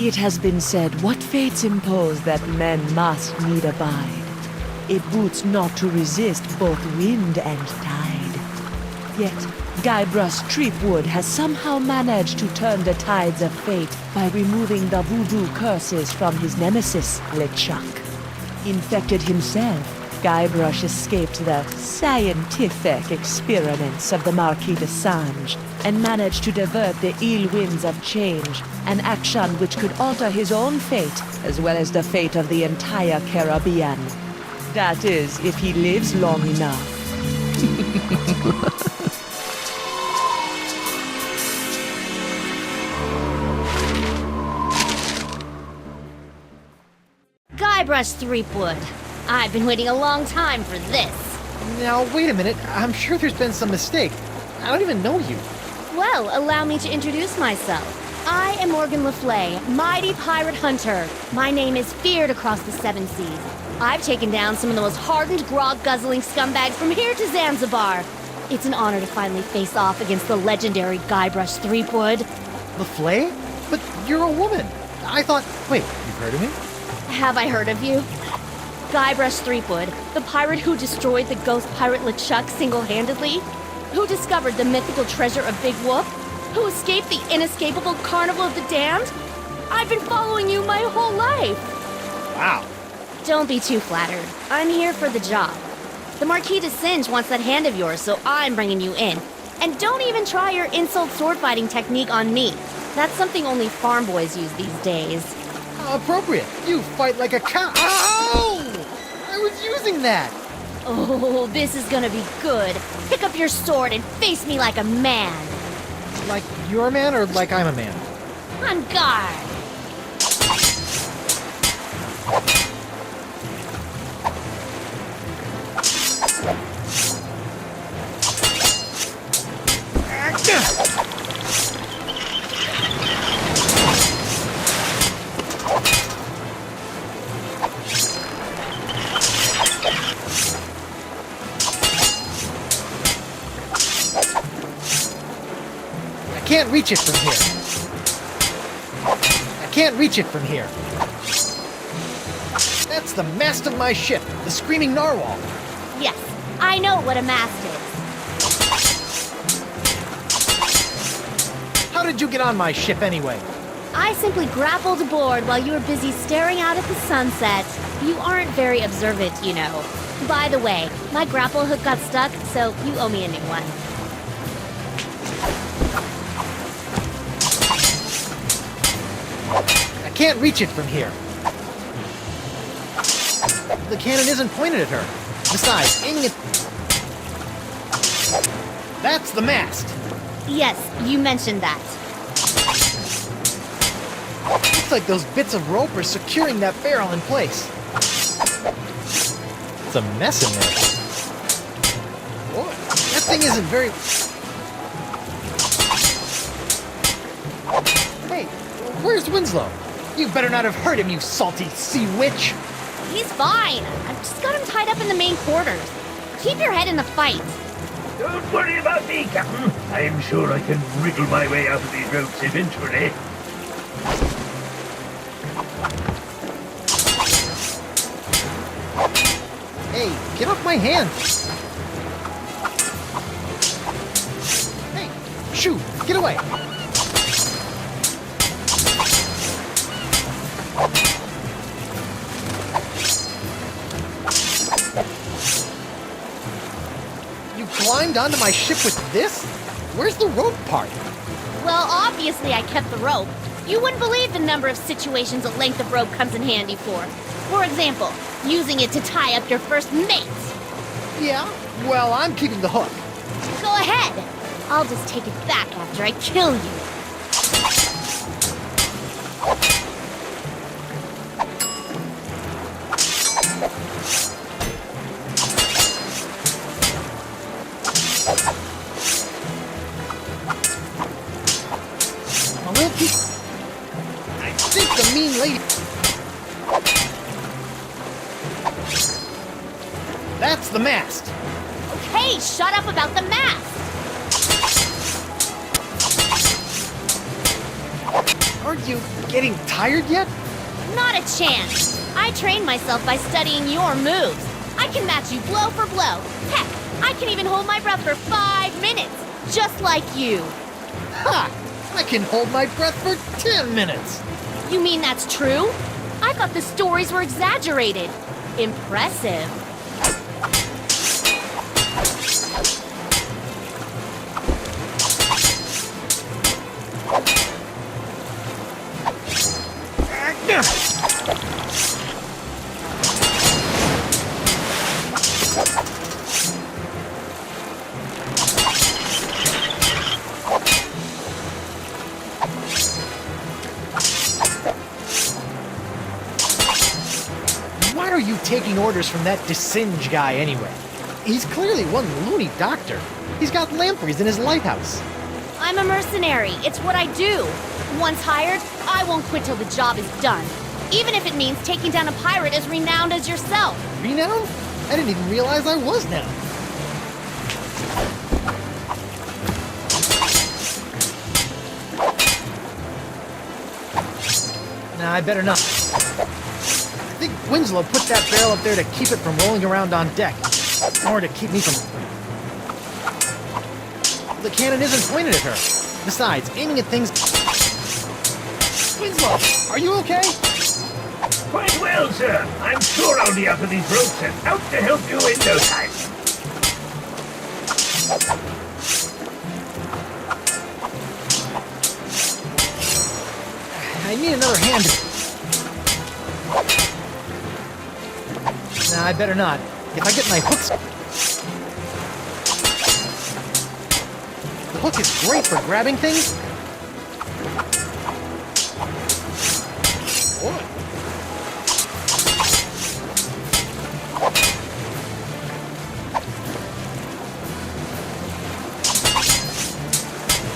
It has been said, what fates impose that men must need abide. It boots not to resist both wind and tide. Yet, Guybrush Threepwood has somehow managed to turn the tides of fate by removing the voodoo curses from his nemesis, LeChuck. Infected himself, Guybrush escaped the scientific experiments of the Marquis de Sange and managed to divert the ill winds of change, an action which could alter his own fate as well as the fate of the entire Caribbean. That is, if he lives long enough. Guybrush Threepwood. I've been waiting a long time for this. Now, wait a minute. I'm sure there's been some mistake. I don't even know you. Well, allow me to introduce myself. I am Morgan Le Fay, mighty pirate hunter. My name is feared across the seven seas. I've taken down some of the most hardened, grog-guzzling scumbags from here to Zanzibar. It's an honor to finally face off against the legendary Guybrush Threepwood. Le Fay? But you're a woman. I thought... Wait, you've heard of me? Have I heard of you? Guybrush Threepwood, the pirate who destroyed the ghost pirate LeChuck single-handedly? Who discovered the mythical treasure of Big Whoop? Who escaped the inescapable Carnival of the Damned? I've been following you my whole life! Wow. Don't be too flattered. I'm here for the job. The Marquis de Sange wants that hand of yours, so I'm bringing you in. And don't even try your insult sword-fighting technique on me. That's something only farm boys use these days. Appropriate. You fight like a cow. Ow! I was using that. Oh, this is gonna be good. Pick up your sword and face me like a man. Like you're a man or like I'm a man? On guard. I can't reach it from here. I can't reach it from here. That's the mast of my ship, the Screaming Narwhal. Yes, I know what a mast is. How did you get on my ship anyway? I simply grappled aboard while you were busy staring out at the sunset. You aren't very observant, you know. By the way, my grapple hook got stuck, so you owe me a new one. I can't reach it from here. The cannon isn't pointed at her. Besides, that's the mast. Yes, you mentioned that. Looks like those bits of rope are securing that barrel in place. It's a mess in there. Whoa, that thing isn't very... Hey, where's Winslow? You better not have hurt him, you salty sea witch! He's fine. I've just got him tied up in the main quarters. Keep your head in the fight. Don't worry about me, Captain. I'm sure I can wriggle my way out of these ropes eventually. Hey, get off my hand! Hey, shoo! Get away! You climbed onto my ship with this? Where's the rope part? Well, obviously I kept the rope. You wouldn't believe the number of situations a length of rope comes in handy for. For example, using it to tie up your first mate. Yeah? Well, I'm keeping the hook. Go ahead. I'll just take it back after I kill you. Well, we'll keep... I think the mean lady... That's the mast. Okay, shut up about the mast. Aren't you getting tired yet? Not a chance. I trained myself by studying your moves. I can match you blow for blow. Heck, I can even hold my breath for 5 minutes, just like you. Ha! I can hold my breath for 10 minutes. You mean that's true? I thought the stories were exaggerated. Impressive. Why are you taking orders from that Desinge guy anyway? He's clearly one loony doctor. He's got lampreys in his lighthouse. I'm a mercenary. It's what I do. Once hired, I won't quit till the job is done. Even if it means taking down a pirate as renowned as yourself. Renowned? I didn't even realize I was now. Nah, I better not. I think Winslow put that barrel up there to keep it from rolling around on deck. Or to keep me from... The cannon isn't pointed at her. Besides, aiming at things... Winslow, are you okay? Quite well, sir. I'm sure I'll be up with these ropes and out to help you in no time. I need another hand. Nah, I better not. If I get my hooks... The hook is great for grabbing things. Boy.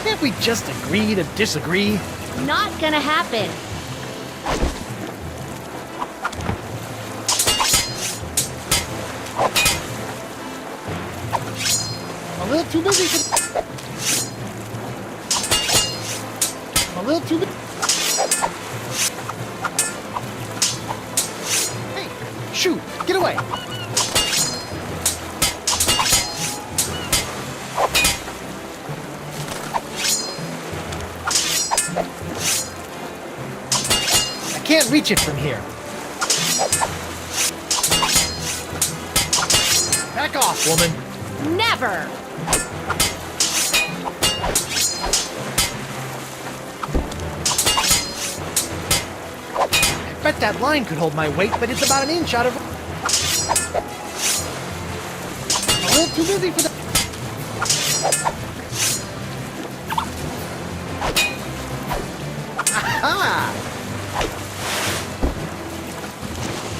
Can't we just agree to disagree? Not gonna happen. I'm a little too busy for... I'm a little too busy... Hey, shoot! Get away! I can't reach it from here. Back off, woman! Never! I bet that line could hold my weight, but it's about an inch out of... I'm a little too busy for that. Aha!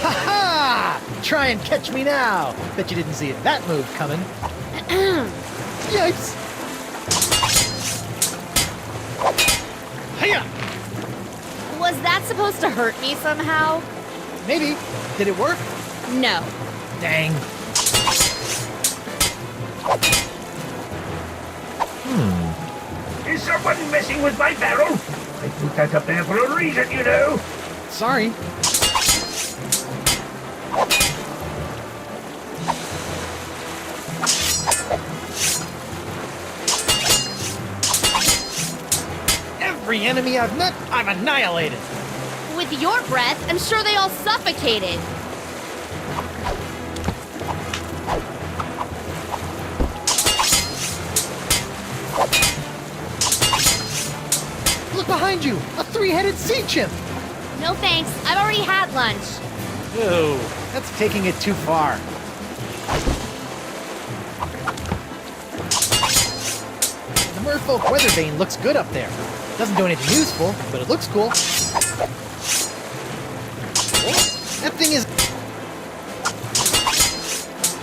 Ha-ha! Try and catch me now! Bet you didn't see that move coming. Yikes! Hiya! Was that supposed to hurt me somehow? Maybe. Did it work? No. Dang. Is someone messing with my barrel? I put that up there for a reason, you know. Sorry. Every enemy I've met, I've annihilated. With your breath, I'm sure they all suffocated. Look behind you! A three-headed sea chimp! No thanks, I've already had lunch. Ew, that's taking it too far. The merfolk weather vane looks good up there. Doesn't do anything useful, but it looks cool. Oh, that thing is...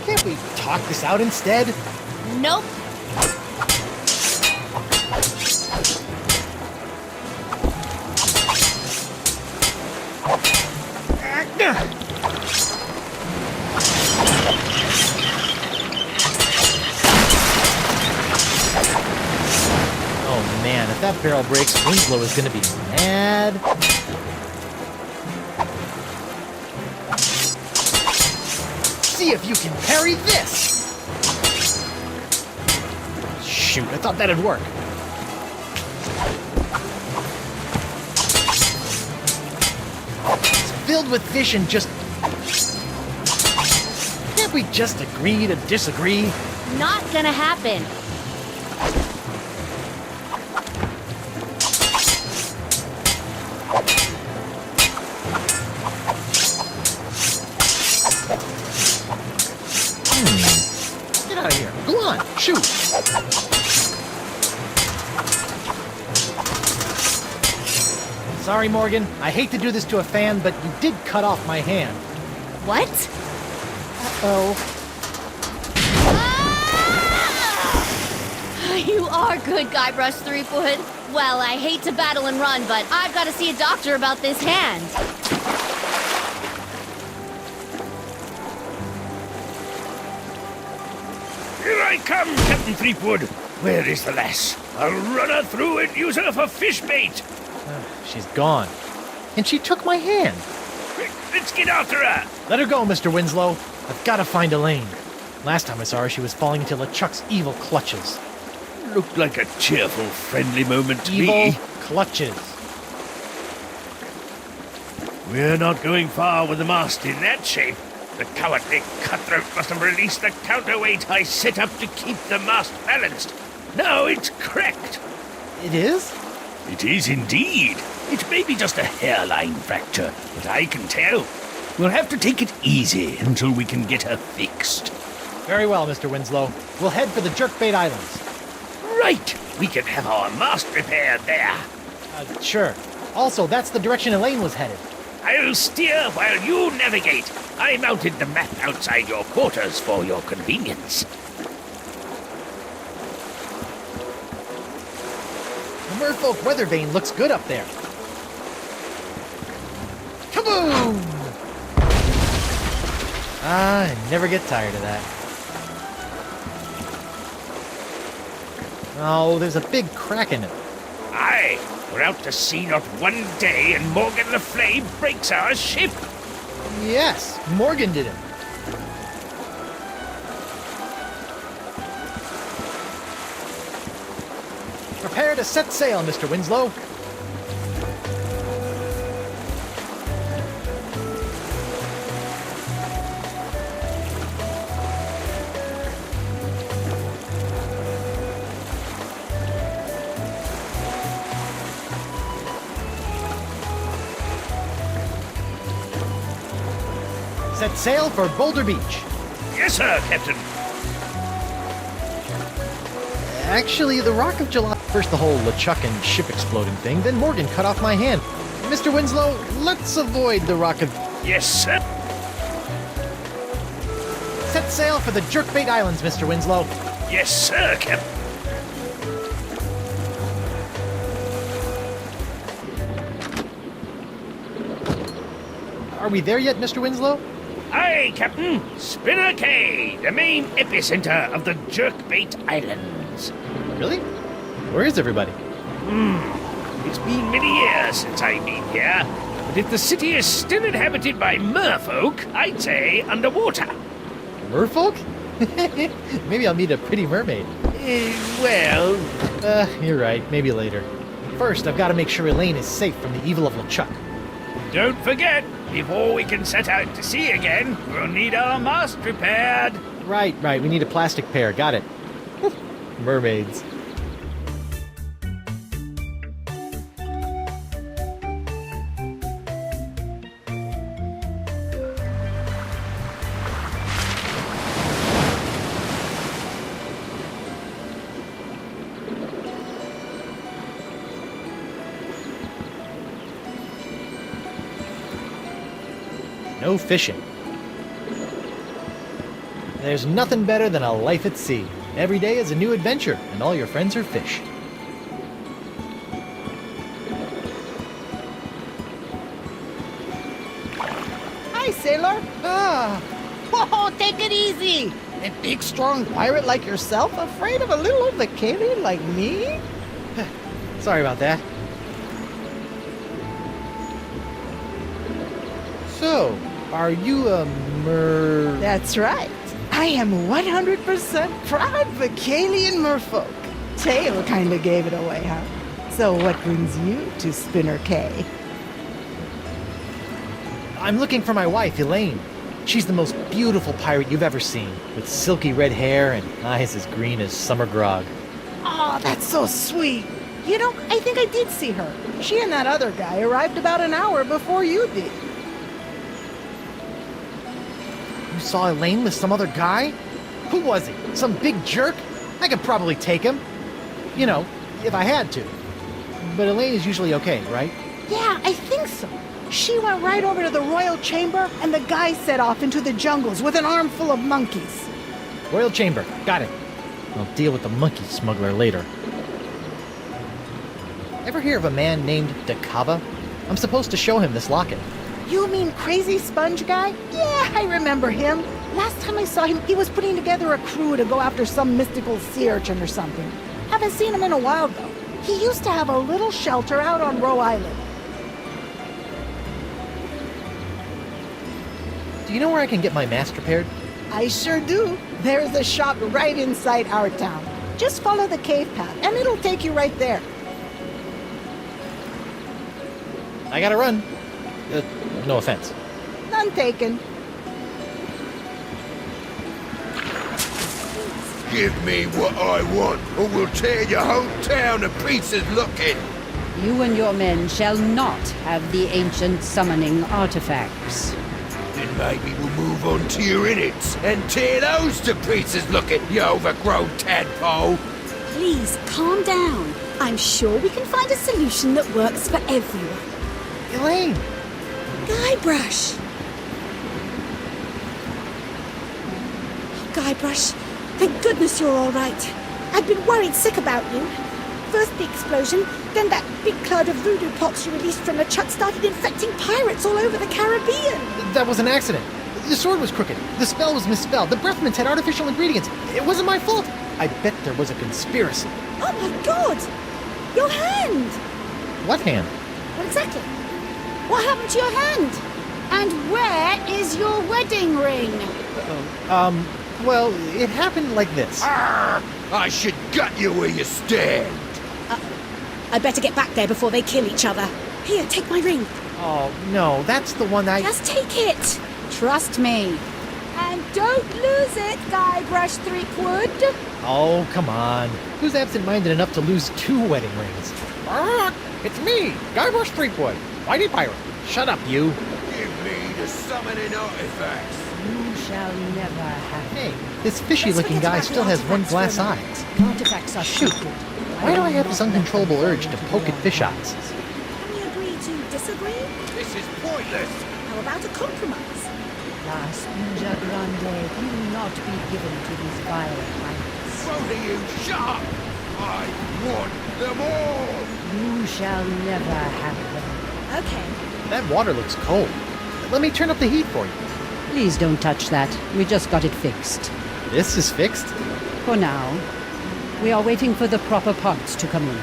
Can't we talk this out instead? Nope. Oh man, a that barrel breaks, Winslow is gonna be mad. See if you can parry this! Shoot, I thought that'd work. It's filled with fish and just... Can't we just agree to disagree? Not gonna happen. Get out of here. Go on, shoot. Sorry, Morgan. I hate to do this to a fan, but you did cut off my hand. What? Uh-oh. Ah! You are good, Guybrush Threepwood. Well, I hate to battle and run, but I've got to see a doctor about this hand. Here I come, Captain Threepwood. Where is the lass? I'll run her through and use her for fish bait. She's gone. And she took my hand. Quick, let's get after her. Let her go, Mr. Winslow. I've got to find Elaine. Last time I saw her, she was falling into LeChuck's evil clutches. Looked like a cheerful, friendly moment to Evil me. clutches. We're not going far with the mast in that shape. The cowardly cutthroat must have released the counterweight I set up to keep the mast balanced. Now it's cracked. It is? It is indeed. It may be just a hairline fracture, but I can tell. We'll have to take it easy until we can get her fixed. Very well, Mr. Winslow. We'll head for the Jerkbait Islands. Right. We can have our mast repaired there. Sure. Also, that's the direction Elaine was headed. I'll steer while you navigate. I mounted the map outside your quarters for your convenience. The Merfolk weather vane looks good up there. Kaboom! I never get tired of that. Oh, there's a big crack in it. Aye, we're out to sea not one day and Morgan Le Fay breaks our ship. Yes, Morgan did it. Prepare to set sail, Mr. Winslow. Set sail for Boulder Beach. Yes, sir, Captain. Actually, the Rock of July... First the whole LeChuck and ship exploding thing, then Morgan cut off my hand. Mr. Winslow, let's avoid the Rock of... Yes, sir. Set sail for the Jerkbait Islands, Mr. Winslow. Yes, sir, Captain. Are we there yet, Mr. Winslow? Aye, Captain. Spinner Cay, the main epicenter of the Jerkbait Islands. Really? Where is everybody? It's been many years since I've been here, but if the city is still inhabited by merfolk, I'd say underwater. Merfolk? Maybe I'll meet a pretty mermaid. Well... You're right. Maybe later. First, I've got to make sure Elaine is safe from the evil of LeChuck. Don't forget, before we can set out to sea again, we'll need our mast repaired. Right. We need a plastic pair. Got it. Mermaids. No fishing. There's nothing better than a life at sea. Every day is a new adventure, and all your friends are fish. Hi, sailor. Whoa, take it easy. A big, strong pirate like yourself afraid of a little old vacator like me? Sorry about that. So, are you a That's right. I am 100% proud Vocalian merfolk. Tail kinda gave it away, huh? So what brings you to Spinner K? I'm looking for my wife, Elaine. She's the most beautiful pirate you've ever seen, with silky red hair and eyes as green as summer grog. Oh, that's so sweet. You know, I think I did see her. She and that other guy arrived about an hour before you did. You saw Elaine with some other guy? Who was he? Some big jerk? I could probably take him. You know, if I had to. But Elaine is usually okay, right? Yeah, I think so. She went right over to the royal chamber, and the guy set off into the jungles with an armful of monkeys. Royal Chamber. Got it. I'll deal with the monkey smuggler later. Ever hear of a man named Dakava? I'm supposed to show him this locket. You mean Crazy Sponge guy? Yeah, I remember him. Last time I saw him, he was putting together a crew to go after some mystical sea urchin or something. Haven't seen him in a while, though. He used to have a little shelter out on Roe Island. Do you know where I can get my mask repaired? I sure do. There's a shop right inside our town. Just follow the cave path, and it'll take you right there. I gotta run. No offense. None taken. Give me what I want, or we'll tear your whole town to pieces looking. You and your men shall not have the ancient summoning artifacts. Then maybe we'll move on to your innards and tear those to pieces looking, you overgrown tadpole. Please, calm down. I'm sure we can find a solution that works for everyone. Elaine! Guybrush! Guybrush, thank goodness you're all right. I've been worried sick about you. First the explosion, then that big cloud of voodoo pops you released from a chuck started infecting pirates all over the Caribbean. That was an accident. The sword was crooked. The spell was misspelled. The breath mints had artificial ingredients. It wasn't my fault. I bet there was a conspiracy. Oh my god! Your hand! What hand? What exactly? What happened to your hand? And where is your wedding ring? Well, it happened like this. Arr! I should gut you where you stand. I better get back there before they kill each other. Here, take my ring. Oh, no, that's the one I... Just take it. Trust me. And don't lose it, Guybrush Threepwood. Oh, come on. Who's absent-minded enough to lose 2 wedding rings? It's me, Guybrush Threepwood, Whitey Pirate. Shut up, you. Give me the summoning artifacts. You shall never have. Hey, this fishy-looking Let's guy forget still about has the one artifacts glass for a eye. Artifacts are Shoot. sacred. Why do I have this uncontrollable urge to poke at fish eyes? Can we agree to disagree? This is pointless. How about a compromise? La Spinja Grande will not be given to these vile pirates. Both of you, shut up. I want them all. You shall never have them. Okay. That water looks cold. Let me turn up the heat for you. Please don't touch that. We just got it fixed. This is fixed? For now. We are waiting for the proper parts to come in.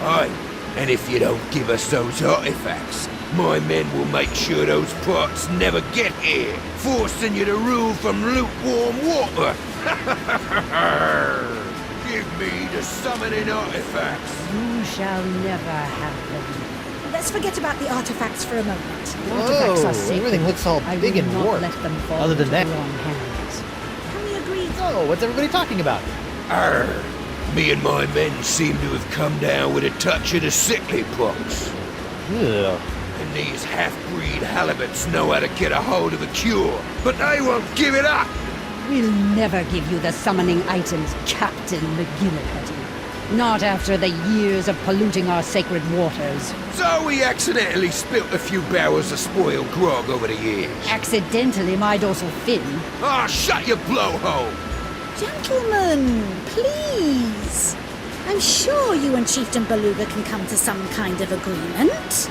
Aye, and if you don't give us those artifacts, my men will make sure those parts never get here, forcing you to rule from lukewarm water. Give me the summoning artifacts. You shall never have them. Let's forget about the artifacts for a moment. Artifacts Whoa, are sacred. everything looks all I big will and not warped. let them fall Other than into that- the wrong hands. Can we agree? Oh, what's everybody talking about? Arr, me and my men seem to have come down with a touch of the sickly pox. Ugh. And these half-breed halibuts know how to get a hold of a cure, but they won't give it up. We'll never give you the summoning items, Captain McGillicuddy. Not after the years of polluting our sacred waters. So we accidentally spilt a few barrels of spoiled grog over the years. Accidentally, my dorsal fin. Ah, shut your blowhole! Gentlemen, please. I'm sure you and Chieftain Beluga can come to some kind of agreement.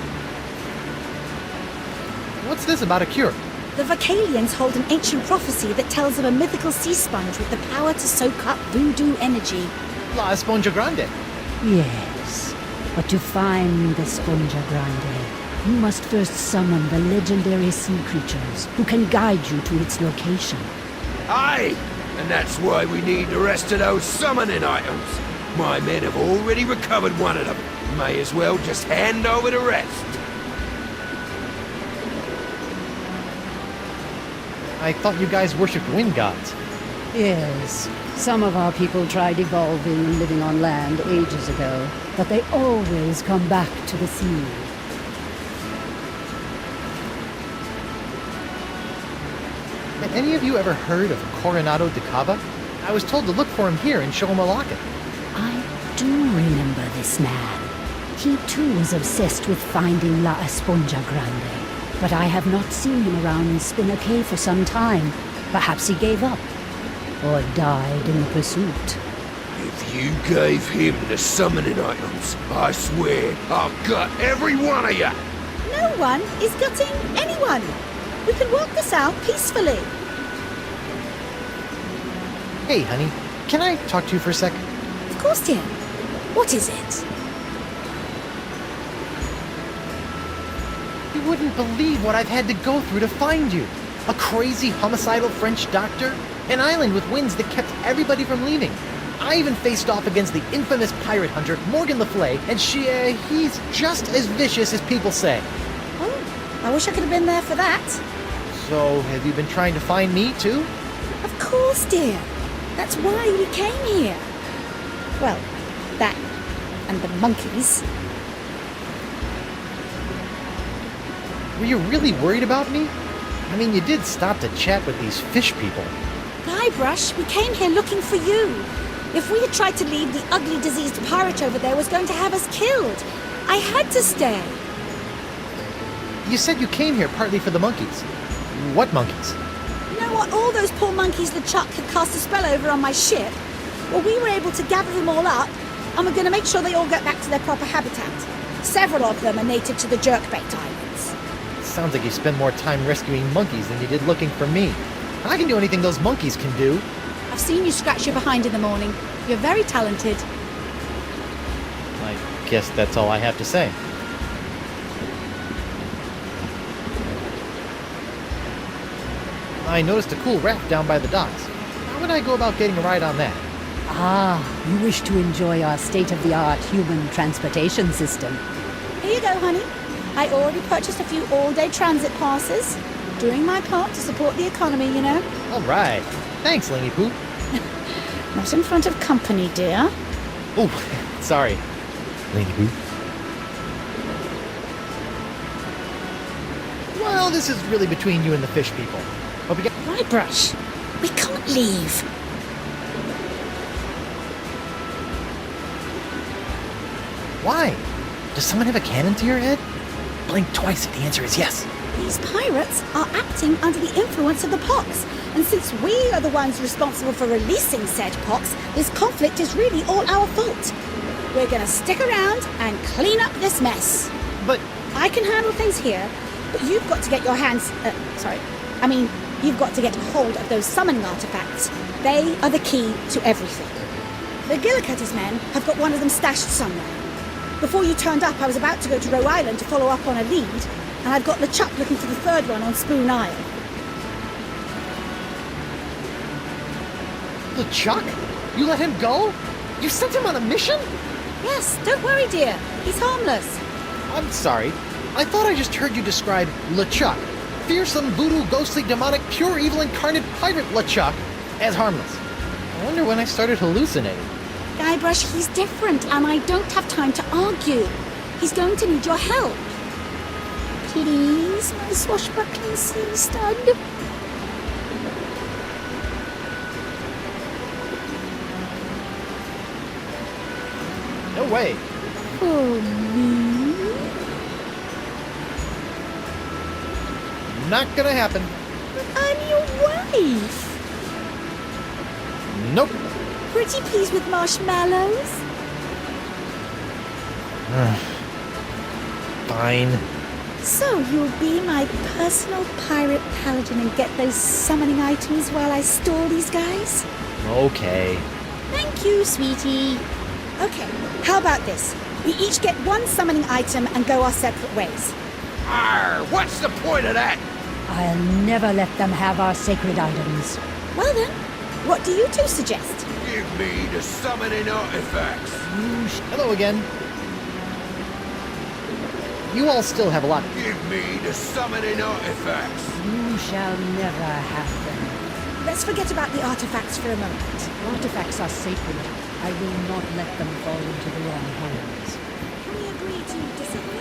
What's this about a cure? The Vocalians hold an ancient prophecy that tells of a mythical sea sponge with the power to soak up voodoo energy. La Esponja Grande. Yes. But to find the Spongia Grande, you must first summon the legendary sea creatures who can guide you to its location. Aye! And that's why we need the rest of those summoning items. My men have already recovered one of them. May as well just hand over the rest. I thought you guys worshipped wind gods. Yes, some of our people tried evolving and living on land ages ago, but they always come back to the sea. Have any of you ever heard of Coronado de Cava? I was told to look for him here and show him a locket. I do remember this man. He too was obsessed with finding La Esponja Grande, but I have not seen him around Spinner Cave for some time. Perhaps he gave up, or died in the pursuit. If you gave him the summoning items, I swear I'll gut every one of you. No one is gutting anyone. We can work this out peacefully. Hey, honey, can I talk to you for a sec? Of course, dear. What is it? You wouldn't believe what I've had to go through to find you. A crazy homicidal French doctor, an island with winds that kept everybody from leaving. I even faced off against the infamous pirate hunter Morgan Le Fay, and he's just as vicious as people say. Oh, I wish I could have been there for that. So, have you been trying to find me too? Of course, dear. That's why we came here. Well, that and the monkeys. Were you really worried about me? I mean, you did stop to chat with these fish people. Guybrush, we came here looking for you. If we had tried to leave, the ugly, diseased pirate over there was going to have us killed. I had to stay. You said you came here partly for the monkeys. What monkeys? You know what? All those poor monkeys LeChuck had cast a spell over on my ship. Well, we were able to gather them all up, and we're going to make sure they all get back to their proper habitat. Several of them are native to the Jerkbait Islands. Sounds like you spend more time rescuing monkeys than you did looking for me. I can do anything those monkeys can do. I've seen you scratch your behind in the morning. You're very talented. I guess that's all I have to say. I noticed a cool raft down by the docks. How would I go about getting a ride on that? Ah, you wish to enjoy our state-of-the-art human transportation system. Here you go, honey. I already purchased a few all-day transit passes. Doing my part to support the economy, you know. All right. Thanks, Laney Poo. Not in front of company, dear. Oh, sorry, Laney Poo. Well, this is really between you and the fish people. Hope you get... Guybrush, we can't leave. Why? Does someone have a cannon to your head? Blink twice if the answer is yes. These pirates are acting under the influence of the pox, and since we are the ones responsible for releasing said pox, this conflict is really all our fault. We're gonna stick around and clean up this mess. But... I can handle things here, but you've got to get your hands... you've got to get hold of those summoning artifacts. They are the key to everything. The Gillicuddy's men have got one of them stashed somewhere. Before you turned up, I was about to go to Roe Island to follow up on a lead, and I've got LeChuck looking for the third one on Spoon Isle. LeChuck? You let him go? You sent him on a mission? Yes, don't worry, dear. He's harmless. I'm sorry. I thought I just heard you describe LeChuck, fearsome, voodoo, ghostly, demonic, pure evil incarnate pirate LeChuck, as harmless. I wonder when I started hallucinating. Guybrush, he's different, and I don't have time to argue. He's going to need your help. Please, my swashbuckling sea stud. No way. For me? Not gonna happen. But I'm your wife. Nope. Pretty pleased with marshmallows? Fine. So you'll be my personal pirate paladin and get those summoning items while I stall these guys? Okay. Thank you, sweetie. Okay, how about this? We each get one summoning item and go our separate ways. Arr, what's the point of that? I'll never let them have our sacred items. Well then, what do you two suggest? Give me the summoning artifacts. Hello again. You all still have a lot. Give me the summoning artifacts. You shall never have them. Let's forget about the artifacts for a moment. Artifacts are sacred. I will not let them fall into the wrong hands. Can we agree to disagree?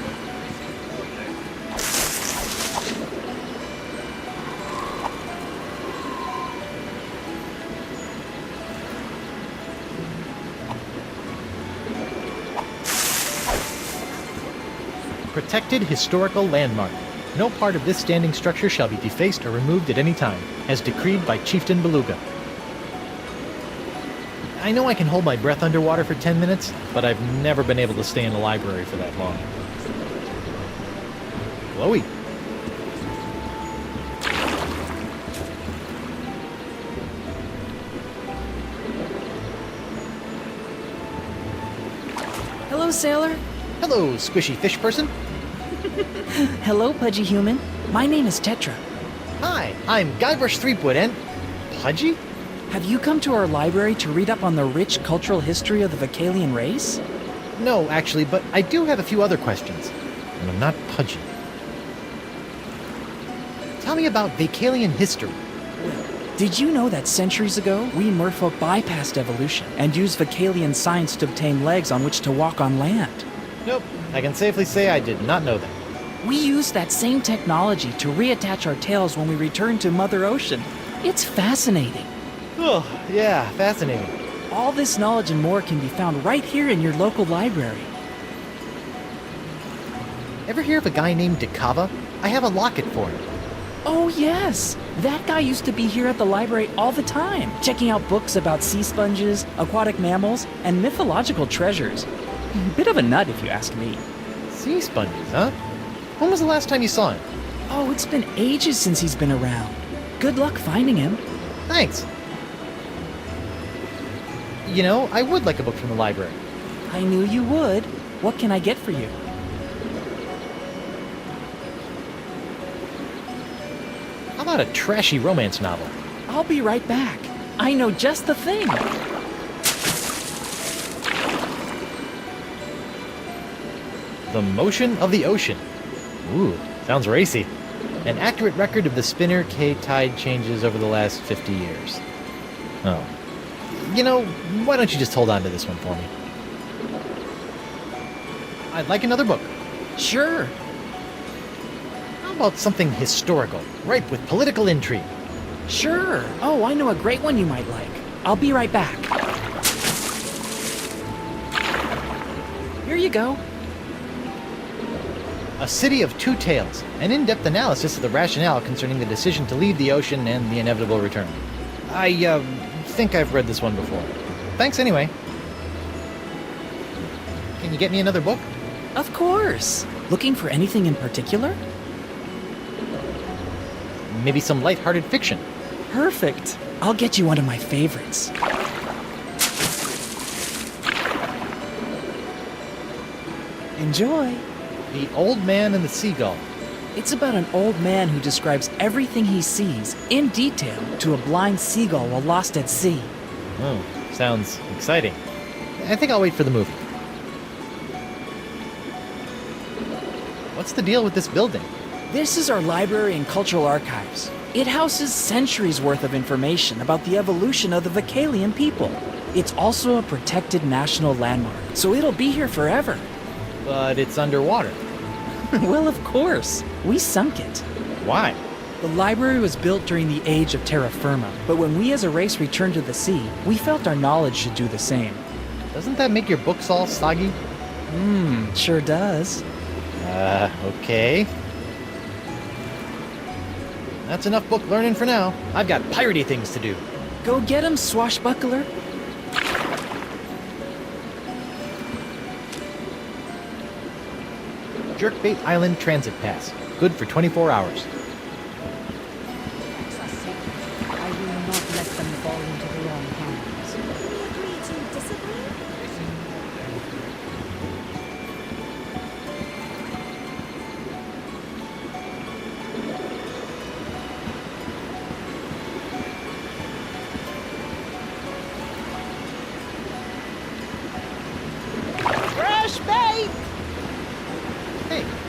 Protected historical landmark. No part of this standing structure shall be defaced or removed at any time, as decreed by Chieftain Beluga. I know I can hold my breath underwater for 10 minutes, but I've never been able to stay in a library for that long. Chloe. Hello, sailor. Hello, squishy fish person. Hello, pudgy human. My name is Tetra. Hi, I'm Guybrush Threepwood and... Pudgy? Have you come to our library to read up on the rich cultural history of the Vocalian race? No, actually, but I do have a few other questions. And I'm not pudgy. Tell me about Vocalian history. Did you know that centuries ago, we merfolk bypassed evolution and used Vocalian science to obtain legs on which to walk on land? Nope, I can safely say I did not know that. We used that same technology to reattach our tails when we returned to Mother Ocean. It's fascinating. Oh, yeah, fascinating. All this knowledge and more can be found right here in your local library. Ever hear of a guy named Dakava? I have a locket for him. Oh yes! That guy used to be here at the library all the time, checking out books about sea sponges, aquatic mammals, and mythological treasures. Bit of a nut if you ask me. Sea sponges, huh? When was the last time you saw him? Oh, it's been ages since he's been around. Good luck finding him. Thanks. You know, I would like a book from the library. I knew you would. What can I get for you? How about a trashy romance novel? I'll be right back. I know just the thing. The Motion of the Ocean. Ooh, sounds racy. An accurate record of the spinner K tide changes over the last 50 years. Oh. You know, why don't you just hold on to this one for me? I'd like another book. Sure. How about something historical, ripe with political intrigue? Sure. Oh, I know a great one you might like. I'll be right back. Here you go. A City of Two Tales, an in-depth analysis of the rationale concerning the decision to leave the ocean and the inevitable return. I think I've read this one before. Thanks anyway. Can you get me another book? Of course. Looking for anything in particular? Maybe some lighthearted fiction. Perfect. I'll get you one of my favorites. Enjoy. The Old Man and the Seagull. It's about an old man who describes everything he sees in detail to a blind seagull while lost at sea. Oh, sounds exciting. I think I'll wait for the movie. What's the deal with this building? This is our library and cultural archives. It houses centuries worth of information about the evolution of the Vocalian people. It's also a protected national landmark, so it'll be here forever. But it's underwater. Well, of course. We sunk it. Why? The library was built during the age of terra firma, but when we as a race returned to the sea, we felt our knowledge should do the same. Doesn't that make your books all soggy? Sure does. Okay. That's enough book learning for now. I've got piratey things to do. Go get him, swashbuckler. Jerkbait Island Transit Pass. Good for 24 hours. Artifacts are sacred. I will not let them fall into the wrong hands. Can we agree to disagree?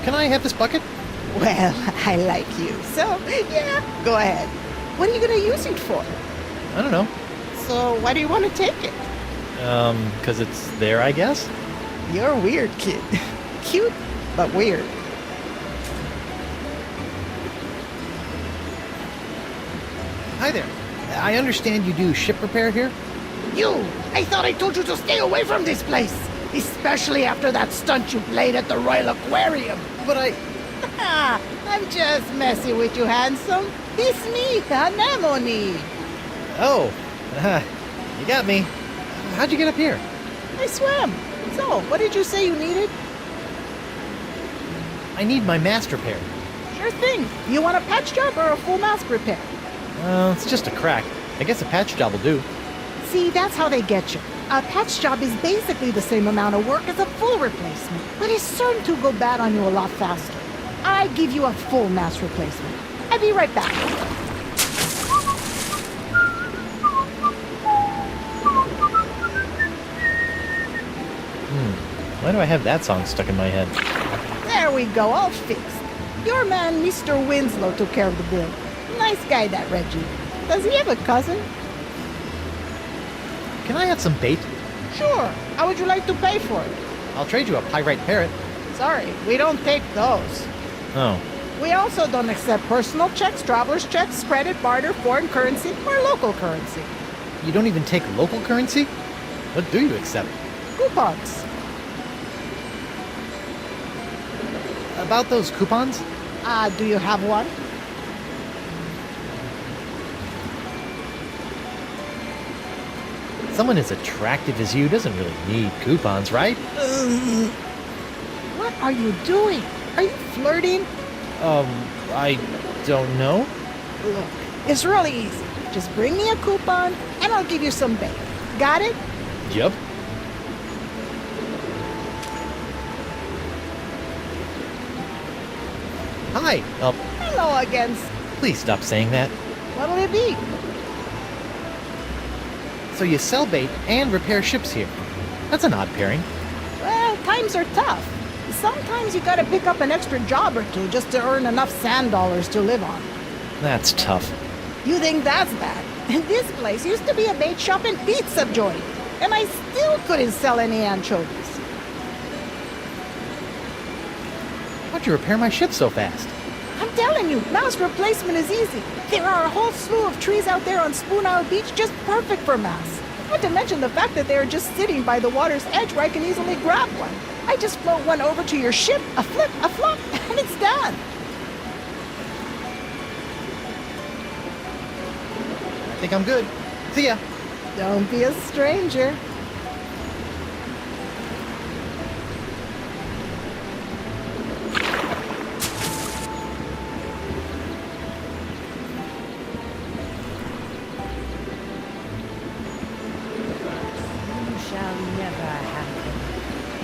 can I have this bucket? Well, I like you, so yeah, go ahead. What are you gonna use it for? I don't know. So why do you want to take it? 'Cause it's there, I guess? You're a weird kid. Cute, but weird. Hi there. I understand you do ship repair here? You! I thought I told you to stay away from this place! Especially after that stunt you played at the Royal Aquarium! But I'm just messing with you, handsome. It's me, Anemone. Oh, you got me. How'd you get up here? I swam. So, what did you say you needed? I need my mask repaired. Sure thing. You want a patch job or a full mask repair? It's just a crack. I guess a patch job will do. See, that's how they get you. A patch job is basically the same amount of work as a full replacement, but it's certain to go bad on you a lot faster. I give you a full mask replacement. I'll be right back. Why do I have that song stuck in my head? There we go, all fixed. Your man, Mr. Winslow, took care of the bill. Nice guy, that Reggie. Does he have a cousin? Can I have some bait? Sure. How would you like to pay for it? I'll trade you a pyrite parrot. Sorry, we don't take those. Oh. We also don't accept personal checks, traveler's checks, credit, barter, foreign currency, or local currency. You don't even take local currency? What do you accept? Coupons. About those coupons? Do you have one? Someone as attractive as you doesn't really need coupons, right? What are you doing? Are you flirting? I don't know. Look, it's really easy. Just bring me a coupon, and I'll give you some bait. Got it? Yup. Hi. Hello again. Please stop saying that. What'll it be? So you sell bait and repair ships here. That's an odd pairing. Well, times are tough. Sometimes you gotta pick up an extra job or two just to earn enough sand dollars to live on. That's tough. You think that's bad? This place used to be a bait shop and pizza joint, and I still couldn't sell any anchovies. How'd you repair my ship so fast? I'm telling you, mouse replacement is easy. There are a whole slew of trees out there on Spoon Isle Beach just perfect for mouse. Not to mention the fact that they are just sitting by the water's edge where I can easily grab one. I just float one over to your ship, a flip, a flop, and it's done. I think I'm good. See ya. Don't be a stranger.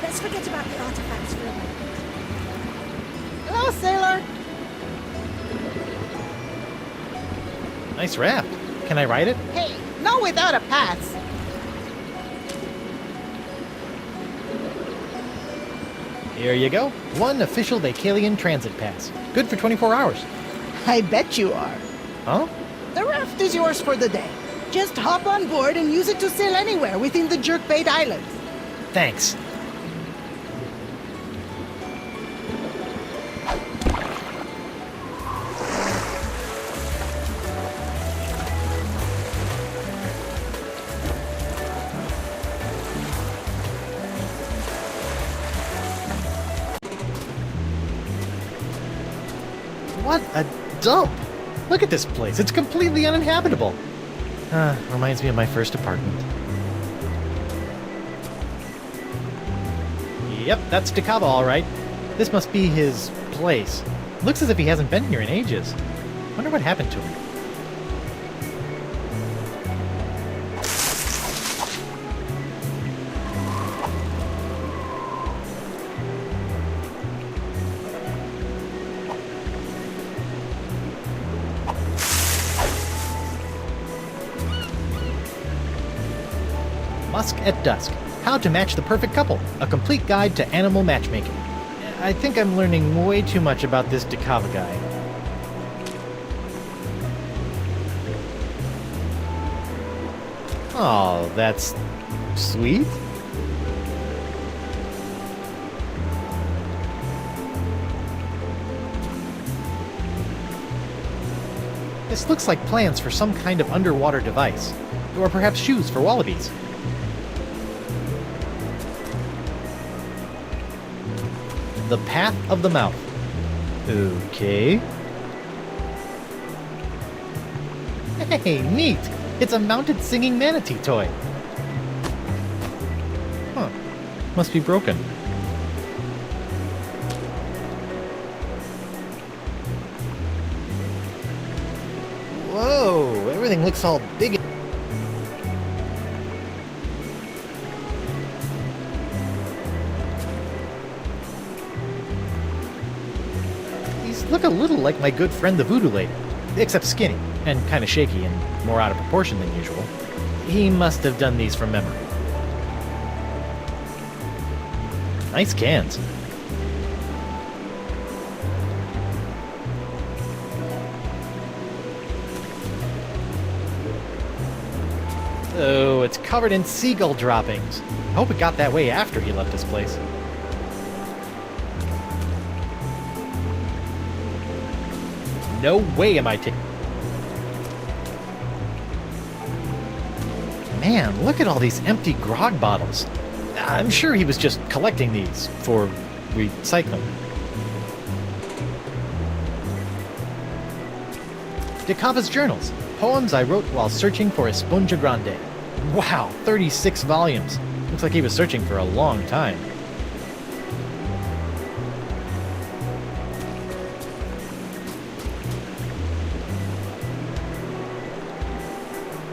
Let's forget about the artifacts for a moment. Hello, sailor. Nice raft. Can I ride it? Hey, no without a pass. Here you go. One official Vacalian transit pass. Good for 24 hours. I bet you are. Huh? The raft is yours for the day. Just hop on board and use it to sail anywhere within the Jerkbait Islands. Thanks. What a dump! Look at this place. It's completely uninhabitable. Reminds me of my first apartment. Yep, that's Takaba all right. This must be his place. Looks as if he hasn't been here in ages. Wonder what happened to him. Musk at Dusk. How to match the perfect couple. A complete guide to animal matchmaking. I think I'm learning way too much about this Dakava guy. Oh, that's sweet. This looks like plans for some kind of underwater device. Or perhaps shoes for wallabies. The Path of the Mouth. Okay. Hey, neat! It's a mounted singing manatee toy. Huh. Must be broken. Whoa! Everything looks all big. These look a little like my good friend the Voodoo Lady, except skinny, and kind of shaky, and more out of proportion than usual. He must have done these from memory. Nice cans. Oh, it's covered in seagull droppings. I hope it got that way after he left his place. No way am I taking... Man, look at all these empty grog bottles. I'm sure he was just collecting these for recycling. Dakava's journals. Poems I wrote while searching for Esponja Grande. Wow, 36 volumes. Looks like he was searching for a long time.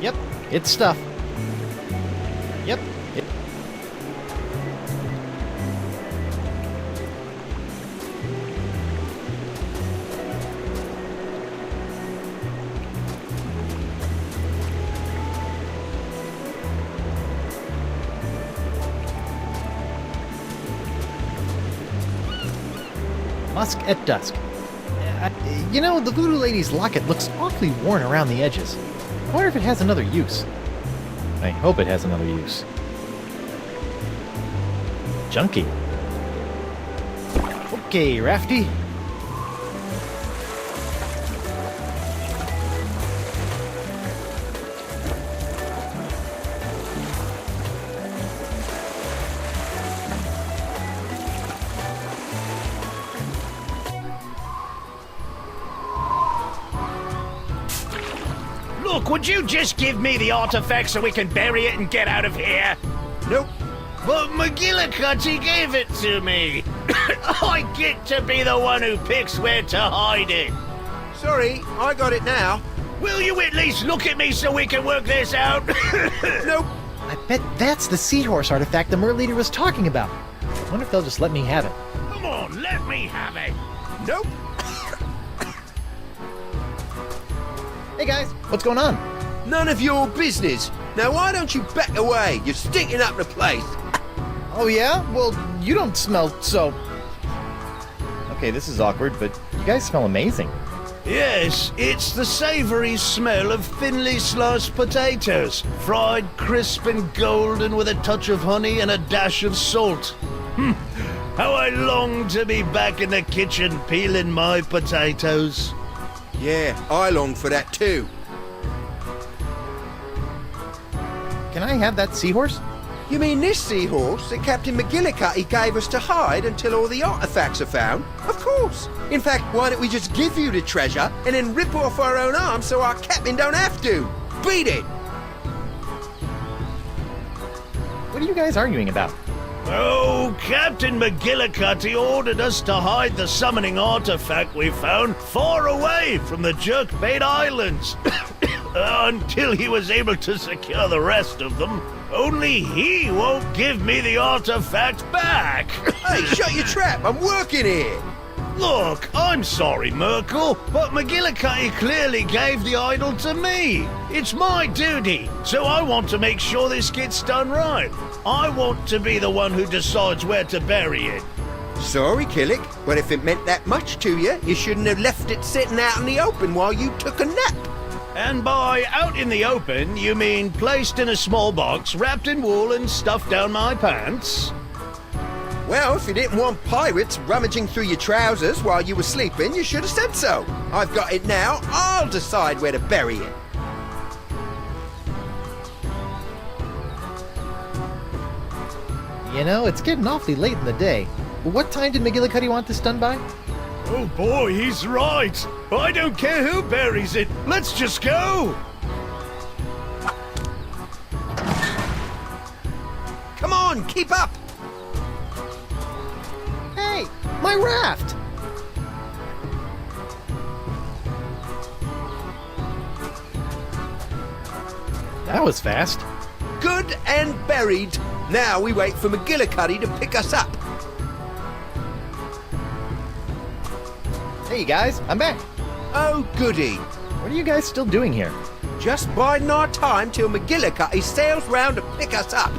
Yep, it's stuff. Yep. Musk at dusk. You know, the Voodoo Lady's locket looks awfully worn around the edges. I wonder if it has another use. I hope it has another use. Junkie. Okay, Rafty. Look, would you just give me the artifact so we can bury it and get out of here? Nope. But McGillicuddy gave it to me. I get to be the one who picks where to hide it. Sorry, I got it now. Will you at least look at me so we can work this out? Nope. I bet that's the seahorse artifact the Mer Leader was talking about. I wonder if they'll just let me have it. Come on, let me have it. Nope. Hey guys, what's going on? None of your business. Now why don't you back away? You're stinking up the place. Oh yeah? Well, you don't smell so... Okay, this is awkward, but you guys smell amazing. Yes, it's the savory smell of thinly sliced potatoes, fried crisp and golden with a touch of honey and a dash of salt. How I long to be back in the kitchen peeling my potatoes. Yeah, I long for that too. Can I have that seahorse? You mean this seahorse that Captain McGillicuddy gave us to hide until all the artifacts are found? Of course. In fact, why don't we just give you the treasure and then rip off our own arms so our captain don't have to? Beat it! What are you guys arguing about? Oh, Captain McGillicuddy ordered us to hide the summoning artifact we found far away from the Jerkbait Islands. Until he was able to secure the rest of them. Only he won't give me the artifact back. Hey, shut your trap! I'm working here! Look, I'm sorry, Merkel, but McGillicuddy clearly gave the idol to me. It's my duty, so I want to make sure this gets done right. I want to be the one who decides where to bury it. Sorry, Killick, but if it meant that much to you, you shouldn't have left it sitting out in the open while you took a nap. And by out in the open, you mean placed in a small box, wrapped in wool and stuffed down my pants? Well, if you didn't want pirates rummaging through your trousers while you were sleeping, you should have said so. I've got it now. I'll decide where to bury it. You know, it's getting awfully late in the day. What time did McGillicuddy want this done by? Oh boy, he's right. I don't care who buries it. Let's just go. Come on, keep up. Hey, my raft! That was fast. Good and buried. Now we wait for McGillicuddy to pick us up. Hey guys, I'm back. Oh, goody. What are you guys still doing here? Just biding our time till McGillicuddy sails round to pick us up.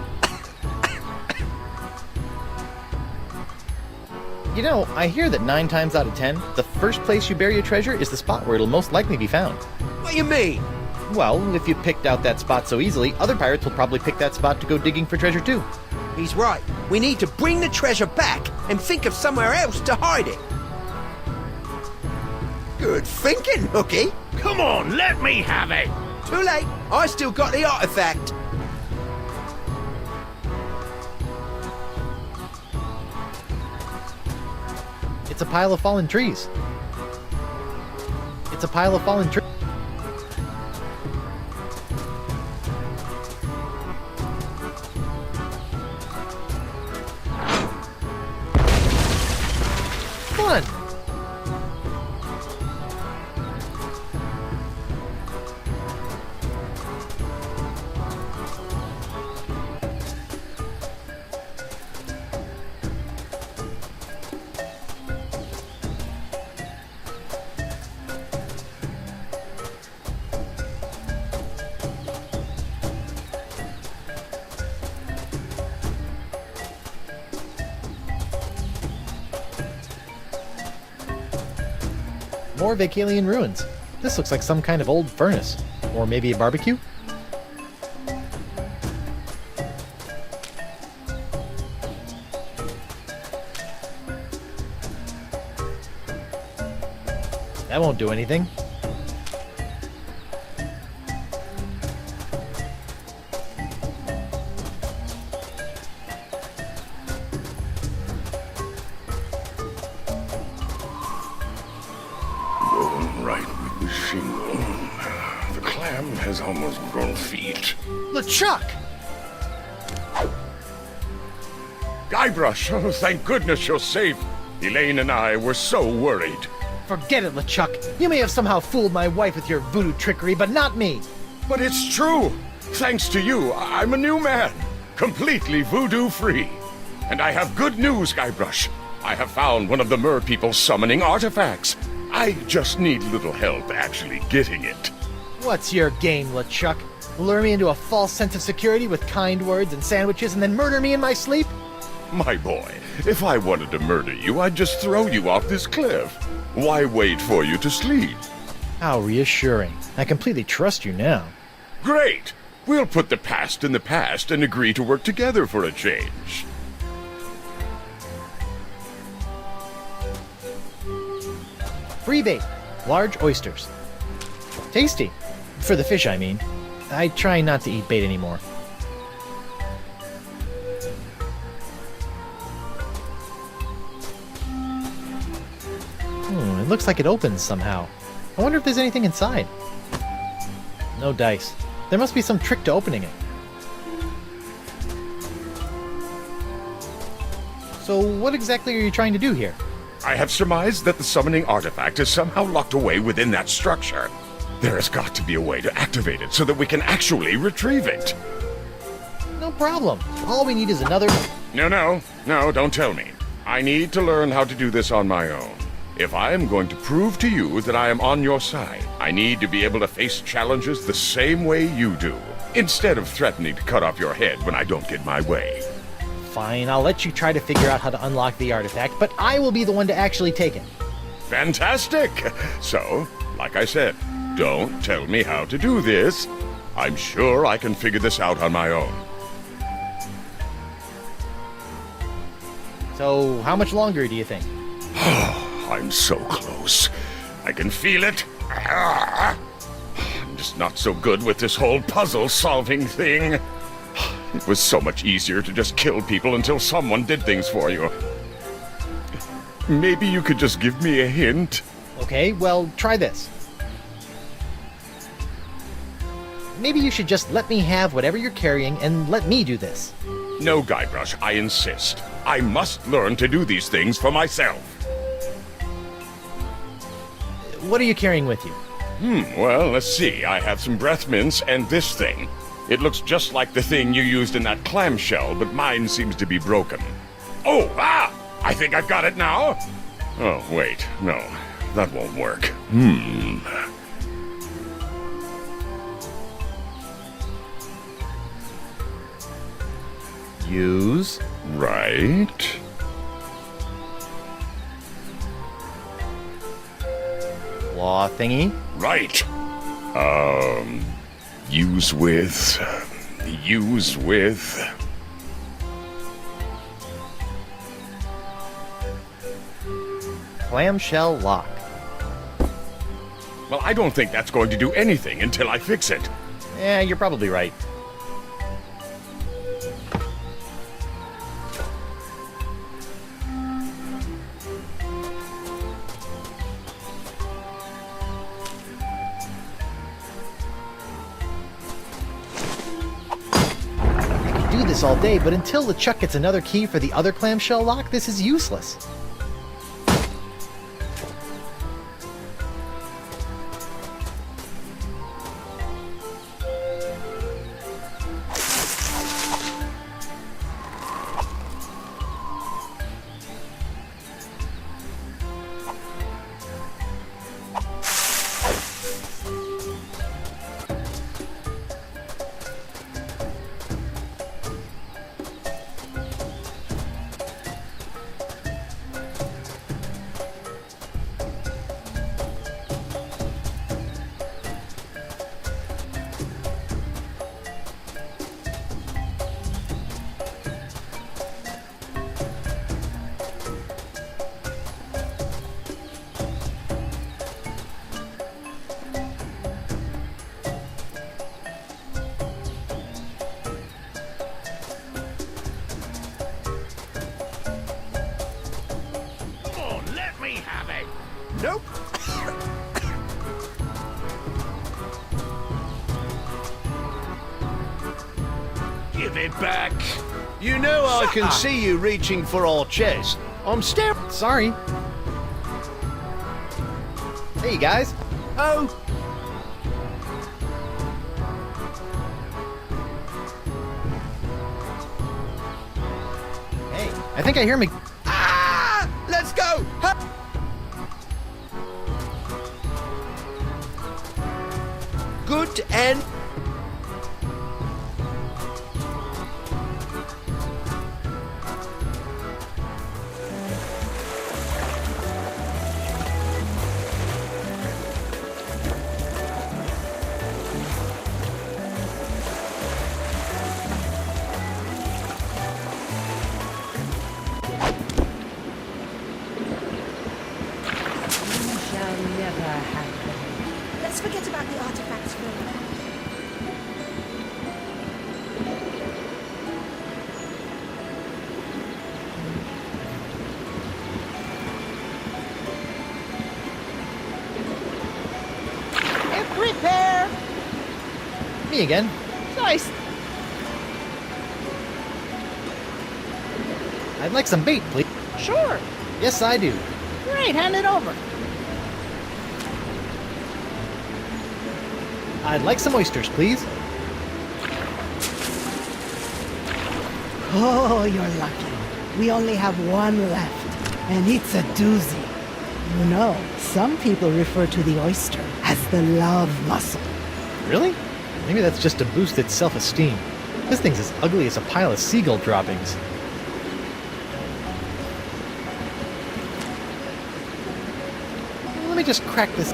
You know, I hear that 9 times out of 10, the first place you bury a treasure is the spot where it'll most likely be found. What do you mean? Well, if you picked out that spot so easily, other pirates will probably pick that spot to go digging for treasure too. He's right. We need to bring the treasure back and think of somewhere else to hide it. Good thinking, Hooky. Come on, let me have it. Too late. I still got the artifact. It's a pile of fallen trees. It's a pile of fallen trees. Fun! More Vacalian ruins. This looks like some kind of old furnace. Or maybe a barbecue? That won't do anything. Has almost grown feet. LeChuck! Guybrush, oh, thank goodness you're safe. Elaine and I were so worried. Forget it, LeChuck. You may have somehow fooled my wife with your voodoo trickery, but not me. But it's true. Thanks to you, I'm a new man. Completely voodoo-free. And I have good news, Guybrush. I have found one of the Mer people's summoning artifacts. I just need little help actually getting it. What's your game, LeChuck? Lure me into a false sense of security with kind words and sandwiches and then murder me in my sleep? My boy, if I wanted to murder you, I'd just throw you off this cliff. Why wait for you to sleep? How reassuring. I completely trust you now. Great! We'll put the past in the past and agree to work together for a change. Free bait. Large oysters. Tasty. For the fish, I mean. I try not to eat bait anymore. It looks like it opens somehow. I wonder if there's anything inside. No dice. There must be some trick to opening it. So what exactly are you trying to do here? I have surmised that the summoning artifact is somehow locked away within that structure. There has got to be a way to activate it so that we can actually retrieve it. No problem. All we need is another... No, don't tell me. I need to learn how to do this on my own. If I am going to prove to you that I am on your side, I need to be able to face challenges the same way you do, instead of threatening to cut off your head when I don't get my way. Fine, I'll let you try to figure out how to unlock the artifact, but I will be the one to actually take it. Fantastic! So, like I said, don't tell me how to do this. I'm sure I can figure this out on my own. So, how much longer do you think? I'm so close. I can feel it. I'm just not so good with this whole puzzle-solving thing. It was so much easier to just kill people until someone did things for you. Maybe you could just give me a hint? Okay, well, try this. Maybe you should just let me have whatever you're carrying and let me do this. No, Guybrush, I insist. I must learn to do these things for myself. What are you carrying with you? Well, let's see. I have some breath mints and this thing. It looks just like the thing you used in that clamshell, but mine seems to be broken. Oh, I think I've got it now. Oh, wait, no, that won't work. Use. Right. Claw thingy. Right. Use with. Clamshell lock. Well, I don't think that's going to do anything until I fix it. Yeah, you're probably right. All day, but until LeChuck gets another key for the other clamshell lock, this is useless. Nope. Give it back. You know I can see you reaching for our chest. I'm staring. Sorry. Hey, guys. Oh. Hey, I think I hear me. Ah! Let's go! Good and... Let's forget about the artifacts for a moment. Prepare! Me again. Nice. I'd like some bait, please. Sure. Yes, I do. Great, hand it over. I'd like some oysters, please. Oh, you're lucky. We only have one left, and it's a doozy. You know, some people refer to the oyster as the love muscle. Really? Maybe that's just to boost its self-esteem. This thing's as ugly as a pile of seagull droppings. just crack this.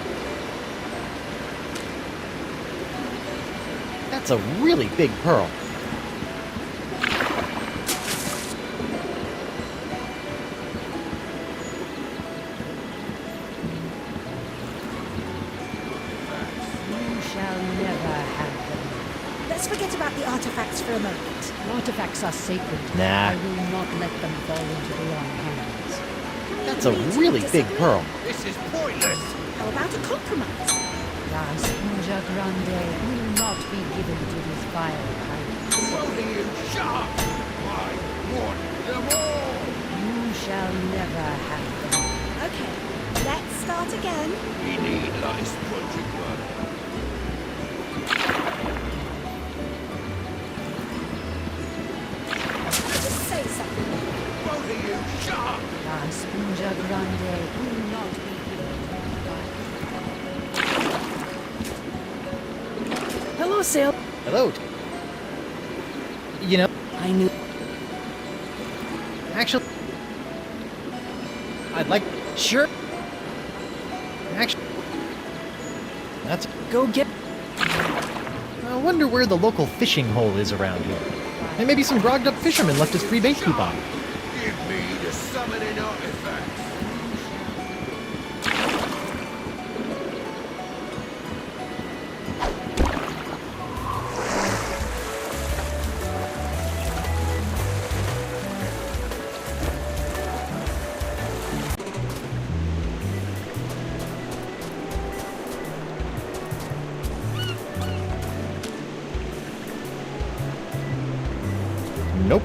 That's a really big pearl. You shall never have them. Let's forget about the artifacts for a moment. Artifacts are sacred. Nah. I will not let them fall into the wrong hands. That's a really big pearl. This is pointless. How about a compromise? La Esponja Grande will not be given to these vile pirates. Won't you shut up? I want them all. You shall never have them. Okay, let's start again. We need nice project work. Just say something. Won't you shut up? La Esponja Grande will not be given to these vile. Hello, Sail. Hello. You know, I knew. actually, I'd like. Sure. Actually, that's. Go get. I wonder where the local fishing hole is around here. And maybe some grogged up fisherman left his free bait coupon. Give me the summoning artifacts. Nope.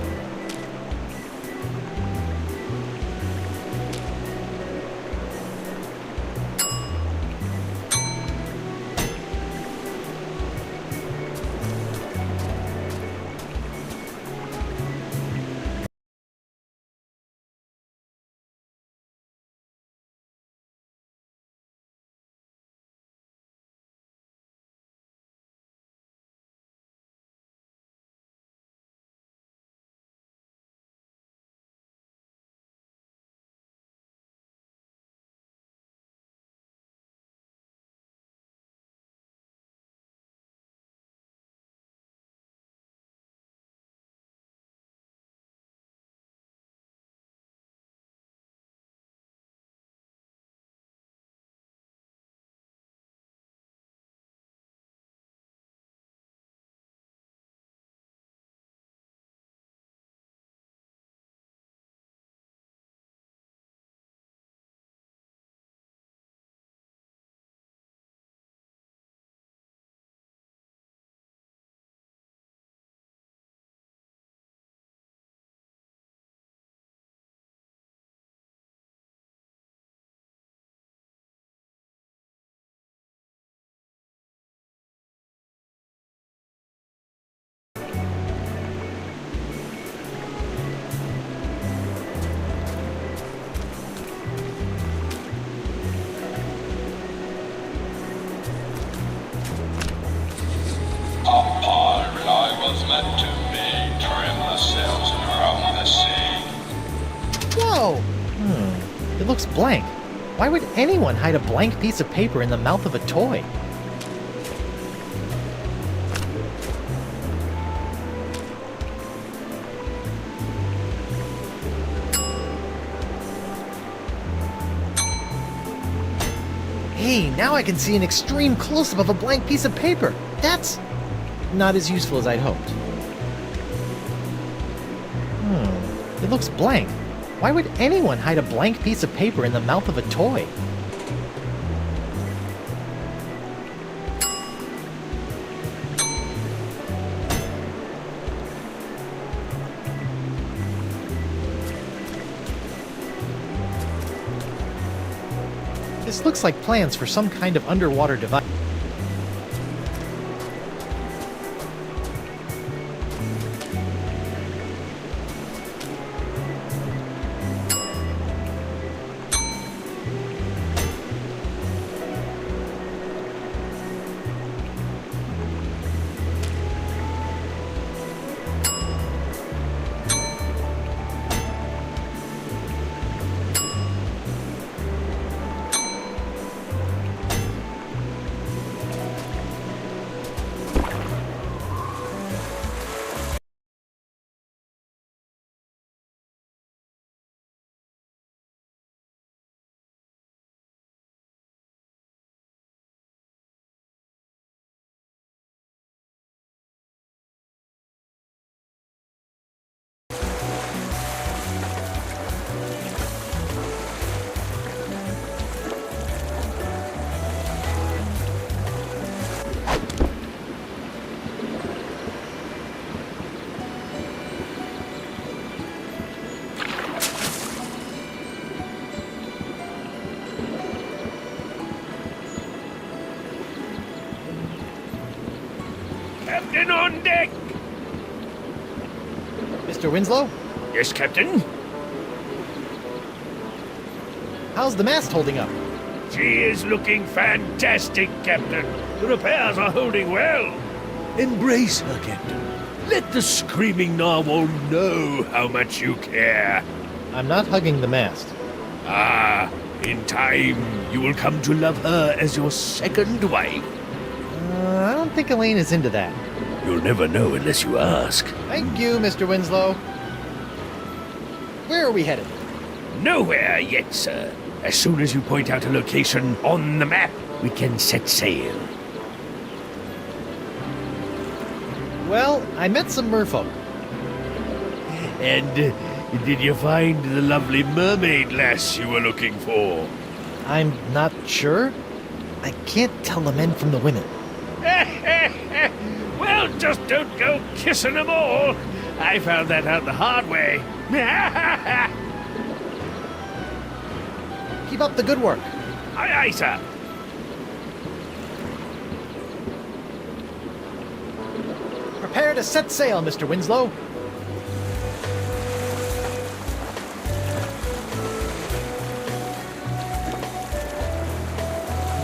meant to be. Trim the sails and roam the sea. Whoa! It looks blank. Why would anyone hide a blank piece of paper in the mouth of a toy? Hey, now I can see an extreme close-up of a blank piece of paper. That's not as useful as I'd hoped. It looks blank. Why would anyone hide a blank piece of paper in the mouth of a toy? This looks like plans for some kind of underwater device. Captain on deck! Mr. Winslow, Yes, Captain? how's the mast holding up? She is looking fantastic, Captain. The repairs are holding well. Embrace her, Captain. Let the screaming narwhal know how much you care. I'm not hugging the mast. Ah, in time, you will come to love her as your second wife. I don't think Elaine is into that. You'll never know unless you ask. Thank you, Mr. Winslow. Where are we headed? Nowhere yet, sir. As soon as you point out a location on the map, we can set sail. Well, I met some merfolk. And did you find the lovely mermaid lass you were looking for? I'm not sure. I can't tell the men from the women. Well, just don't go kissing them all. I found that out the hard way. Keep up the good work. Aye, aye, sir. Prepare to set sail, Mr. Winslow.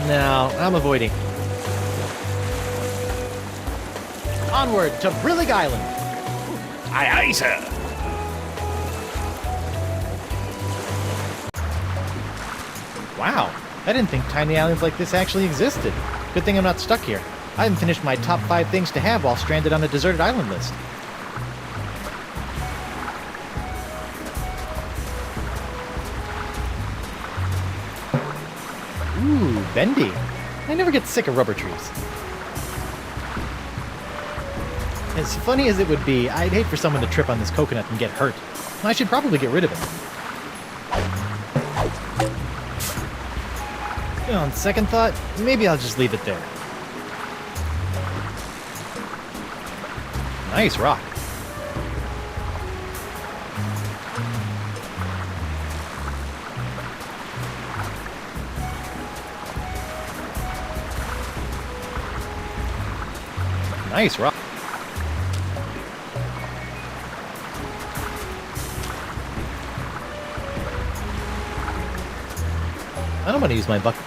No, I'm avoiding. Onward to Brillig Island. Aye, aye, sir. Wow, I didn't think tiny islands like this actually existed. Good thing I'm not stuck here. I haven't finished my top 5 things to have while stranded on a deserted island list. Ooh, bendy. I never get sick of rubber trees. As funny as it would be, I'd hate for someone to trip on this coconut and get hurt. I should probably get rid of it. On second thought, maybe I'll just leave it there. Nice rock. Nice rock. I don't want to use my bucket.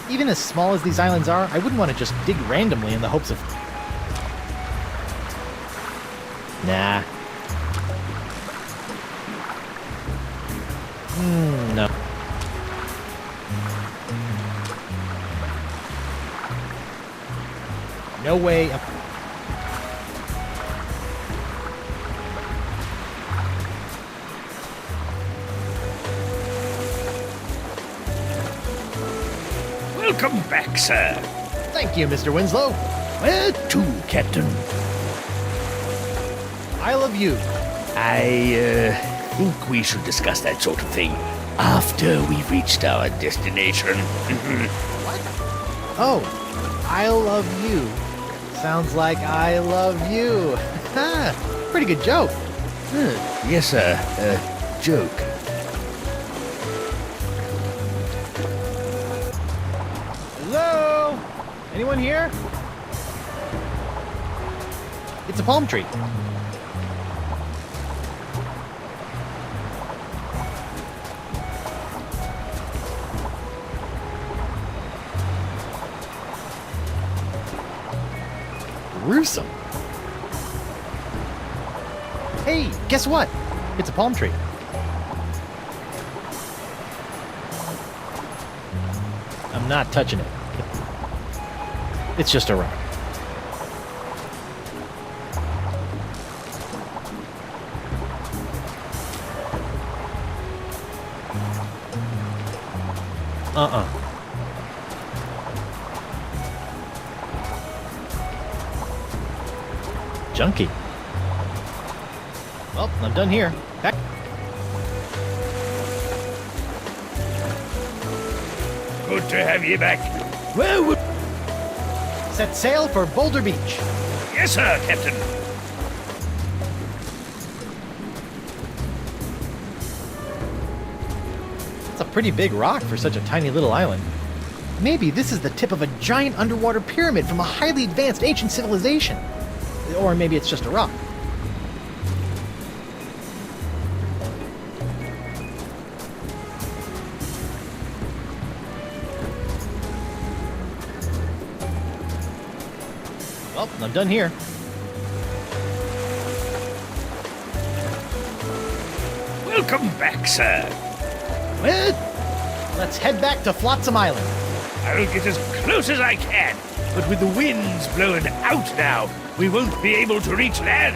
Even as small as these islands are, I wouldn't want to just dig randomly in the hopes of... Nah. No. No way. Welcome back, sir. Thank you, Mr. Winslow. Where to, Captain? I love you. I think we should discuss that sort of thing after we've reached our destination. What? Oh, I love you. Sounds like I love you. Pretty good joke. Yes, sir. Joke. Hello? Anyone here? It's a palm tree. Gruesome. Hey, guess what? It's a palm tree. I'm not touching it. It's just a rock. Junkie. Well, I'm done here. Back. Good to have you back. Well, Set sail for Boulder Beach. yes, sir, Captain. It's a pretty big rock for such a tiny little island. Maybe this is the tip of a giant underwater pyramid from a highly advanced ancient civilization. Or maybe it's just a rock. Well, I'm done here. Welcome back, sir. Well, let's head back to Flotsam Island. I'll get as close as I can, but with the winds blowing out now, we won't be able to reach land.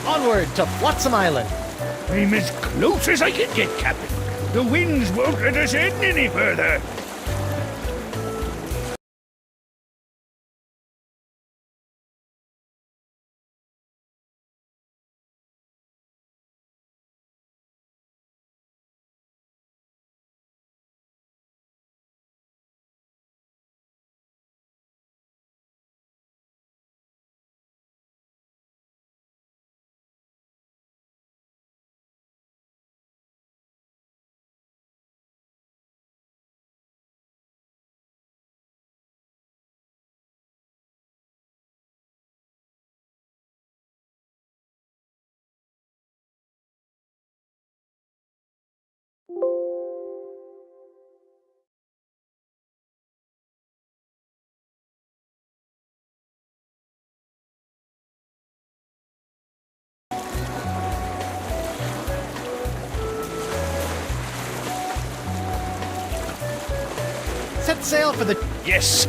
Onward to Flotsam Island. I'm as close as I can get, Captain. The winds won't let us in any further. Set sail for the... Yes.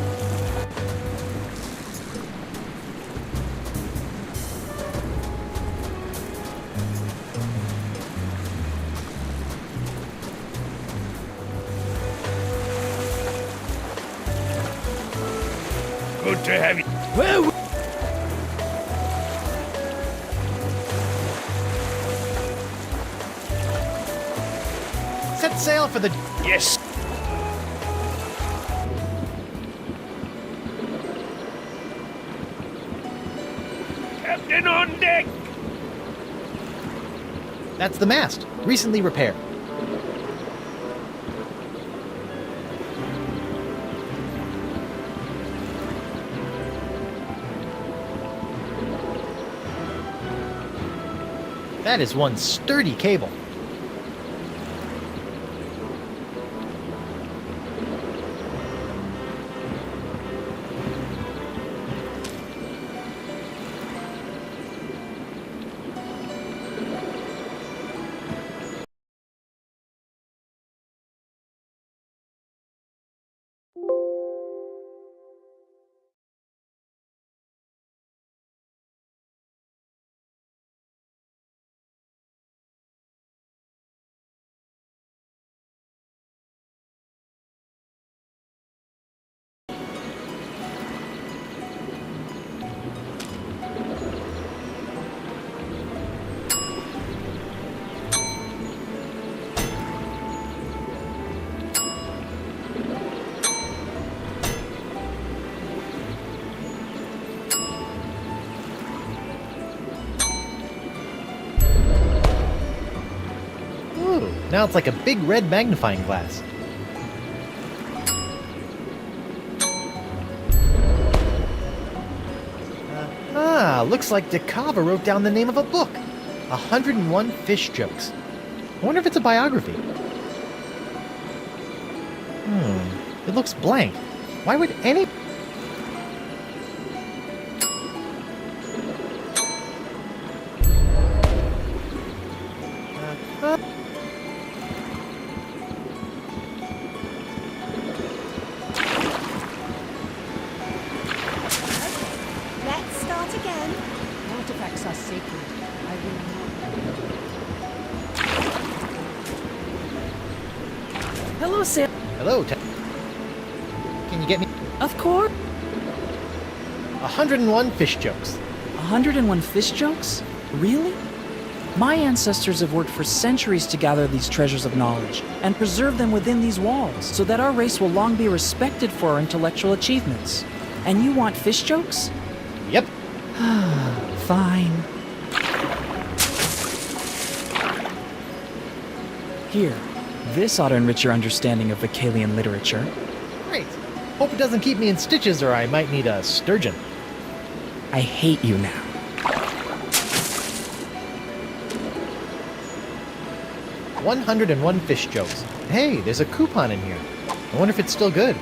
Good to have you. Well... Set sail for the... Yes. Captain on deck! That's the mast, recently repaired. That is one sturdy cable. Now it's like a big red magnifying glass. Looks like DeCava wrote down the name of a book. 101 Fish Jokes. I wonder if it's a biography. It looks blank. Why would any... Hello, Sam. Hello, can you get me... Of course. 101 Fish Jokes. 101 fish jokes? Really? My ancestors have worked for centuries to gather these treasures of knowledge and preserve them within these walls so that our race will long be respected for our intellectual achievements. And you want fish jokes? Yep. Fine. Here, this ought to enrich your understanding of Vocalian literature. Great. Hope it doesn't keep me in stitches or I might need a sturgeon. I hate you now. "101 fish jokes. Hey, there's a coupon in here. I wonder if it's still good.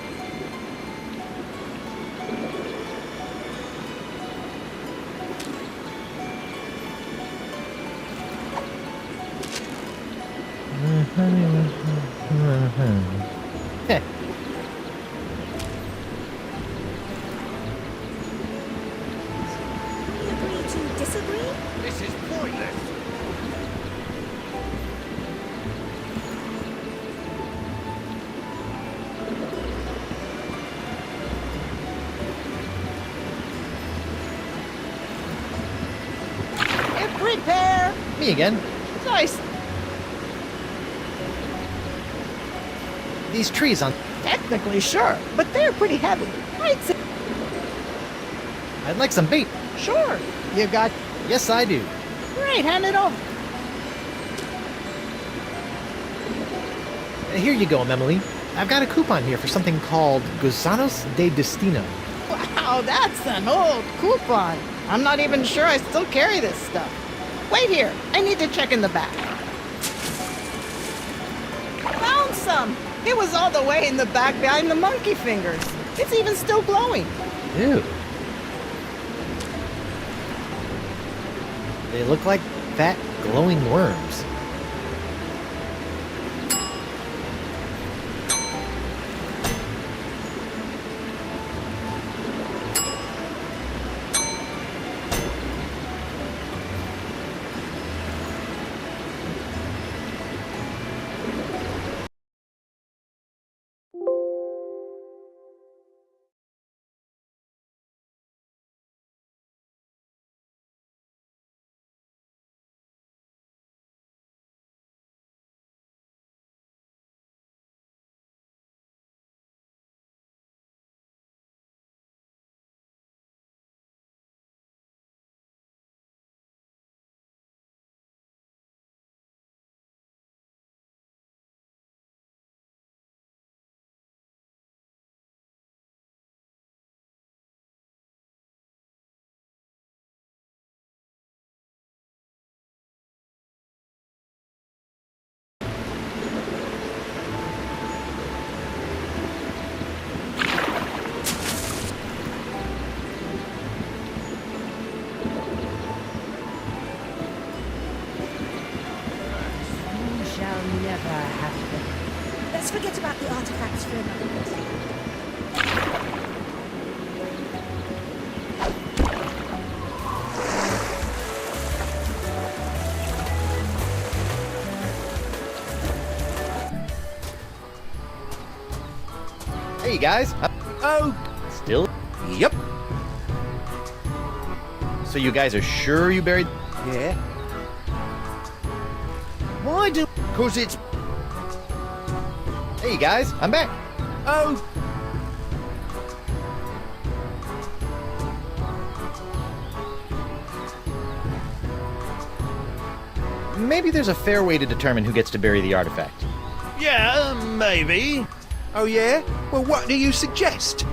Heh. We agree to disagree? This is pointless. Repair! Me again. Nice. These trees on... Technically, sure, but they're pretty heavy. I'd say, I'd like some bait. sure. You got... Yes, I do. Great, hand it over. Here you go, Emily. I've got a coupon here for something called Gusanos de Destino. Wow, that's an old coupon. I'm not even sure I still carry this stuff. Wait here, I need to check in the back. Found some. It was all the way in the back behind the monkey fingers. It's even still glowing. Ew. They look like fat, glowing worms. Let's forget about the artifacts for a moment. Hey, guys. Oh, Still? yep. So you guys are sure you buried... Yeah. Why do... 'Cause it's... Hey, guys. I'm back. Oh, Maybe there's a fair way to determine who gets to bury the artifact. Yeah, maybe. oh yeah? Well, what do you suggest?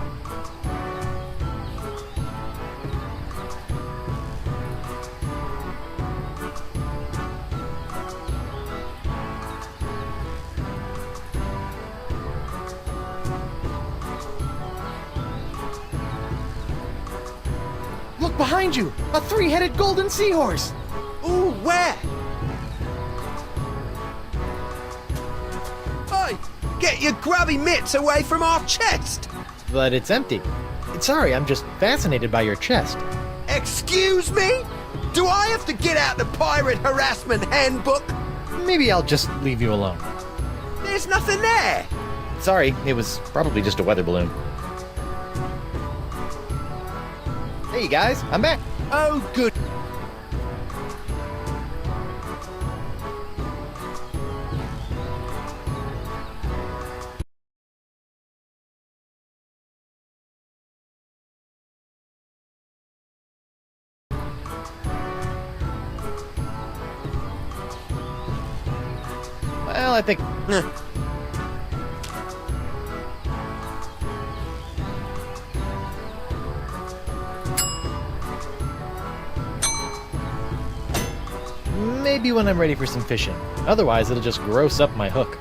Look behind you! A three-headed golden seahorse! Ooh, where? Oi, get your grubby mitts away from our chest! But it's empty. Sorry, I'm just fascinated by your chest. Excuse me? Do I have to get out the pirate harassment handbook? Maybe I'll just leave you alone. There's nothing there. Sorry, it was probably just a weather balloon. Hey, guys. I'm back. Oh, good. Well, I think... Maybe when I'm ready for some fishing. Otherwise, it'll just gross up my hook.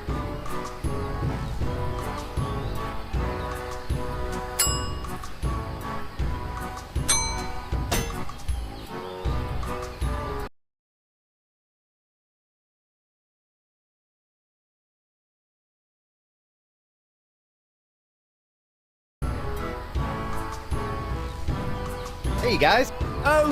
Hey guys! Oh!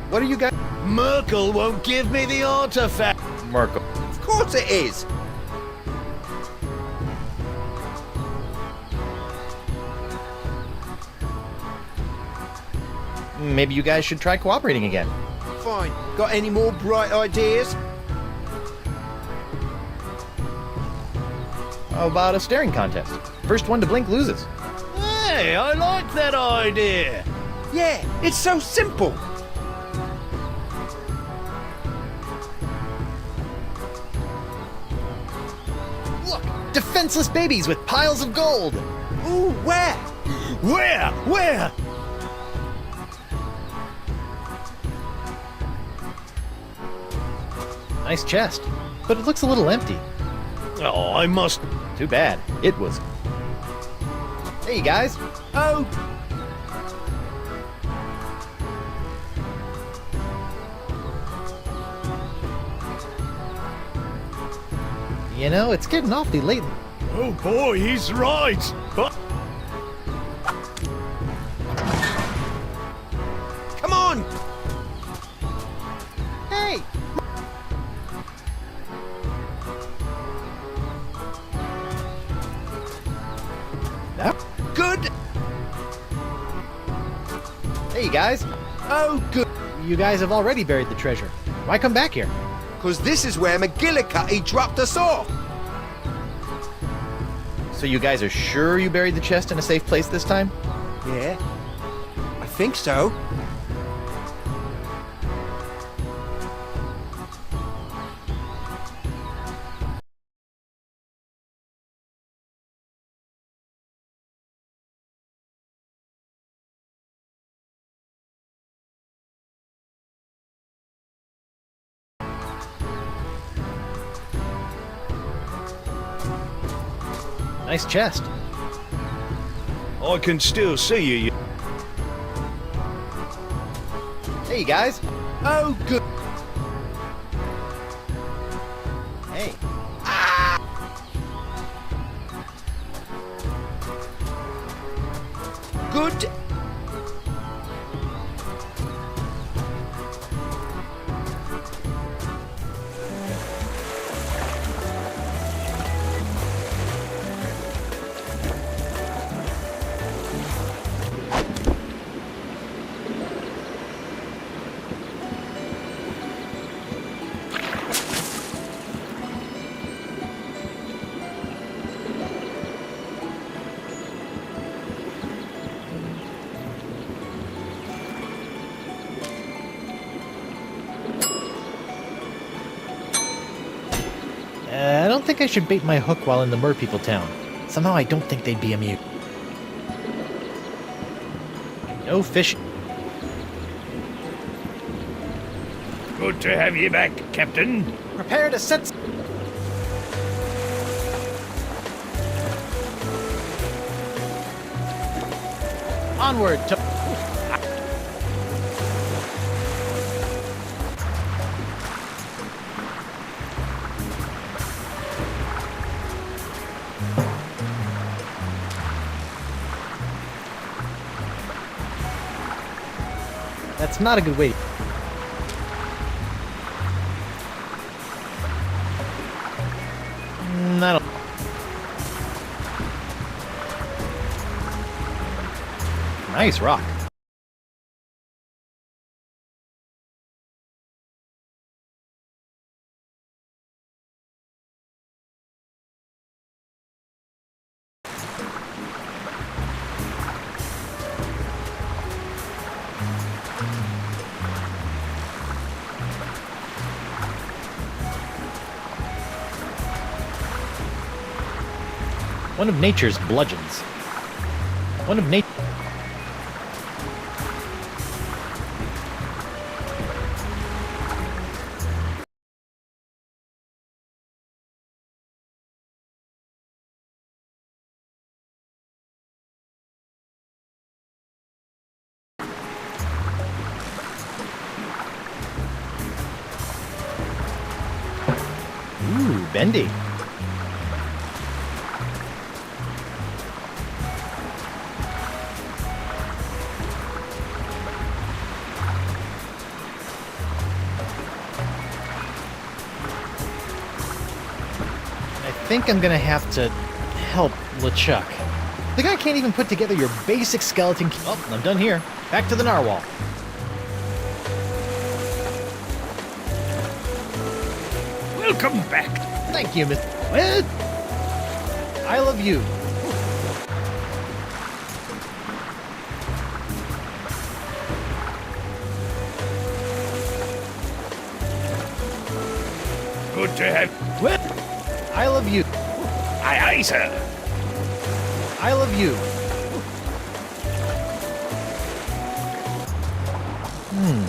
What are you guys... Merkel won't give me the artifact. Merkel. Of course it is! Maybe you guys should try cooperating again. Fine. Got any more bright ideas? How about a staring contest? First one to blink loses. Hey, I like that idea. Yeah, it's so simple. Look! Defenseless babies with piles of gold! Ooh, where? Where? Nice chest, but it looks a little empty. Oh, I must... Too bad. It was... Hey guys! Oh! You know, it's getting awfully late. Oh boy, he's right. Come on! Hey! Good! Hey guys! Oh, good! You guys have already buried the treasure. Why come back here? Because this is where McGillicuddy dropped us off. So you guys are sure you buried the chest in a safe place this time? Yeah, I think so. Nice chest. I can still see you. Hey guys! Oh, good! Hey. Good! I don't think I should bait my hook while in the merpeople town. Somehow I don't think they'd be amused. No fishing. Good to have you back, Captain. Prepare to set... Onward to... That's not a good way. I don't... Nice rock. One of nature's bludgeons. One of nature. Ooh, bendy. I think I'm gonna have to help LeChuck. The guy can't even put together your basic skeleton. Oh, I'm done here. Back to the narwhal. Welcome back. Thank you, Miss. What? I love you. Good to have. What? I love you. Aye, aye, sir. I love you.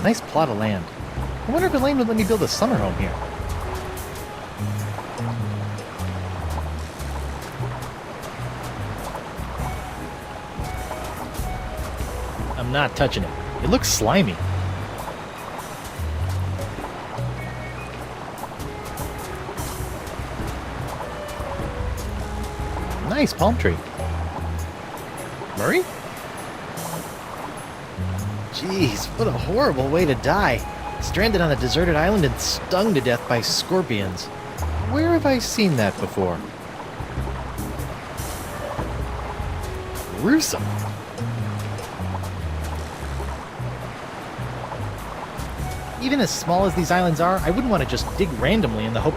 Nice plot of land. I wonder if Elaine would let me build a summer home here. I'm not touching it. It looks slimy. Nice palm tree. Murray? Jeez, what a horrible way to die. Stranded on a deserted island and stung to death by scorpions. Where have I seen that before? Gruesome. Even as small as these islands are, I wouldn't want to just dig randomly in the hope...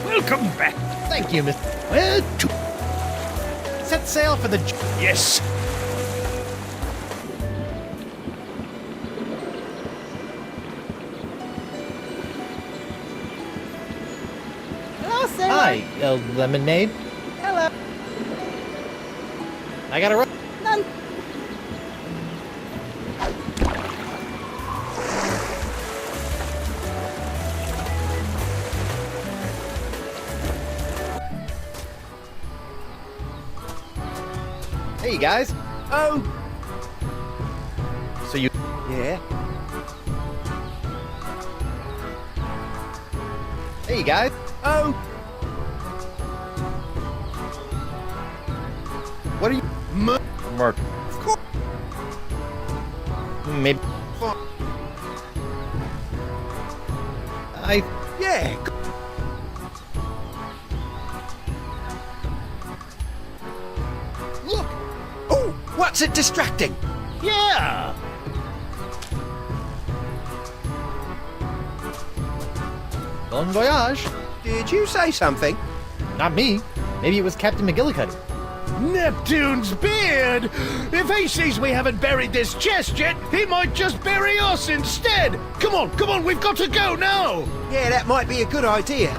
Welcome back. Thank you, Miss... Set sail for the... Yes. Hello, sailor. Hi, lemonade. Hello. I gotta run. None. Hey, guys. Oh, So you... yeah. Hey, guys. Oh, What are you... Mark. of course. Maybe... Yeah. Look. Oh, what's it distracting? Yeah. Bon voyage. Did you say something? Not me. Maybe it was Captain McGillicuddy. Neptune's beard! If he sees we haven't buried this chest yet, he might just bury us instead! Come on, we've got to go now! Yeah, that might be a good idea.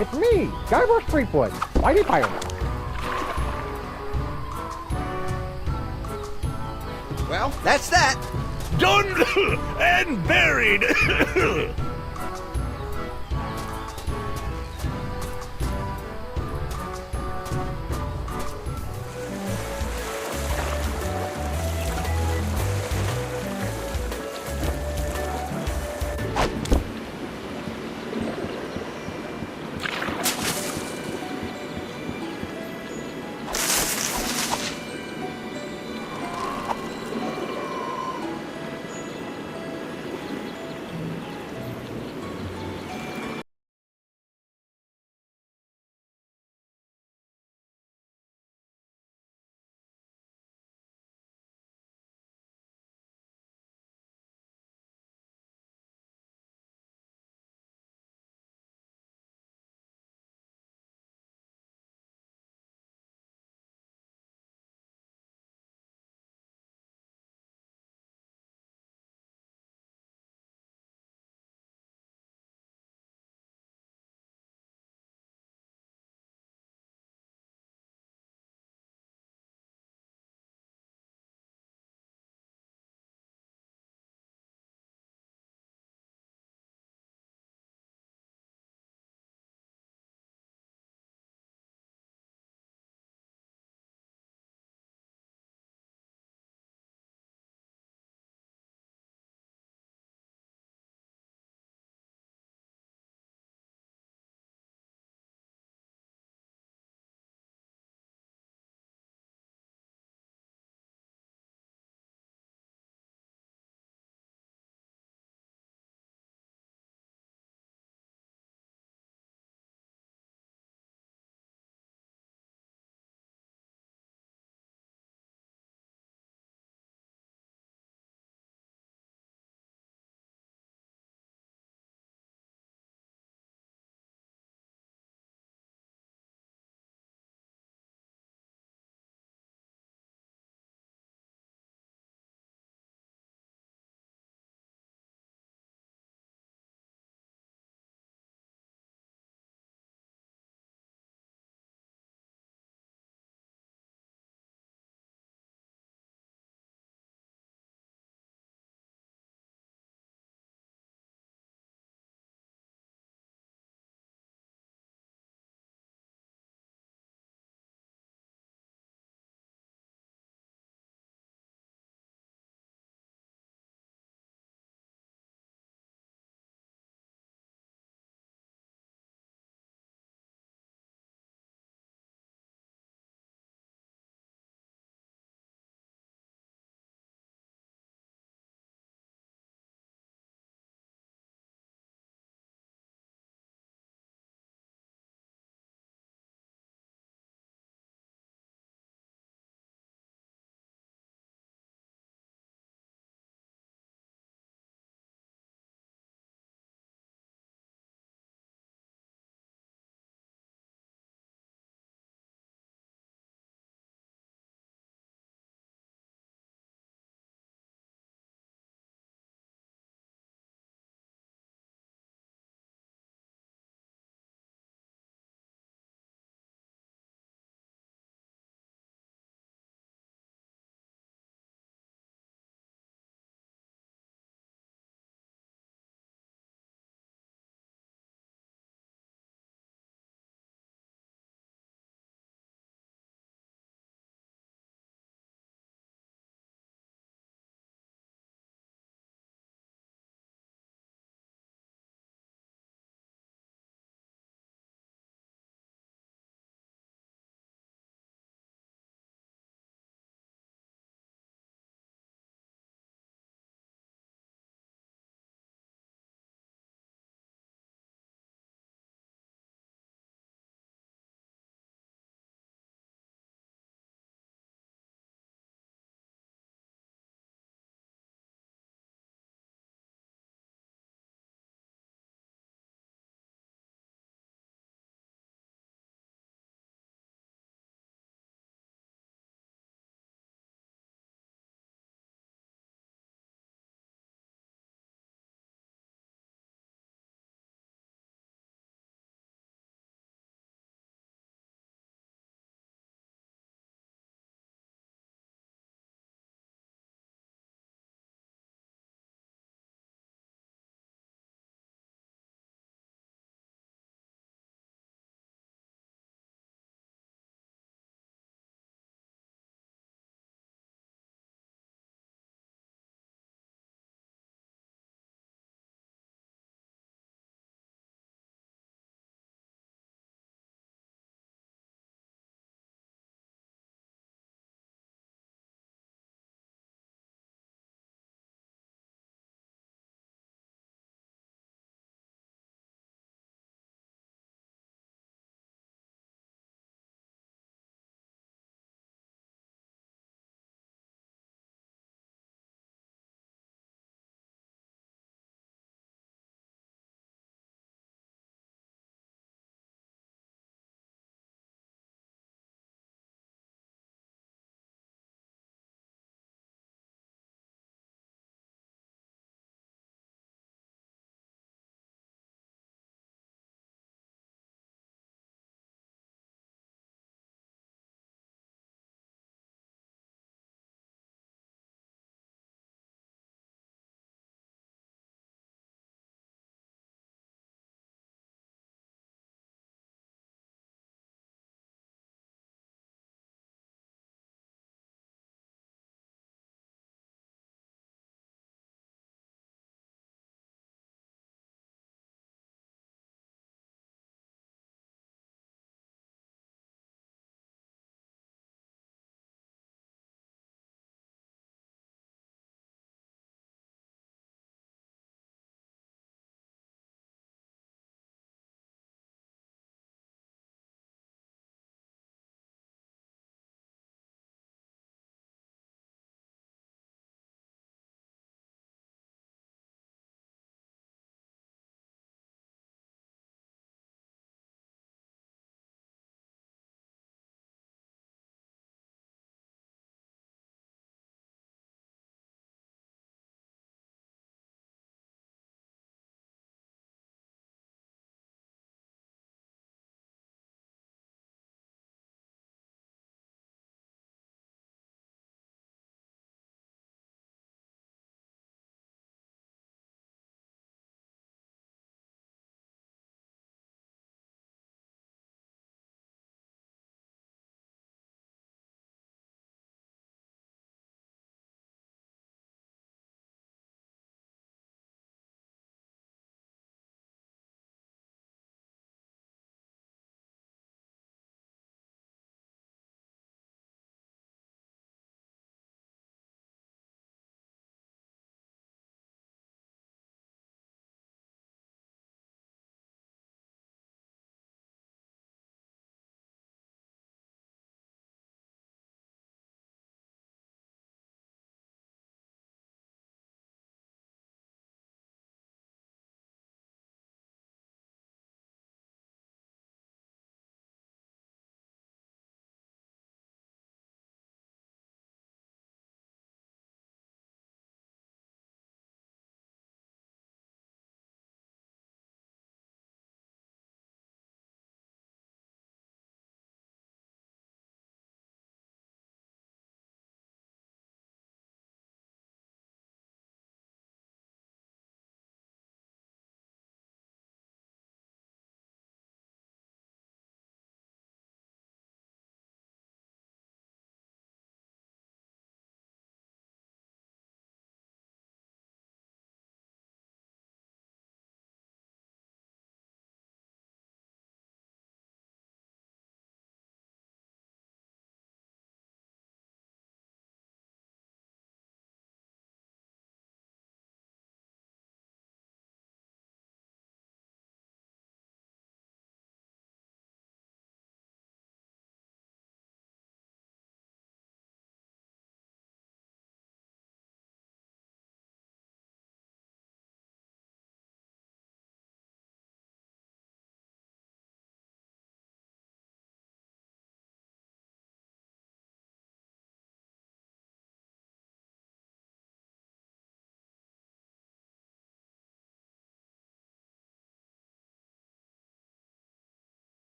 It's me, Guybrush Threepwood, Mighty Pirate. Well, that's that. Done and buried!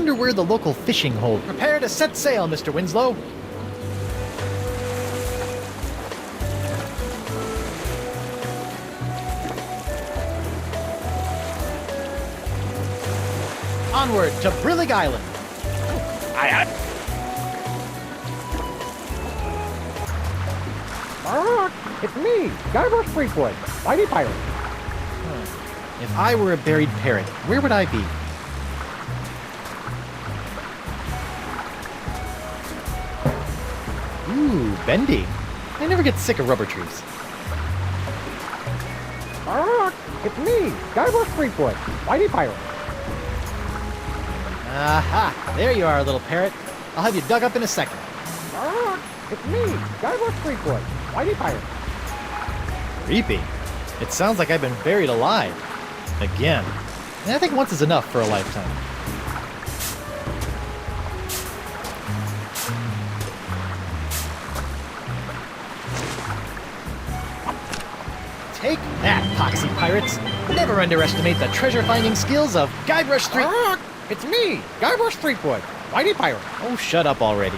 wonder where the local fishing hole... Prepare to set sail, Mr. Winslow. Onward to Brillig Island. It's me, Guybrush Threepwood, Mighty Pirate. If I were a buried parrot, where would I be? Ooh, bendy. I never get sick of rubber trees. It's me, Guybrush Threepwood, Mighty Pirate. Aha! There you are, little parrot. I'll have you dug up in a second. It's me, Guybrush Threepwood, Mighty Pirate. Creepy. It sounds like I've been buried alive. Again. And I think once is enough for a lifetime. Take that, poxy pirates! Never underestimate the treasure-finding skills of Guybrush Threepwood. It's me, Guybrush Threepwood, Mighty Pirate. Oh, shut up already.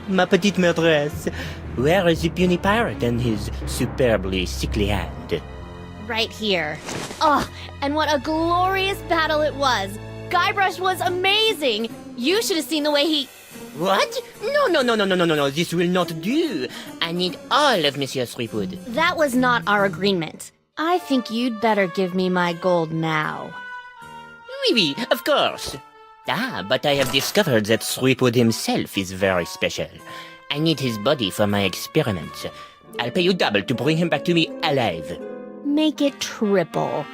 Ma petite maîtresse, where is the puny pirate and his superbly sickly hand? Right here. Oh, and what a glorious battle it was. Guybrush was amazing. You should have seen the way he... What? No, this will not do. I need all of Monsieur Threepwood. That was not our agreement. I think you'd better give me my gold now. Oui, of course. But I have discovered that Threepwood himself is very special. I need his body for my experiments. I'll pay you double to bring him back to me alive. Make it triple.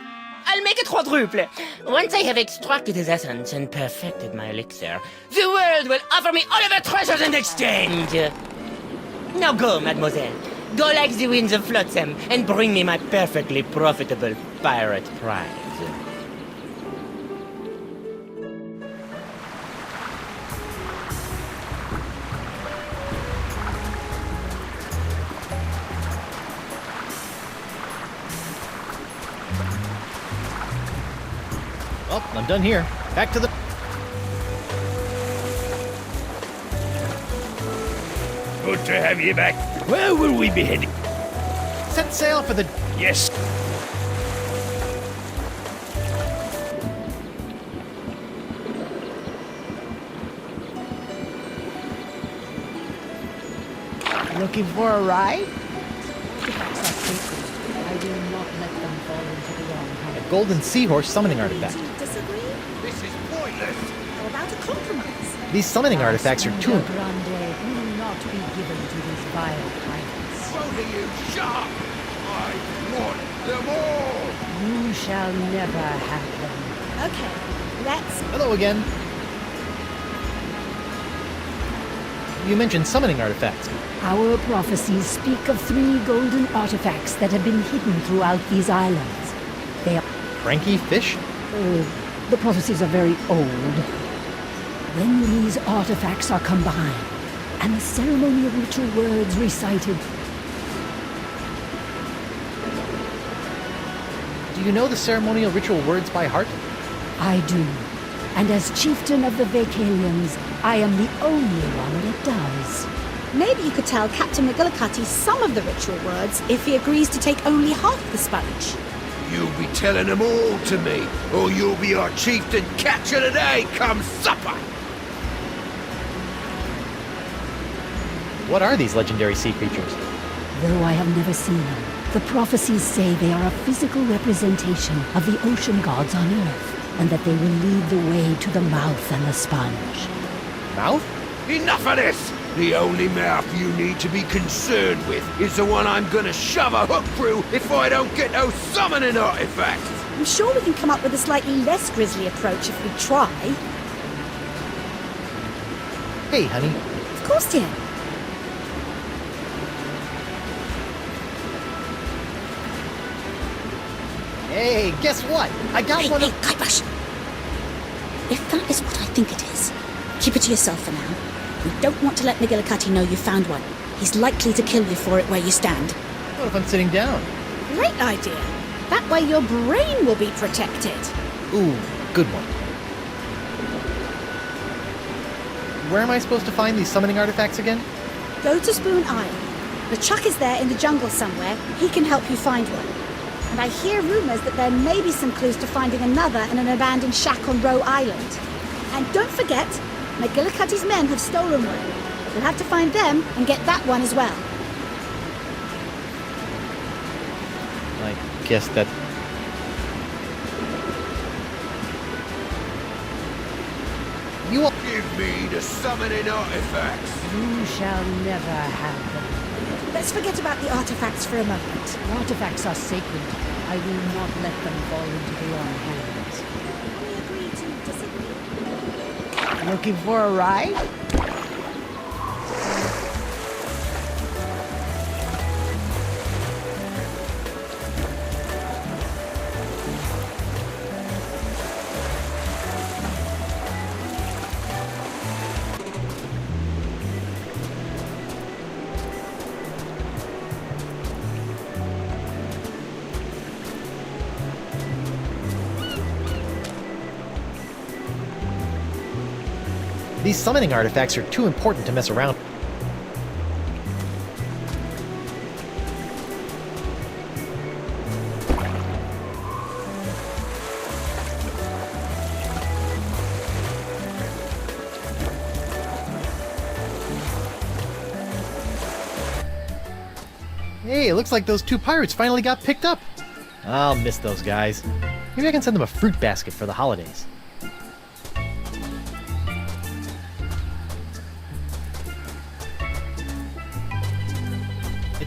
I'll make it quadruple. Once I have extracted his essence and perfected my elixir, the world will offer me all of their treasures in exchange. Now go, mademoiselle. Go like the winds of Flotsam and bring me my perfectly profitable pirate prize. Well, I'm done here. Back to the... Good to have you back. Where will we be heading? Set sail for the... Yes. Looking for a ride? I will not let them fall into the wrong hands. A golden seahorse summoning artifact. Disagree? This is pointless. How about a compromise? These summoning artifacts are too... Grande will not be given to these vile pirates. Both of you, shut up! I want them all! You shall never have them. Okay, let's... Hello again. You mentioned summoning artifacts. Our prophecies speak of 3 golden artifacts that have been hidden throughout these islands. They are... Cranky fish? The prophecies are very old. When these artifacts are combined, and the ceremonial ritual words recited... Do you know the ceremonial ritual words by heart? I do. And as chieftain of the Vacalians, I am the only one that does. Maybe you could tell Captain McGillicuddy some of the ritual words if he agrees to take only half the sponge. You'll be telling them all to me, or you'll be our chieftain catcher today come supper! What are these legendary sea creatures? Though I have never seen them, the prophecies say they are a physical representation of the ocean gods on Earth, and that they will lead the way to the mouth and the sponge. Mouth? Enough of this! The only mouth you need to be concerned with is the one I'm gonna shove a hook through if I don't get those summoning artifacts! I'm sure we can come up with a slightly less grisly approach if we try. Hey, honey. Of course, dear. Hey, guess what? I got one of... Guybrush! If that is what I think it is, keep it to yourself for now. We don't want to let McGillicuddy know you found one. He's likely to kill you for it where you stand. What if I'm sitting down? Great idea. That way your brain will be protected. Ooh, good one. Where am I supposed to find these summoning artifacts again? Go to Spoon Isle. The Chuck is there in the jungle somewhere. He can help you find one. And I hear rumors that there may be some clues to finding another in an abandoned shack on Roe Island. And don't forget, McGillicuddy's men have stolen one. You'll have to find them and get that one as well. I guess that... You all... Give me the summoning artifacts. You shall never have them. Let's forget about the artifacts for a moment. Artifacts are sacred. I will not let them fall into the wrong hands. We agree to disagree. Looking for a ride? These summoning artifacts are too important to mess around. Hey, it looks like those two pirates finally got picked up. I'll miss those guys. Maybe I can send them a fruit basket for the holidays.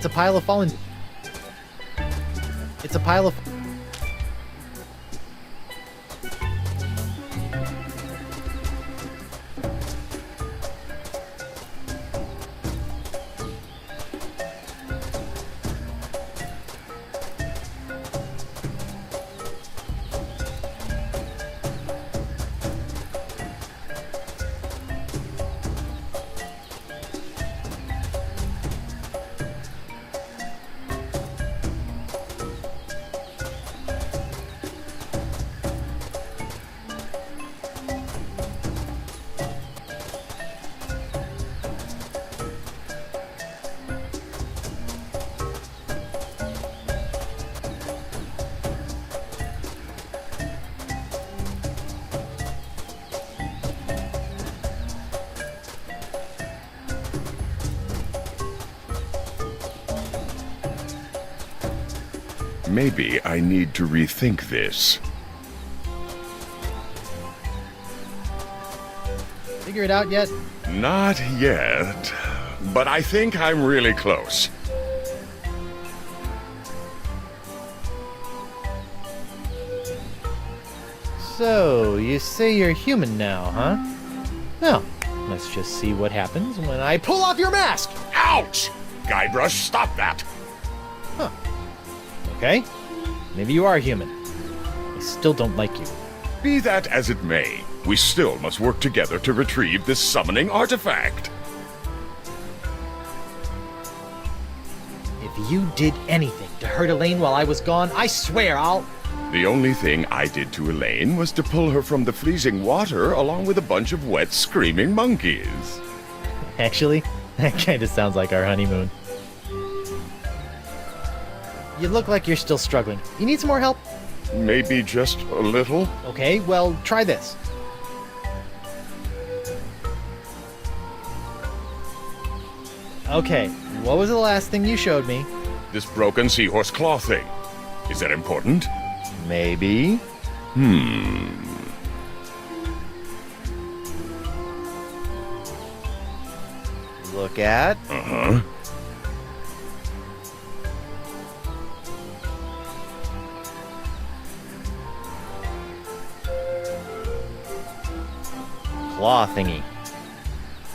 It's a pile of fallen... It's a pile of... Maybe I need to rethink this. Figure it out yet? Not yet, but I think I'm really close. So, you say you're human now, huh? Well, let's just see what happens when I pull off your mask! Ouch! Guybrush, stop that! Huh. Okay. Maybe you are human. I still don't like you. Be that as it may, we still must work together to retrieve this summoning artifact. If you did anything to hurt Elaine while I was gone, I swear I'll... The only thing I did to Elaine was to pull her from the freezing water along with a bunch of wet, screaming monkeys. Actually, that kind of sounds like our honeymoon. You look like you're still struggling. You need some more help? Maybe just a little? Okay, well, try this. Okay, what was the last thing you showed me? This broken seahorse claw thing. Is that important? Maybe. Look at... Uh-huh. claw thingy.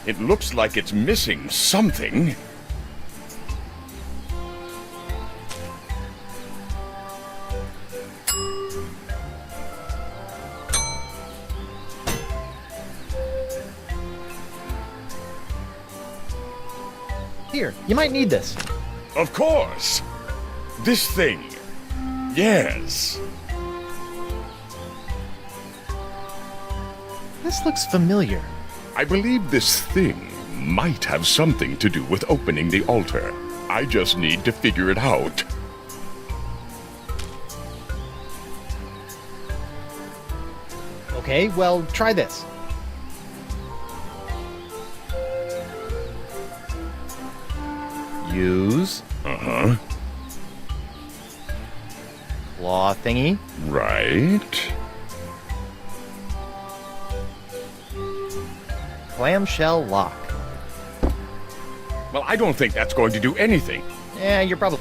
It looks like it's missing something. Here, you might need this. Of course. This thing. Yes. This looks familiar. I believe this thing might have something to do with opening the altar. I just need to figure it out. Okay, well, try this. Use Uh-huh. claw thingy. Right. Clamshell lock. Well, I don't think that's going to do anything. Yeah, you're probably...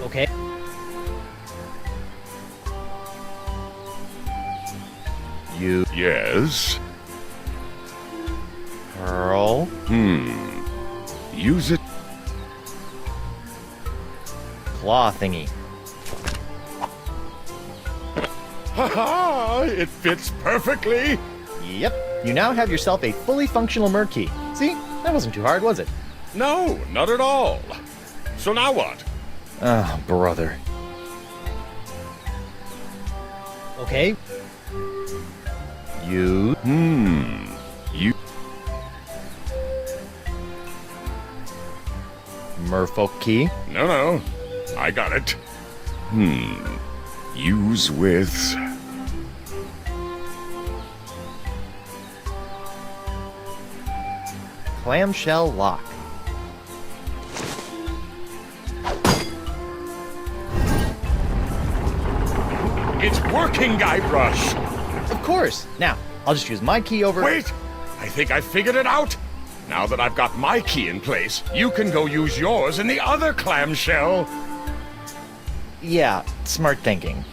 Okay. You... Yes. Pearl. Use it. Claw thingy. Ha-ha! It fits perfectly. Yep. You now have yourself a fully functional mer key. See? That wasn't too hard, was it? No, not at all. So now what? Oh, brother. Okay. You... You... Merfolk key. No. I got it. Use with... Clamshell lock. It's working, Guybrush! Of course. Now, I'll just use my key over... Wait! I think I figured it out! Now that I've got my key in place, you can go use yours in the other clamshell. Yeah, smart thinking.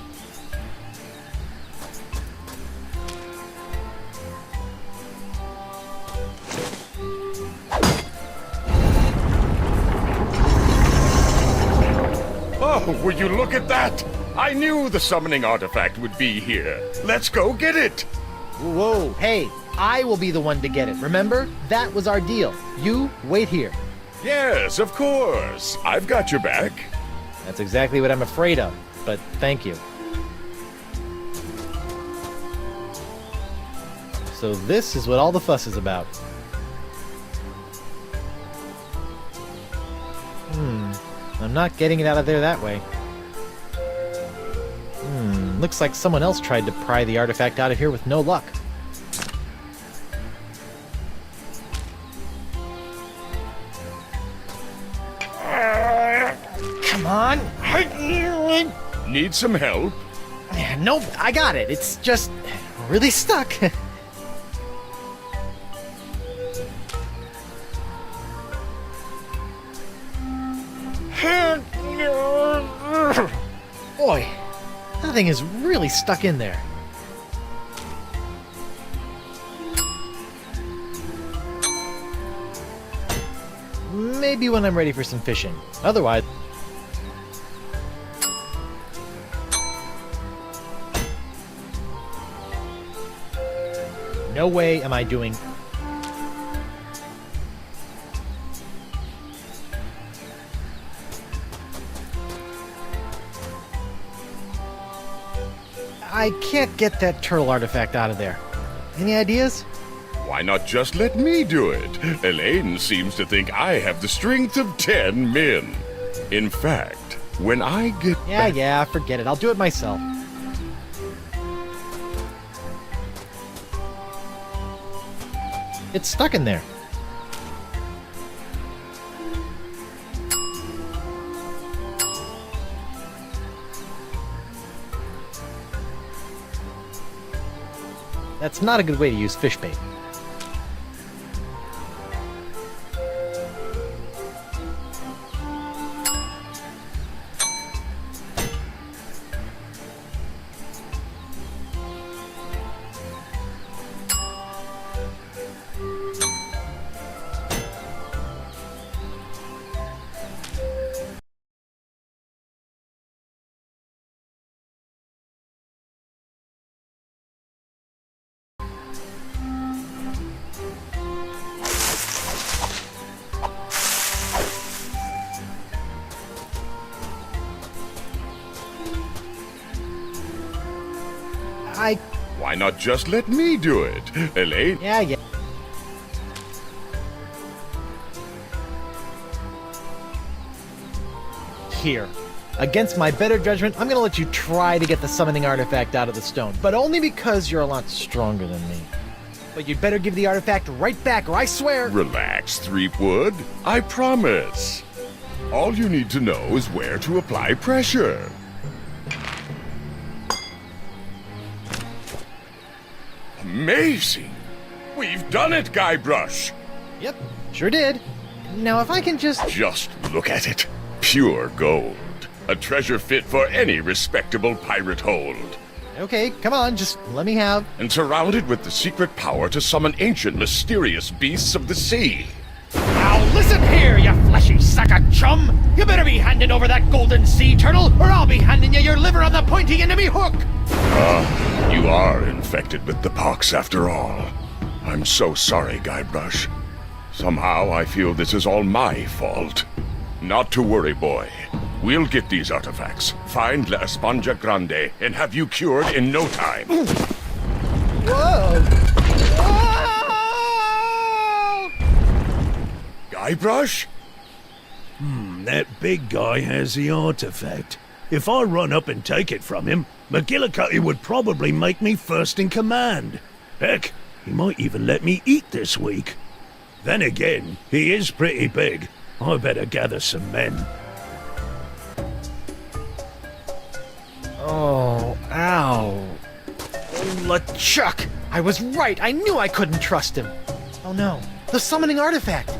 Oh, will you look at that? I knew the summoning artifact would be here. Let's go get it! Whoa, hey, I will be the one to get it, remember? That was our deal. You wait here. Yes, of course. I've got your back. That's exactly what I'm afraid of, but thank you. So this is what all the fuss is about. I'm not getting it out of there that way. Looks like someone else tried to pry the artifact out of here with no luck. Come on! Need some help? Nope, I got it. It's just really stuck. Boy, that thing is really stuck in there. Maybe when I'm ready for some fishing. Otherwise... No way am I doing... I can't get that turtle artifact out of there. Any ideas? Why not just let me do it? Elaine seems to think I have the strength of 10 men. In fact, when I get back... Yeah, forget it. I'll do it myself. It's stuck in there. That's not a good way to use fish bait. Why not just let me do it, Elaine? Yeah. Here. Against my better judgment, I'm gonna let you try to get the summoning artifact out of the stone, but only because you're a lot stronger than me. But you'd better give the artifact right back, or I swear... Relax, Threepwood. I promise. All you need to know is where to apply pressure. Amazing! We've done it, Guybrush! Yep, sure did. Now if I can just... Just look at it. Pure gold. A treasure fit for any respectable pirate hold. Okay, come on, just let me have... And surrounded with the secret power to summon ancient, mysterious beasts of the sea. Now listen here, you fleshy sack of chum! You better be handing over that golden sea turtle, or I'll be handing you your liver on the pointy end of me hook! You are infected with the pox after all. I'm so sorry, Guybrush. Somehow I feel this is all my fault. Not to worry, boy. We'll get these artifacts, find La Esponja Grande, and have you cured in no time. Whoa! Whoa! Guybrush? That big guy has the artifact. If I run up and take it from him, McGillicuddy would probably make me first in command. Heck, he might even let me eat this week. Then again, he is pretty big. I better gather some men. Oh, ow. LeChuck! I was right! I knew I couldn't trust him! Oh no, the summoning artifact!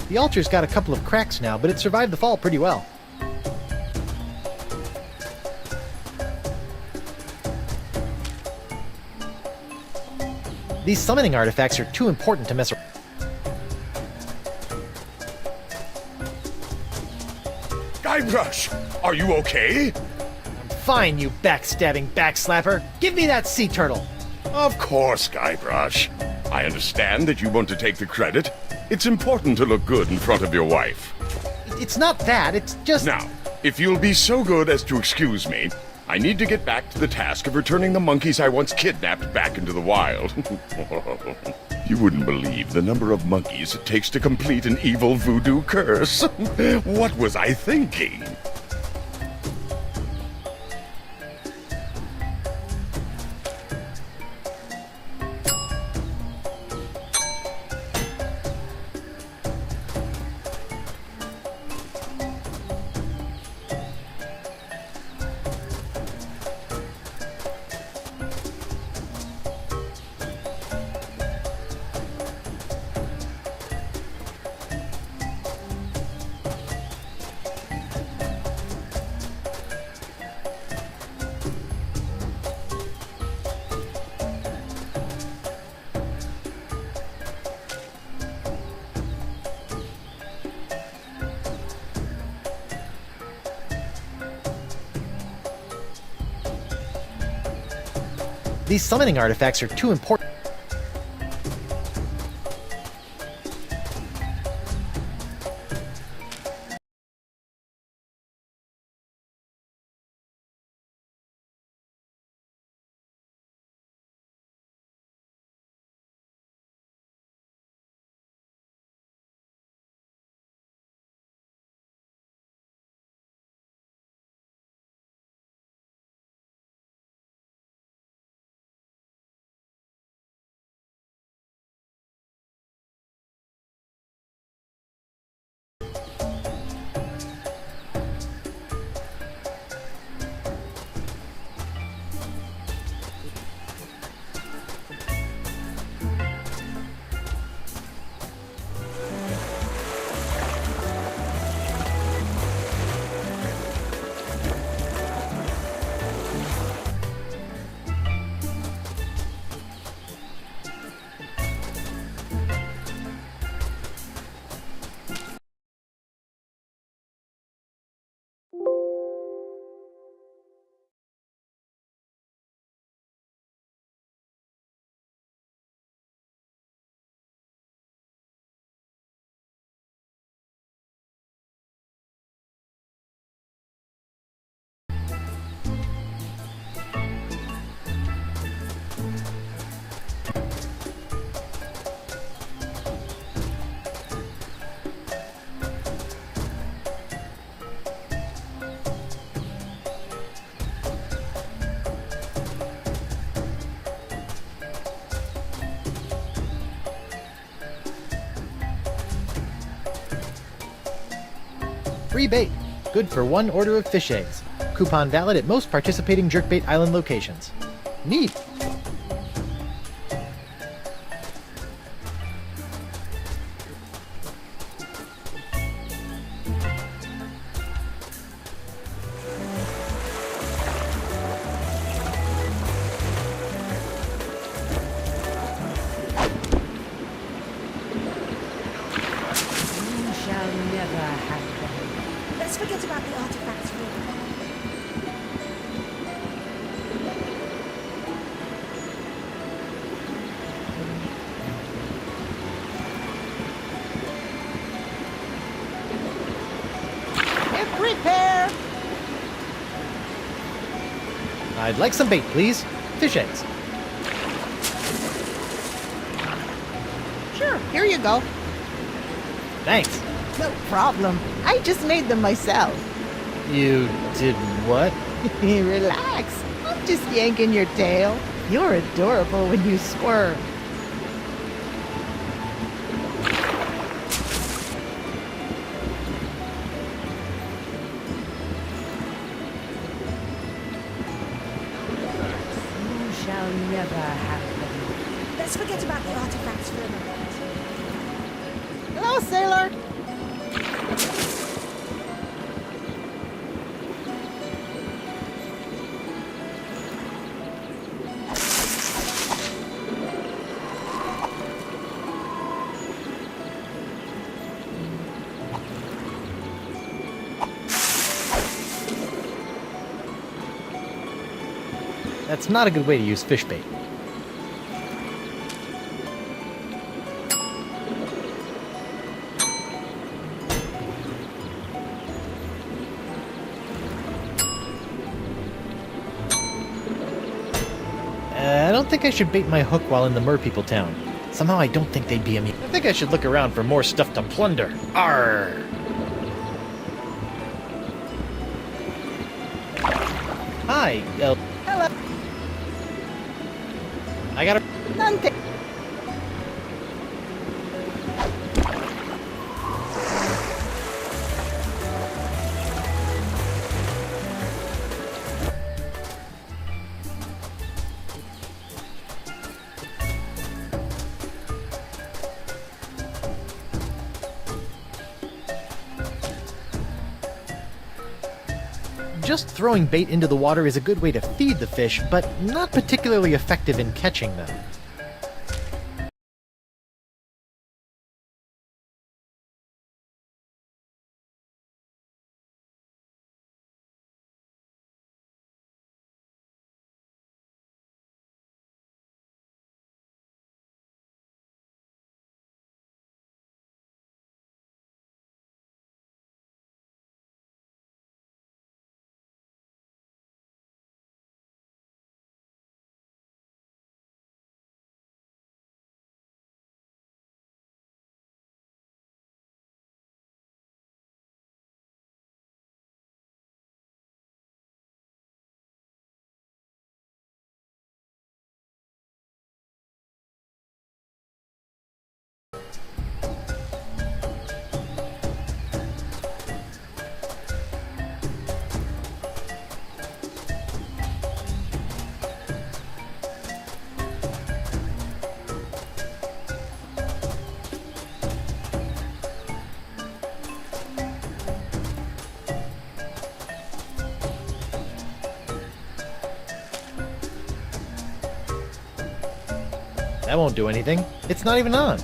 The altar's got a couple of cracks now, but it survived the fall pretty well. These summoning artifacts are too important to mess around. Guybrush, are you okay? I'm fine, you backstabbing backslapper! Give me that sea turtle! Of course, Guybrush. I understand that you want to take the credit. It's important to look good in front of your wife. It's not that, it's just... Now, if you'll be so good as to excuse me, I need to get back to the task of returning the monkeys I once kidnapped back into the wild. You wouldn't believe the number of monkeys it takes to complete an evil voodoo curse. What was I thinking? These summoning artifacts are too important. free bait. Good for 1 order of fish eggs. Coupon valid at most participating jerkbait island locations. Neat. Let's forget about the artifacts for a moment. Prepare! I'd like some bait, please. Fish eggs. Sure, here you go. Thanks. No problem. I just made them myself. You did what? Relax. I'm just yanking your tail. You're adorable when you squirm. You shall never have them. Let's forget about the artifacts for a moment. Hello, sailor. That's not a good way to use fish bait. I don't think I should bait my hook while in the Merpeople town. Somehow I don't think they'd be immune. I think I should look around for more stuff to plunder. Arr! Hi, Hello. I got a... Nante. Just throwing bait into the water is a good way to feed the fish, but not particularly effective in catching them. That won't do anything. It's not even on.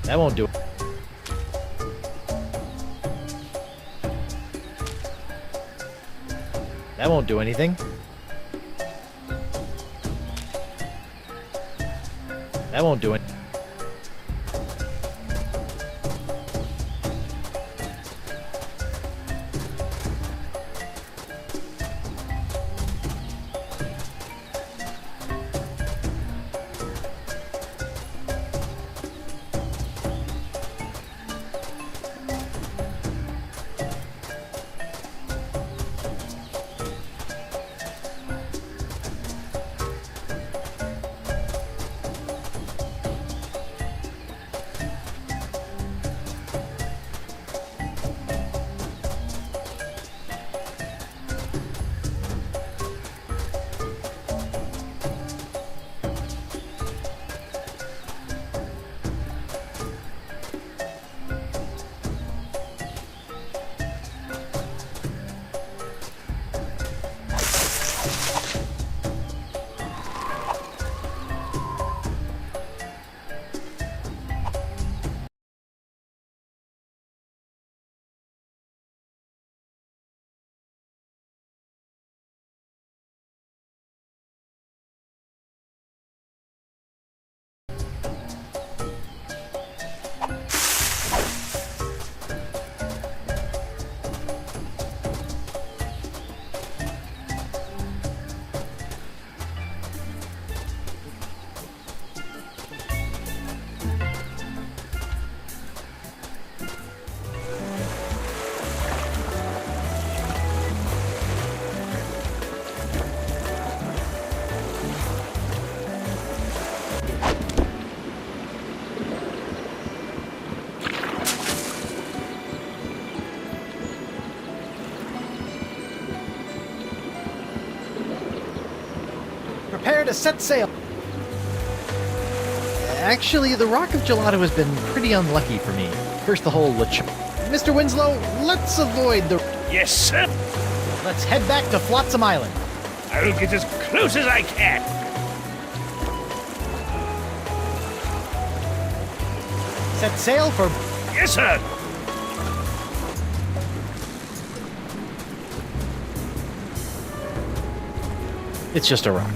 That won't do it. That won't do anything. That won't do it. prepare to set sail. Actually, the Rock of Gelato has been pretty unlucky for me. First the whole Mr. Winslow, let's avoid the... Yes, sir. Let's head back to Flotsam Island. I'll get as close as I can. Set sail for... Yes, sir. It's just a rock.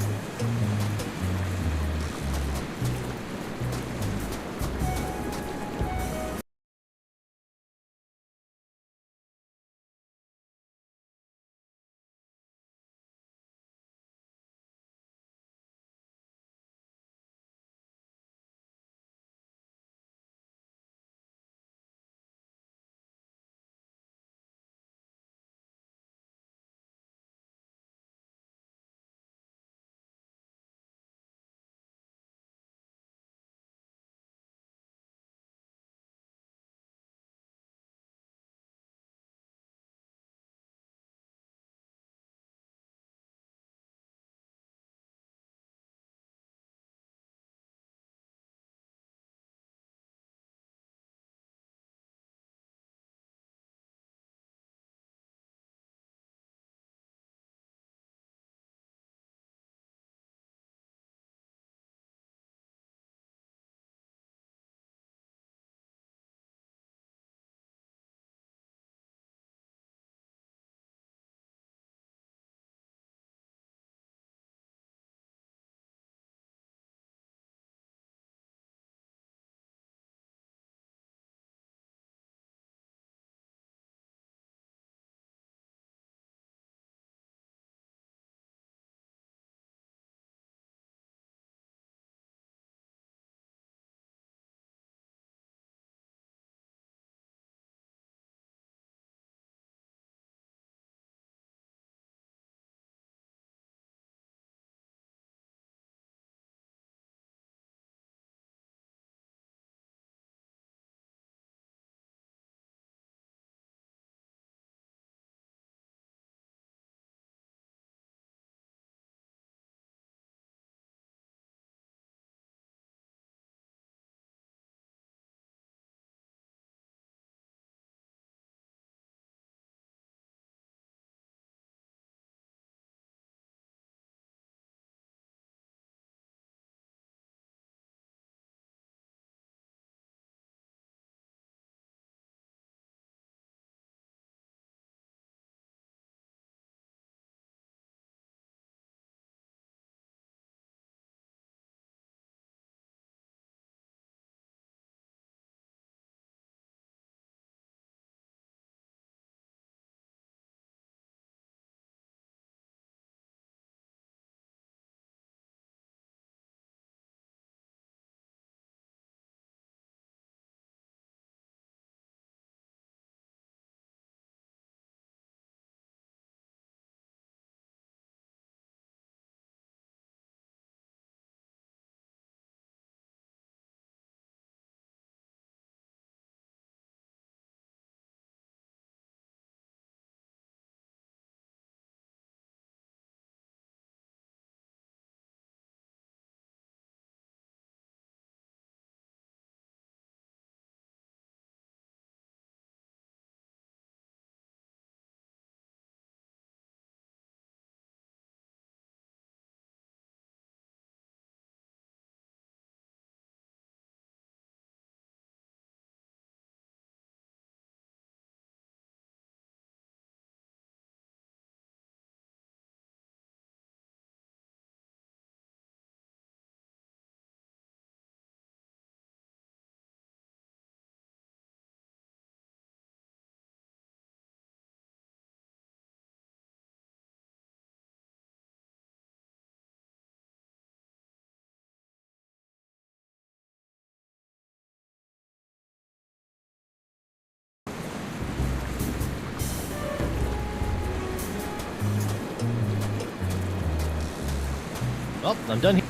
Well, I'm done here.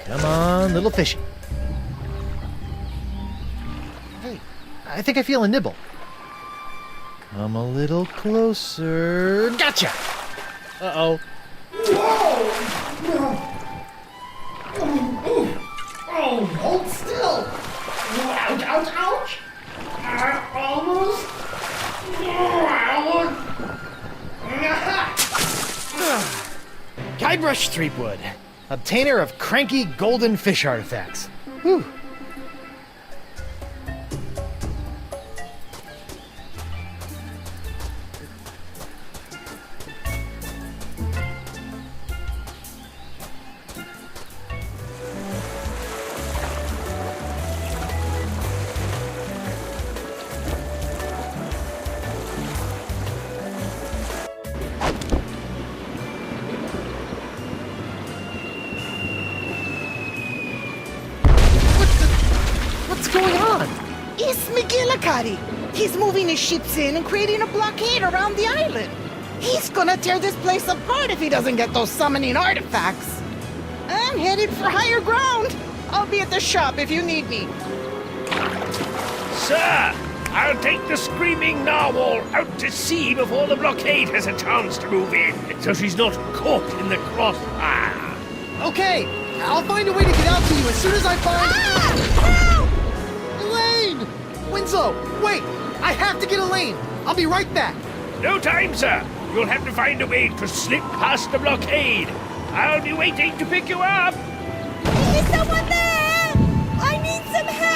Come on, little fishy. Hey, I think I feel a nibble. Come a little closer. Gotcha! Uh-oh. Oh, hold still! Ouch, ouch, ouch! Almost! Guybrush Threepwood, obtainer of cranky golden fish artifacts. Whew. What's going on? It's McGillicuddy. He's moving his ships in and creating a blockade around the island. He's gonna tear this place apart if he doesn't get those summoning artifacts. I'm headed for higher ground. I'll be at the shop if you need me. Sir, I'll take the screaming narwhal out to sea before the blockade has a chance to move in, so she's not caught in the crossfire. Okay, I'll find a way to get out to you as soon as I find... Help! Elaine! Winslow, wait! I have to get Elaine! I'll be right back! No time, sir. You'll have to find a way to slip past the blockade. I'll be waiting to pick you up. Is someone there? I need some help!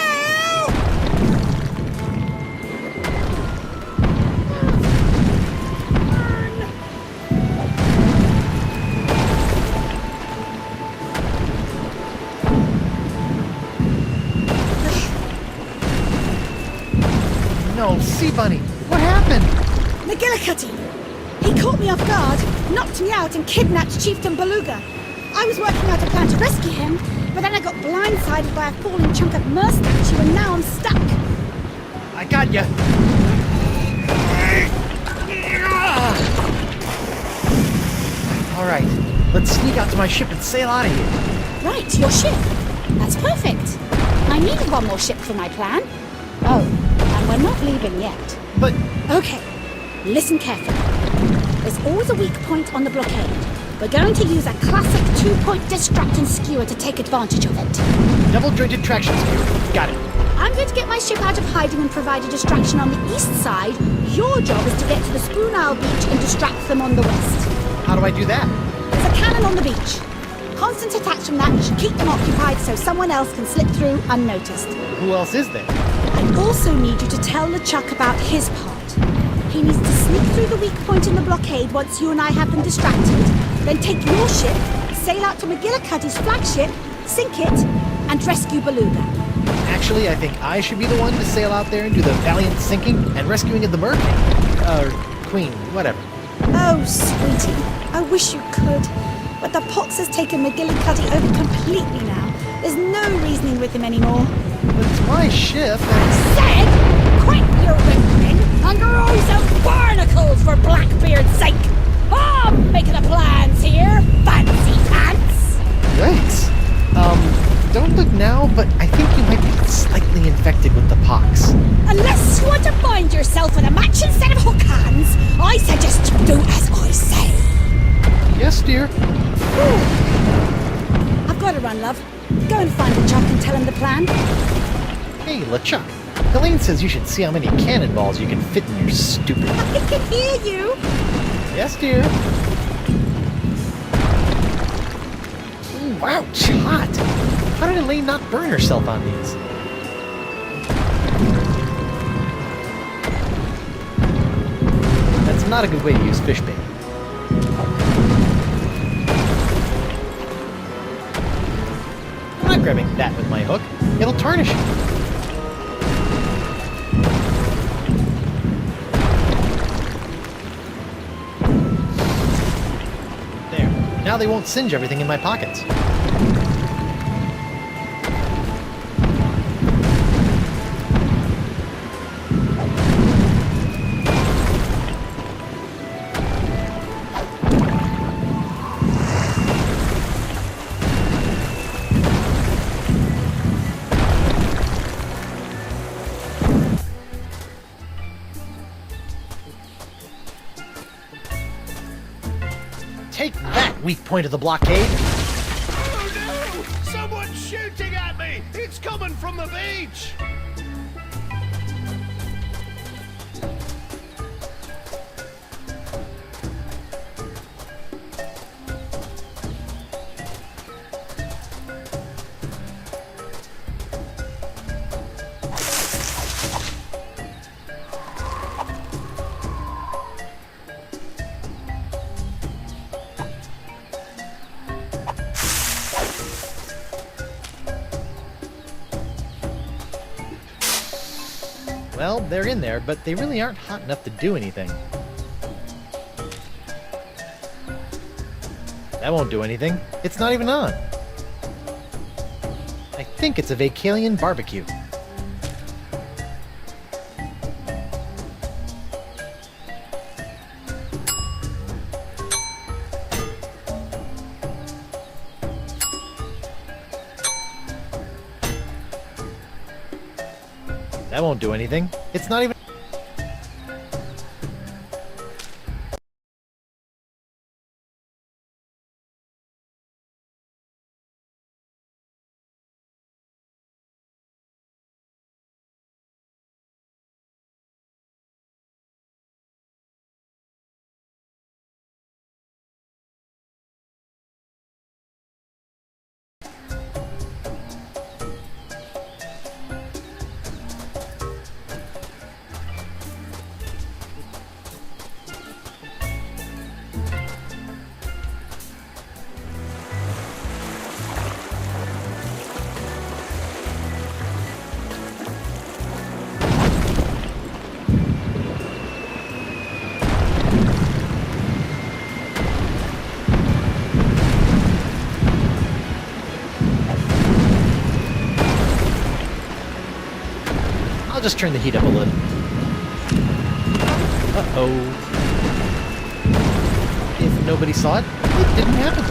No, Sea Bunny, what happened? McGillicuddy! He caught me off guard, knocked me out, and kidnapped Chieftain Beluga. I was working out a plan to rescue him, but then I got blindsided by a falling chunk of Mer statue, and now I'm stuck. I got ya. All right, let's sneak out to my ship and sail out of here. Right, your ship. That's perfect. I needed one more ship for my plan. Oh, and we're not leaving yet. But... Okay, listen carefully. There's always a weak point on the blockade. We're going to use a classic two-point distract and skewer to take advantage of it. Double-jointed traction skewer. Got it. I'm going to get my ship out of hiding and provide a distraction on the east side. Your job is to get to the Spoon Isle beach and distract them on the west. How do I do that? There's a cannon on the beach. Constant attacks from that should keep them occupied so someone else can slip through unnoticed. Who else is there? I also need you to tell LeChuck about his part. He needs to sneak through the weak point in the blockade once you and I have them distracted, then take your ship, sail out to McGillicuddy's flagship, sink it, and rescue Beluga. Actually, I think I should be the one to sail out there and do the valiant sinking and rescuing of the Mer King. Queen, whatever. Oh, sweetie, I wish you could. But the pox has taken McGillicuddy over completely now. There's no reasoning with him anymore. But it's my ship and... Said, quit your whimpering and grow some barnacles for Blackbeard's sake. I'm making the plans here, fancy pants. Yikes. Don't look now, but I think you might be slightly infected with the pox. Unless you want to find yourself with a matching set of hook hands, I suggest you do as I say. Yes, dear. I've got to run, love. Go and find LeChuck and tell him the plan. Hey, LeChuck. Elaine says you should see how many cannonballs you can fit in your stupid... I can hear you. Yes, dear. Ooh, ouch, hot. How did Elaine not burn herself on these? That's not a good way to use fish bait. I'm not grabbing that with my hook. It'll tarnish it. There. Now they won't singe everything in my pockets. Take that, weak point of the blockade! Oh no! Someone's shooting at me! It's coming from the beach! Well, they're in there, but they really aren't hot enough to do anything. That won't do anything. It's not even on. I think it's a Vacalian barbecue. That won't do anything. It's not even... I'll just turn the heat up a little. Uh-oh. If nobody saw it, it didn't happen.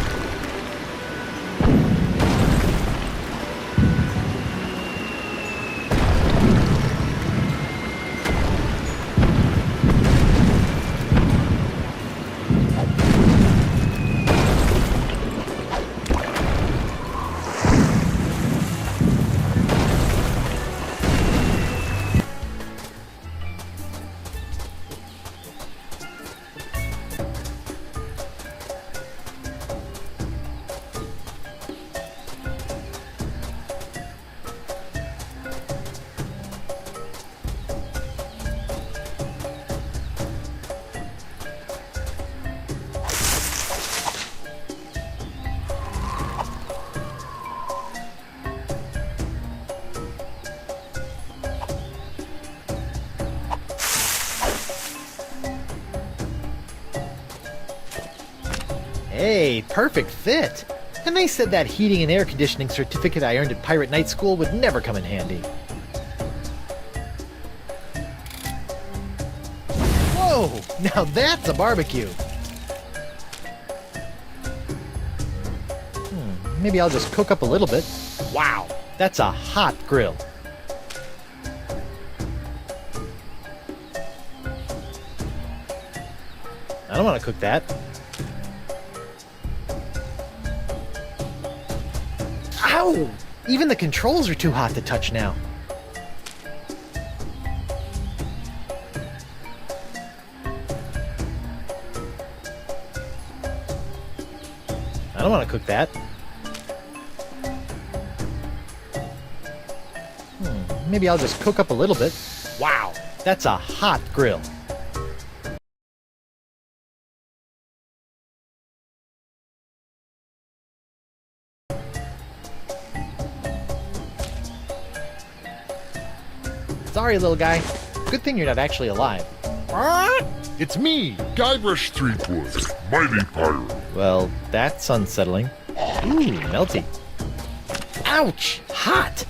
Hey, perfect fit! And they said that heating and air conditioning certificate I earned at Pirate Night School would never come in handy. Whoa! Now that's a barbecue! Maybe I'll just cook up a little bit. Wow! That's a hot grill! I don't want to cook that. Ow! Even the controls are too hot to touch now. I don't want to cook that. Maybe I'll just cook up a little bit. Wow! That's a hot grill. Sorry, little guy. Good thing you're not actually alive. It's me, Guybrush Threepwood, mighty pirate. Well, that's unsettling. Ooh, melty. Ouch! Hot!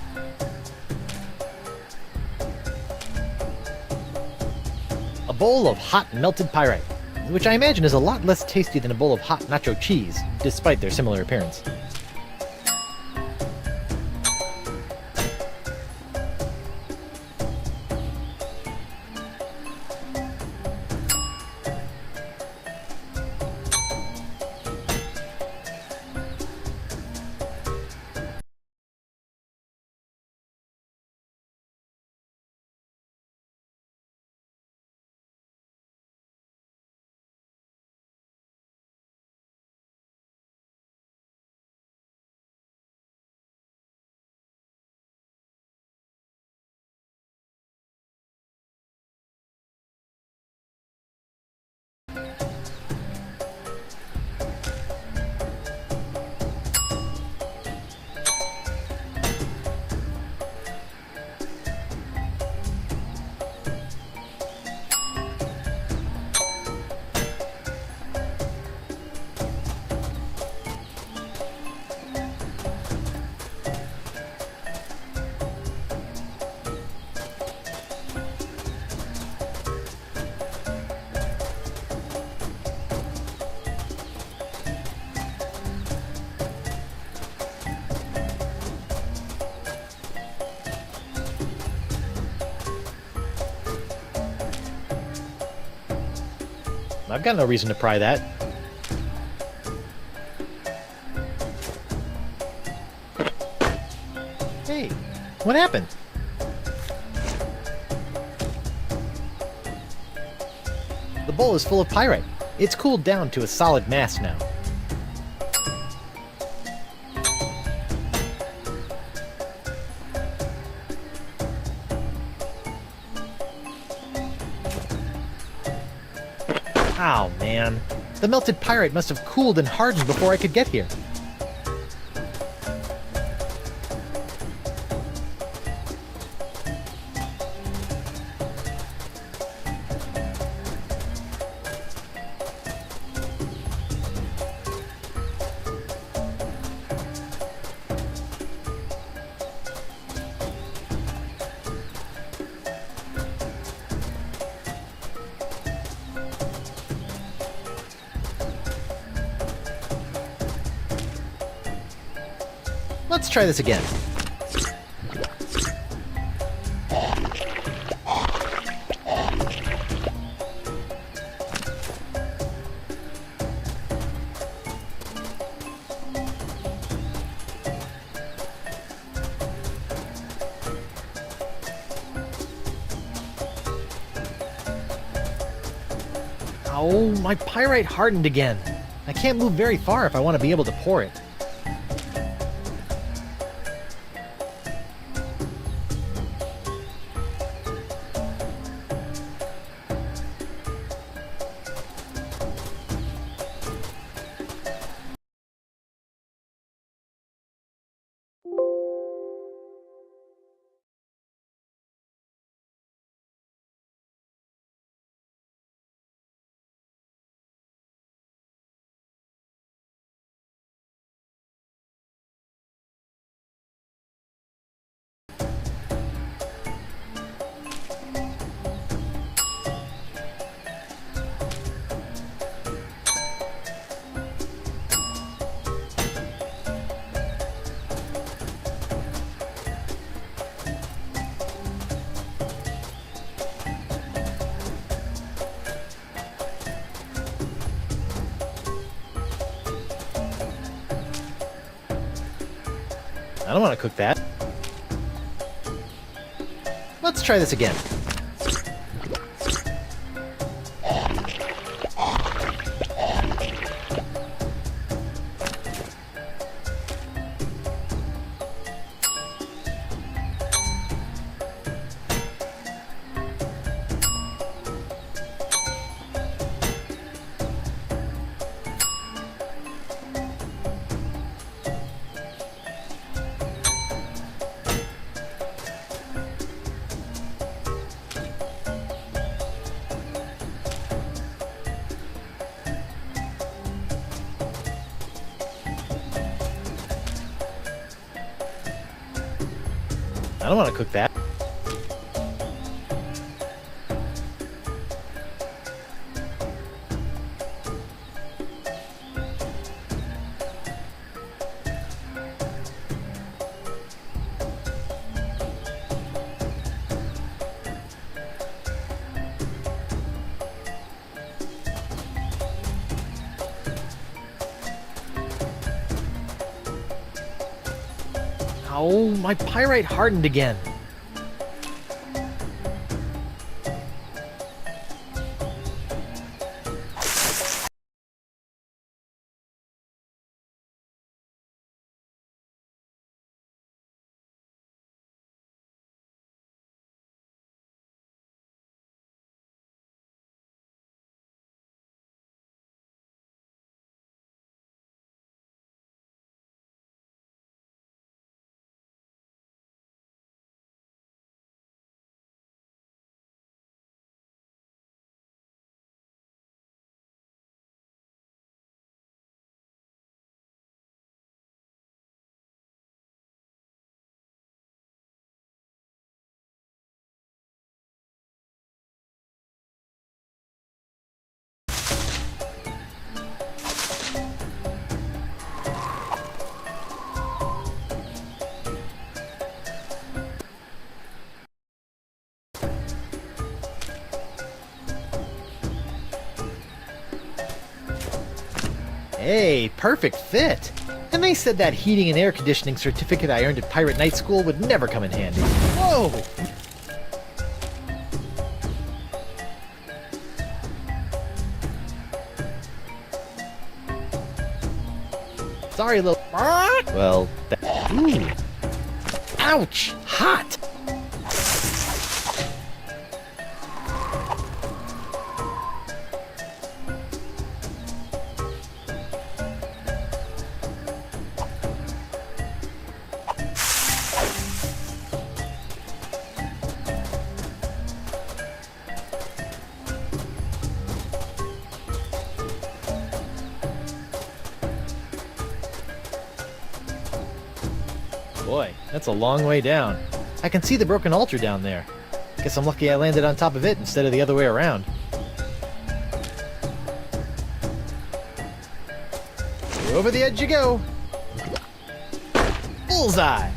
A bowl of hot melted pyrite, which I imagine is a lot less tasty than a bowl of hot nacho cheese, despite their similar appearance. I've got no reason to pry that. Hey, what happened? The bowl is full of pyrite. It's cooled down to a solid mass now. Oh man, the melted pyrite must have cooled and hardened before I could get here. Let's try this again. Oh, my pyrite hardened again. I can't move very far if I want to be able to pour it. I don't want to cook that. Let's try this again. I don't want to cook that. Oh, my pyrite hardened again. Hey, perfect fit. And they said that heating and air conditioning certificate I earned at Pirate Night School would never come in handy. Whoa! Sorry, little... Well, ooh. Ouch! Hot! Boy, that's a long way down. I can see the broken altar down there. Guess I'm lucky I landed on top of it instead of the other way around. Over the edge you go. Bullseye!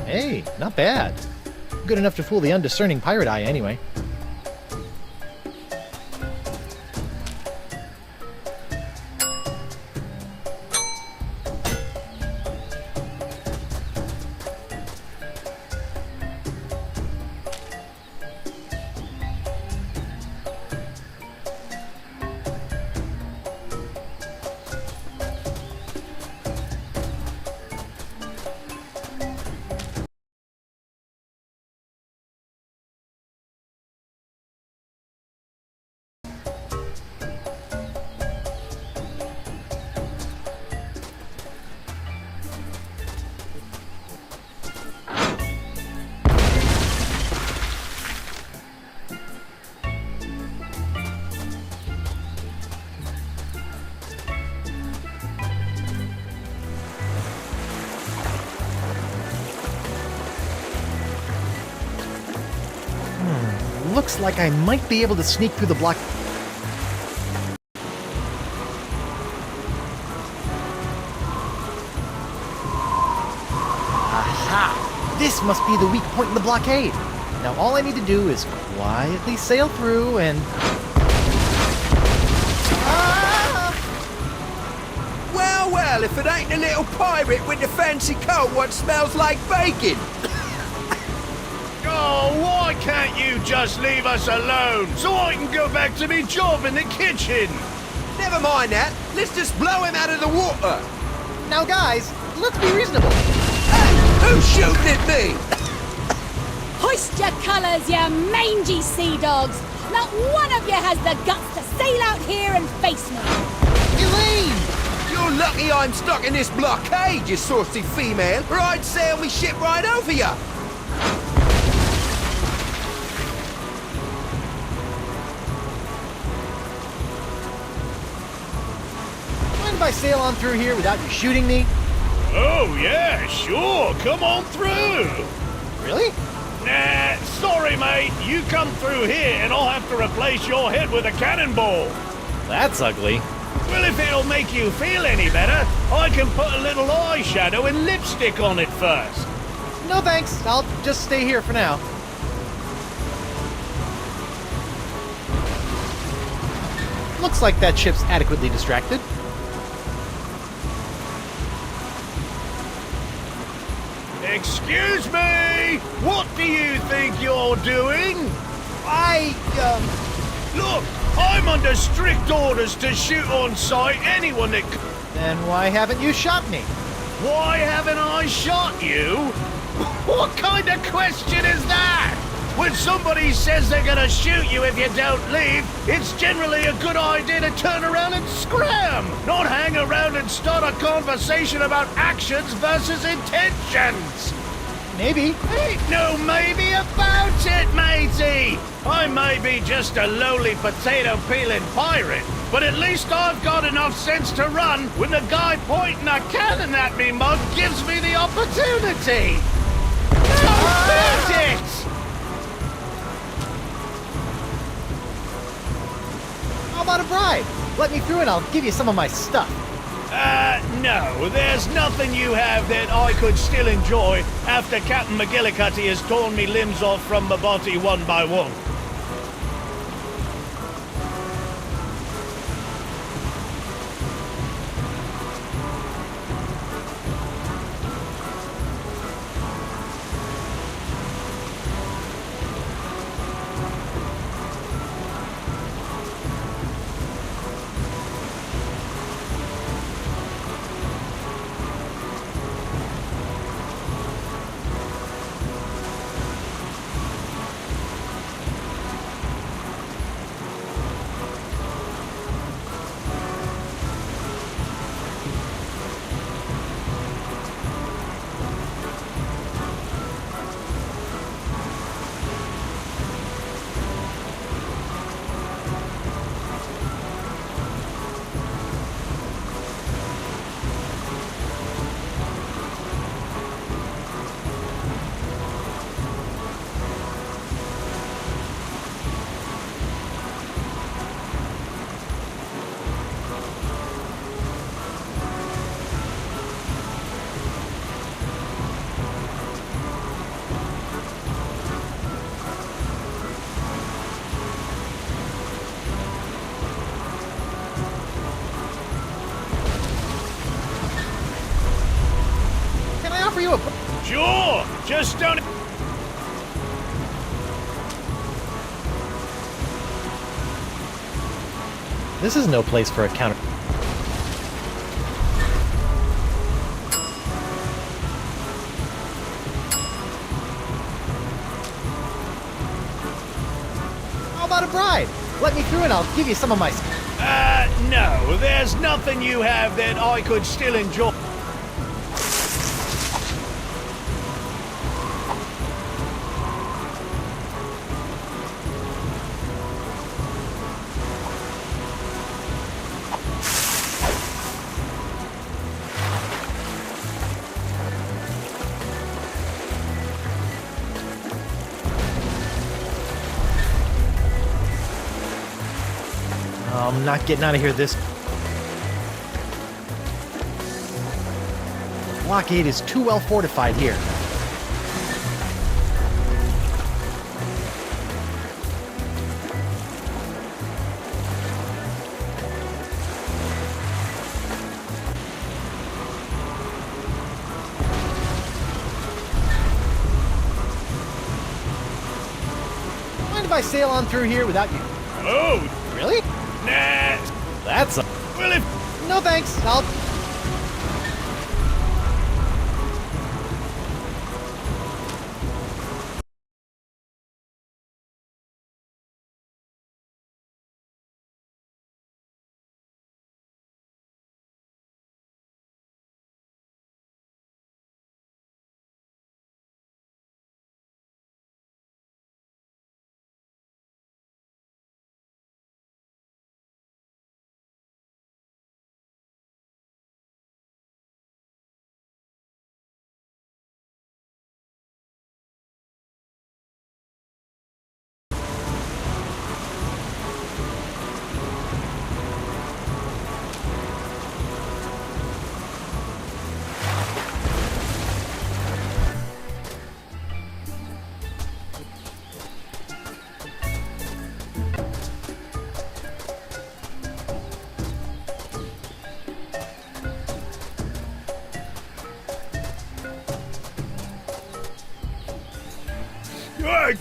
Hey, not bad. Good enough to fool the undiscerning pirate eye anyway. Looks like I might be able to sneak through the block. Aha! This must be the weak point in the blockade. Now all I need to do is quietly sail through and... Well, well, if it ain't the little pirate with the fancy coat what smells like bacon. Oh, why can't you just leave us alone so I can go back to me job in the kitchen? Never mind that. Let's just blow him out of the water. Now guys, let's be reasonable. Hey, who's shooting at me? Hoist your colours, you mangy sea dogs! Not one of you has the guts to sail out here and face me! Elaine! You're lucky I'm stuck in this blockade, you saucy female, or I'd sail me ship right over ya. Mind if I sail on through here without you shooting me? Oh, yeah, sure. Come on through. Really? Nah, sorry, mate. You come through here and I'll have to replace your head with a cannonball. That's ugly. Well, if it'll make you feel any better, I can put a little eyeshadow and lipstick on it first. No thanks. I'll just stay here for now. Looks like that ship's adequately distracted. Excuse me! What do you think you're doing? Look, I'm under strict orders to shoot on sight anyone that... Then why haven't you shot me? Why haven't I shot you? What kind of question is that? When somebody says they're gonna shoot you if you don't leave, it's generally a good idea to turn around and scram, not hang around and start a conversation about actions versus intentions. Maybe. Ain't no maybe about it, matey! I may be just a lowly potato-peeling pirate, but at least I've got enough sense to run when the guy pointing a cannon at me mug gives me the opportunity! Don't bet it! How about a bribe? Let me through and I'll give you some of my stuff. No, there's nothing you have that I could still enjoy after Captain McGillicuddy has torn me limbs off from my body one by one. Sure, just don't... This is no place for a counter... How about a bribe? Let me through and I'll give you some of my... No, there's nothing you have that I could still enjoy. I'm not getting out of here this... The blockade is too well fortified here. Mind if I sail on through here without you? Oh! Really? Nah. That's a... Well, if... No thanks, I'll...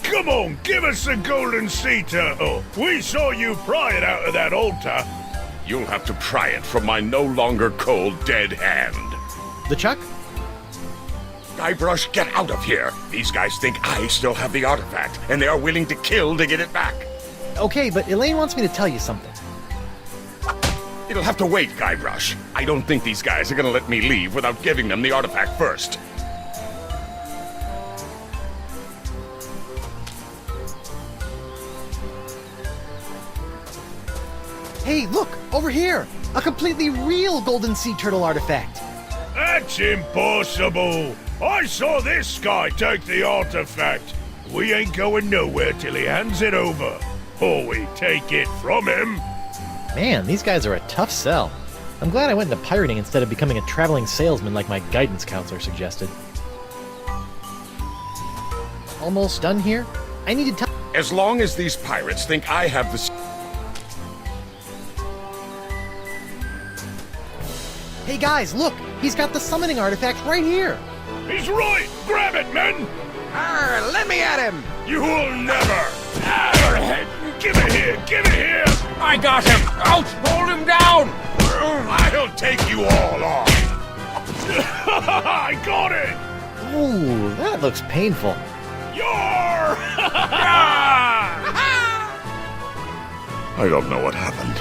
Come on, give us the golden sea turtle. We saw you pry it out of that altar. You'll have to pry it from my no longer cold, dead hand. The Chuck? Guybrush, get out of here. These guys think I still have the artifact, and they are willing to kill to get it back. Okay, but Elaine wants me to tell you something. It'll have to wait, Guybrush. I don't think these guys are gonna let me leave without giving them the artifact first. Hey, look, over here! A completely real golden sea turtle artifact! That's impossible! I saw this guy take the artifact. We ain't going nowhere till he hands it over. Or we take it from him. Man, these guys are a tough sell. I'm glad I went into pirating instead of becoming a traveling salesman like my guidance counselor suggested. Almost done here? I need to tell— As long as these pirates think I have the... Hey guys, look! He's got the summoning artifact right here! He's right! Grab it, men! Arr, let me at him! You'll never! Arr, give it here! Give it here! I got him! Out! Hold him down! I'll take you all on! I got it! Ooh, that looks painful. You're... I don't know what happened.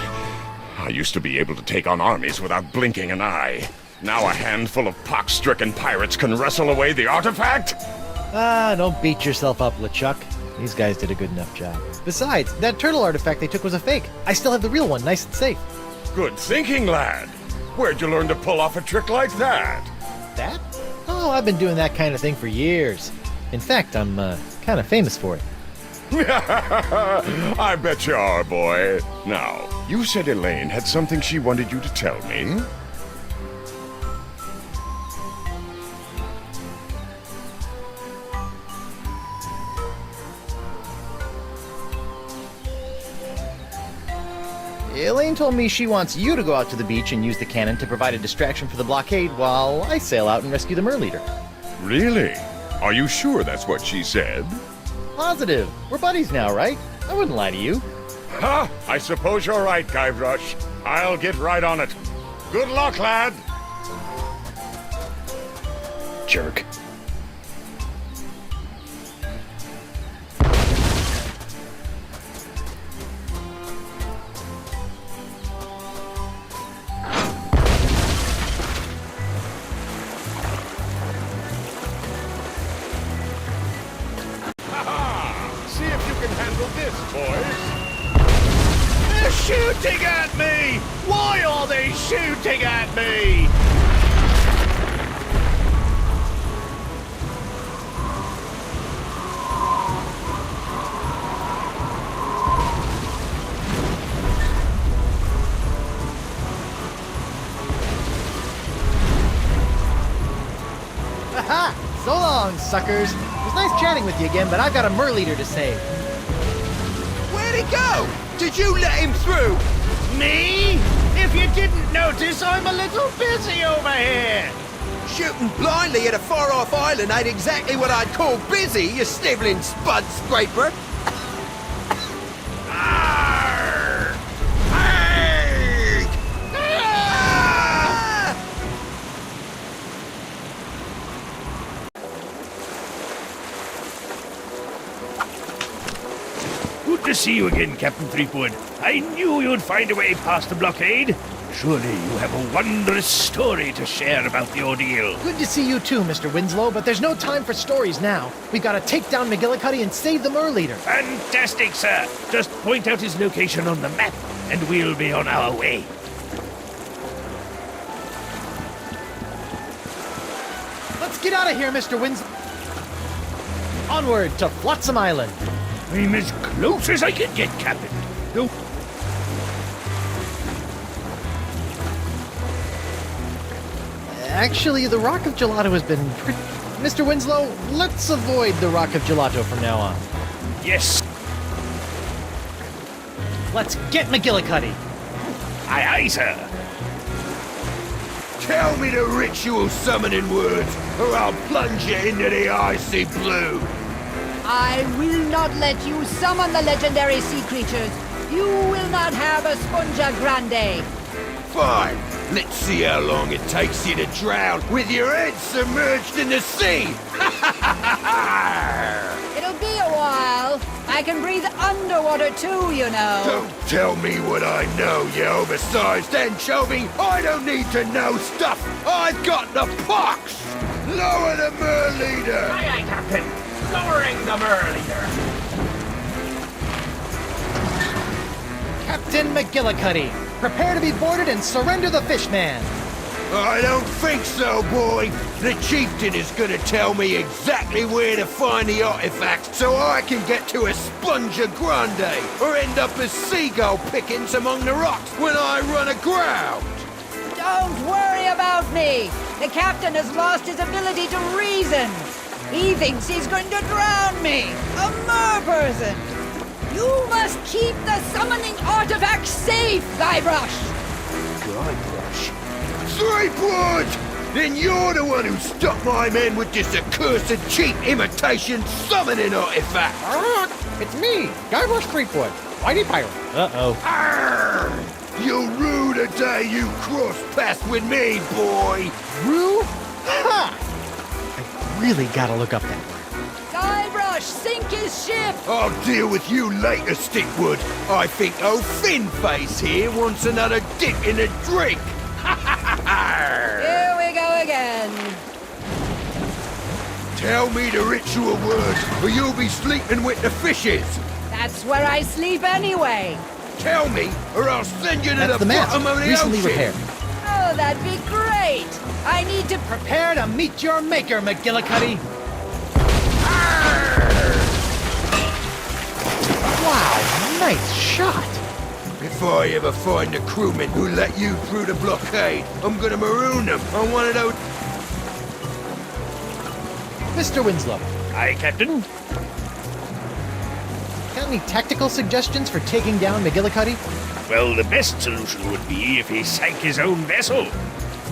I used to be able to take on armies without blinking an eye. Now a handful of pox-stricken pirates can wrestle away the artifact? Ah, don't beat yourself up, LeChuck. These guys did a good enough job. Besides, that turtle artifact they took was a fake. I still have the real one, nice and safe. Good thinking, lad. Where'd you learn to pull off a trick like that? That? Oh, I've been doing that kind of thing for years. In fact, I'm kind of famous for it. I bet you are, boy. Now, you said Elaine had something she wanted you to tell me. Elaine told me she wants you to go out to the beach and use the cannon to provide a distraction for the blockade while I sail out and rescue the Merleader. Really? Are you sure that's what she said? Positive. We're buddies now, right? I wouldn't lie to you. Ha! I suppose you're right, Guybrush. I'll get right on it. Good luck, lad! Jerk. See if you can handle this, boys. They're shooting at me! Why are they shooting at me? Aha! So long, suckers. It was nice chatting with you again, but I've got a Merleader to save. Where'd he go? Did you let him through? Me? If you didn't notice, I'm a little busy over here. Shooting blindly at a far-off island ain't exactly what I'd call busy, you sniveling spud scraper. Arr! Hey! Ah! Good to see you again, Captain Threepwood. I knew you'd find a way past the blockade. Surely you have a wondrous story to share about the ordeal. Good to see you too, Mr. Winslow, but there's no time for stories now. We've got to take down McGillicuddy and save the Merleader. Fantastic, sir. Just point out his location on the map, and we'll be on our way. Let's get out of here, Mr. Winslow. Onward to Flotsam Island. I'm as close as I can get, Captain. No. Actually, the Rock of Gelato has been pretty... Mr. Winslow, let's avoid the Rock of Gelato from now on. Yes. Let's get McGillicuddy. Aye, aye, sir. Tell me the ritual summoning words, or I'll plunge you into the icy blue. I will not let you summon the legendary sea creatures. You will not have a Spongia Grande. Fine. Let's see how long it takes you to drown with your head submerged in the sea. It'll be a while. I can breathe underwater too, you know. Don't tell me what I know, you oversized anchovy. I don't need to know stuff. I've got the pox. Lower the Merleader. Aye, aye, Captain. Lowering the Merleader. Captain McGillicuddy, prepare to be boarded and surrender the fishman. I don't think so, boy. The chieftain is gonna tell me exactly where to find the artifacts so I can get to Esponja Grande or end up as seagull pickings among the rocks when I run aground. Don't worry about me. The captain has lost his ability to reason. He thinks he's going to drown me, a mer person. You must keep the summoning artifact safe, Guybrush. Guybrush? Threepwood! Then you're the one who stuck my men with this accursed cheap imitation summoning artifact! It's me, Guybrush Threepwood, Mighty Pirate. Uh-oh. Arrgh! You'll rue the day you cross paths with me, boy! Rue? Ha! I really gotta look up that. Guybrush, sink his ship! I'll deal with you later, Stickwood. I think old Finface here wants another dip in the drink. Here we go again. Tell me the ritual words, or you'll be sleeping with the fishes. That's where I sleep anyway. Tell me, or I'll send you to That's the mast, bottom of the recently ocean. repaired. Oh, that'd be great. I need to Prepare to meet your maker, McGillicuddy. Wow, nice shot. If I ever find the crewmen who let you through the blockade, I'm gonna maroon them on one of those... Mr. Winslow, Aye, Captain. got any tactical suggestions for taking down McGillicuddy? Well, the best solution would be if he sank his own vessel.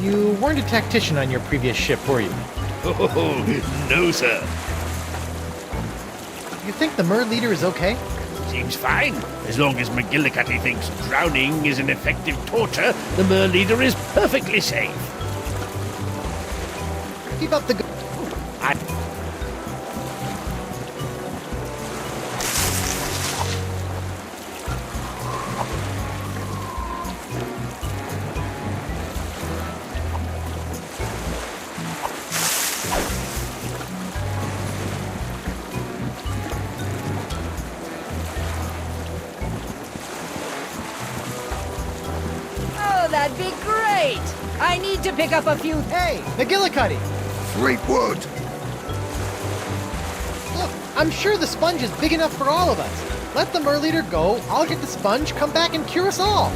You weren't a tactician on your previous ship, were you? Oh, no, sir. You think the Mer leader is okay? Seems fine. As long as McGillicuddy thinks drowning is an effective torture, the Mer leader is perfectly safe. Keep up the good... That'd be great! I need to pick up a few... Hey, McGillicuddy! Threepwood! Look, I'm sure the sponge is big enough for all of us. Let the Mer leader go, I'll get the sponge, come back and cure us all.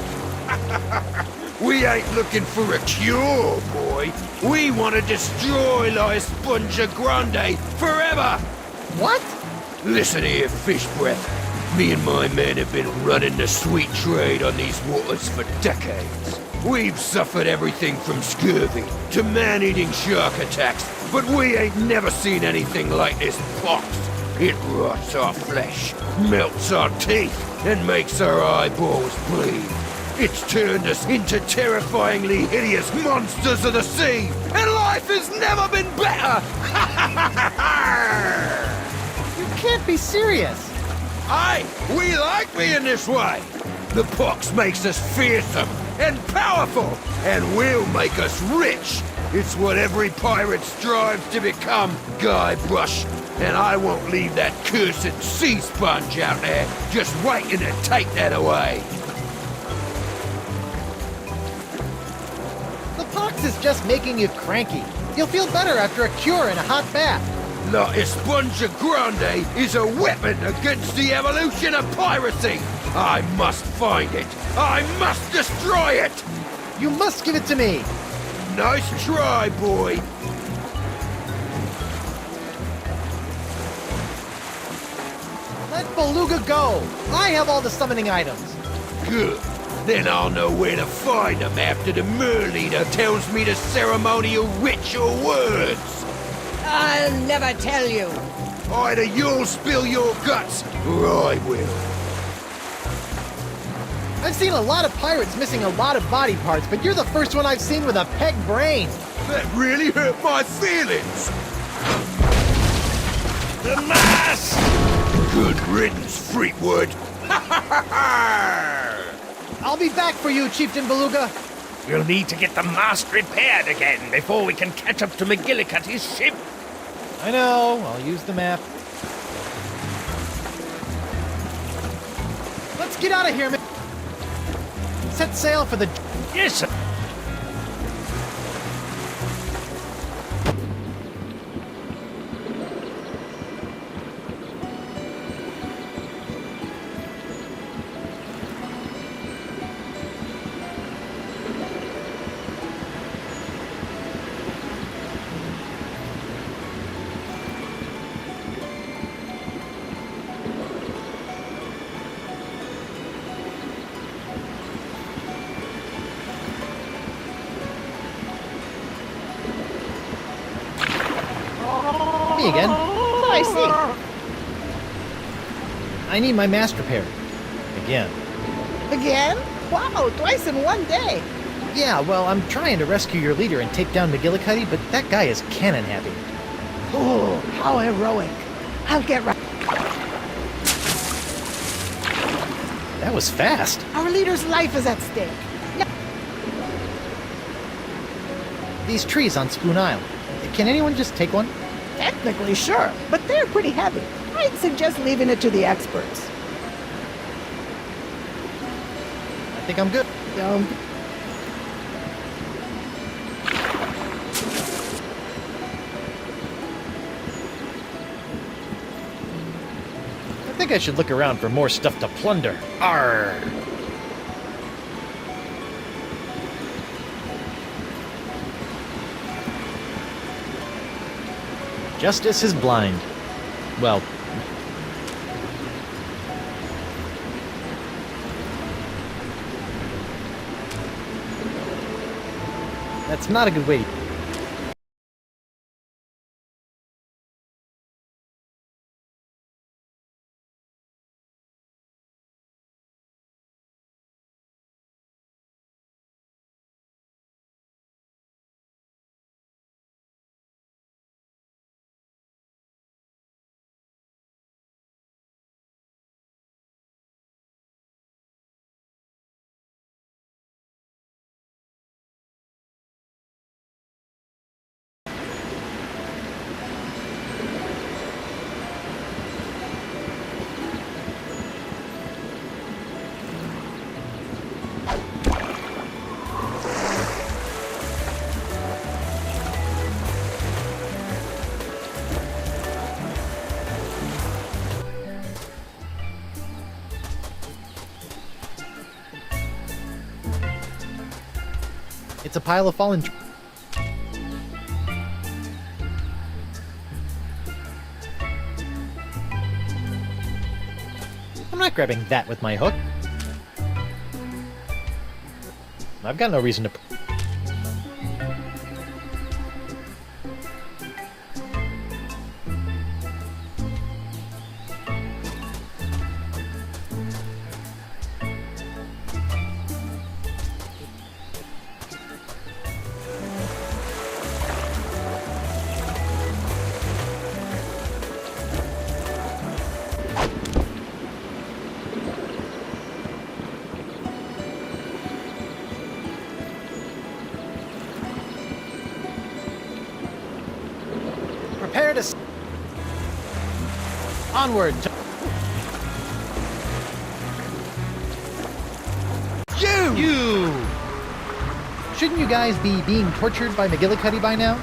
We ain't looking for a cure, boy. We want to destroy La Esponja Grande forever! What? Listen here, fish breath. Me and my men have been running the sweet trade on these waters for decades. We've suffered everything from scurvy to man-eating shark attacks, but we ain't never seen anything like this pox. It rots our flesh, melts our teeth, and makes our eyeballs bleed. It's turned us into terrifyingly hideous monsters of the sea, and life has never been better! You can't be serious. Aye, we like being this way. The pox makes us fearsome and powerful, and will make us rich. It's what every pirate strives to become, Guybrush. And I won't leave that cursed sea sponge out there just waiting to take that away. The pox is just making you cranky. You'll feel better after a cure in a hot bath. La Esponja Grande is a weapon against the evolution of piracy. I must find it. I must destroy it. You must give it to me. Nice try, boy. Let Beluga go. I have all the summoning items. Good. Then I'll know where to find them after the Mer leader tells me the ceremonial ritual words. I'll never tell you. Either you'll spill your guts, or I will. I've seen a lot of pirates missing a lot of body parts, but you're the first one I've seen with a peg brain. That really hurt my feelings. The mast! Good riddance, Threepwood. I'll be back for you, Chieftain Beluga. We'll need to get the mast repaired again before we can catch up to McGillicuddy's ship. I know. I'll use the map. Let's get out of here, man. Set sail for the... Yes, sir. Me again. I see. I need my master pair. Again. Again? Wow, twice in one day. Yeah, well, I'm trying to rescue your leader and take down McGillicuddy, but that guy is cannon happy. Oh, how heroic. I'll get right. That was fast. Our leader's life is at stake. These trees on Spoon Island. Can anyone just take one? Technically, sure, but they're pretty heavy. I'd suggest leaving it to the experts. I think I'm good. I think I should look around for more stuff to plunder. Arr! Justice is blind. Well... that's not a good way to... It's a pile of fallen... I'm not grabbing that with my hook. I've got no reason to... Prepare to... onward to... You! Shouldn't you guys be being tortured by McGillicuddy by now?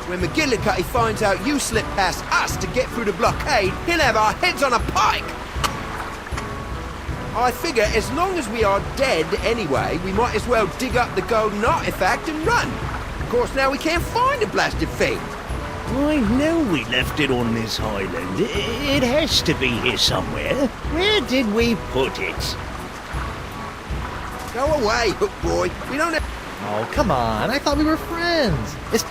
When McGillicuddy finds out you slipped past us to get through the blockade, he'll have our heads on a pike! I figure as long as we are dead anyway, we might as well dig up the golden artifact and run. Of course, now we can't find the blasted thing. I know we left it on this island. It has to be here somewhere. Where did we put it? Go away, Hook Boy. We don't have... Oh, come on. I thought we were friends. It's...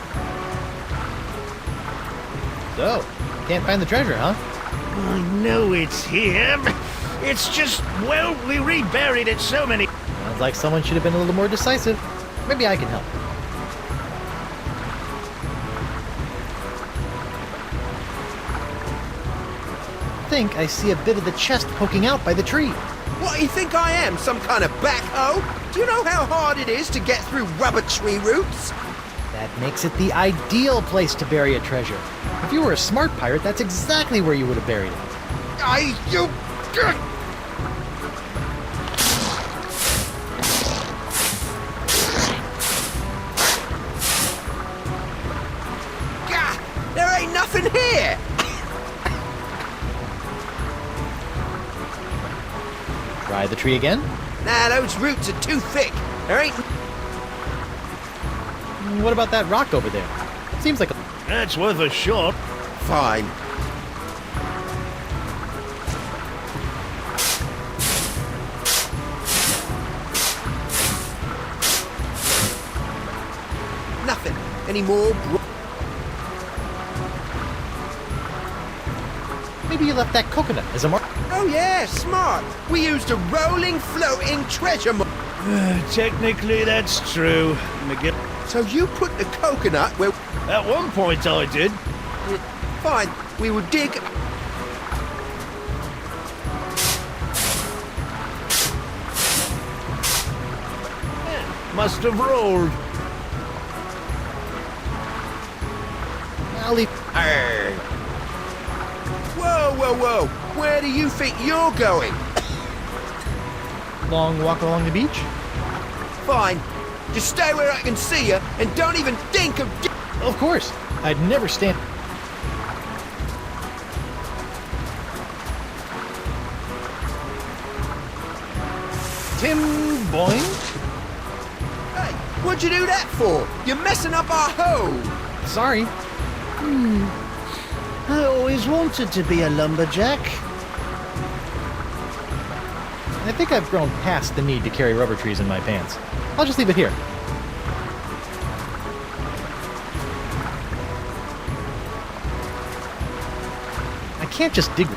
so, can't find the treasure, huh? I know it's here. It's just, well, we reburied it so many... Sounds like someone should have been a little more decisive. Maybe I can help. I think I see a bit of the chest poking out by the tree. What do you think I am, some kind of backhoe? Do you know how hard it is to get through rubber tree roots? That makes it the ideal place to bury a treasure. If you were a smart pirate, that's exactly where you would have buried it. Try the tree again. Nah, those roots are too thick. There ain't... What about that rock over there? Seems like a... That's worth a shot. Fine. Nothing. Any more? Maybe you left that coconut as a mark. Oh yeah, smart. We used a rolling, floating treasure map. Technically, that's true, McGill. So you put the coconut where... At one point I did. Fine. We would dig... Must have rolled. I'll leave... Arr. Whoa, whoa, whoa. Where do you think you're going? Long walk along the beach? Fine. Just stay where I can see you and don't even think of... Of course. I'd never stand... Tim Boyne? Hey, what'd you do that for? You're messing up our home. Sorry. I always wanted to be a lumberjack. I think I've grown past the need to carry rubber trees in my pants. I'll just leave it here. I can't just dig...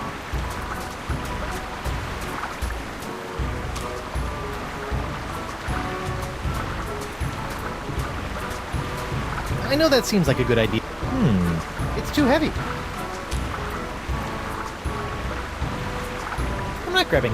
I know that seems like a good idea. It's too heavy. I'm not grabbing.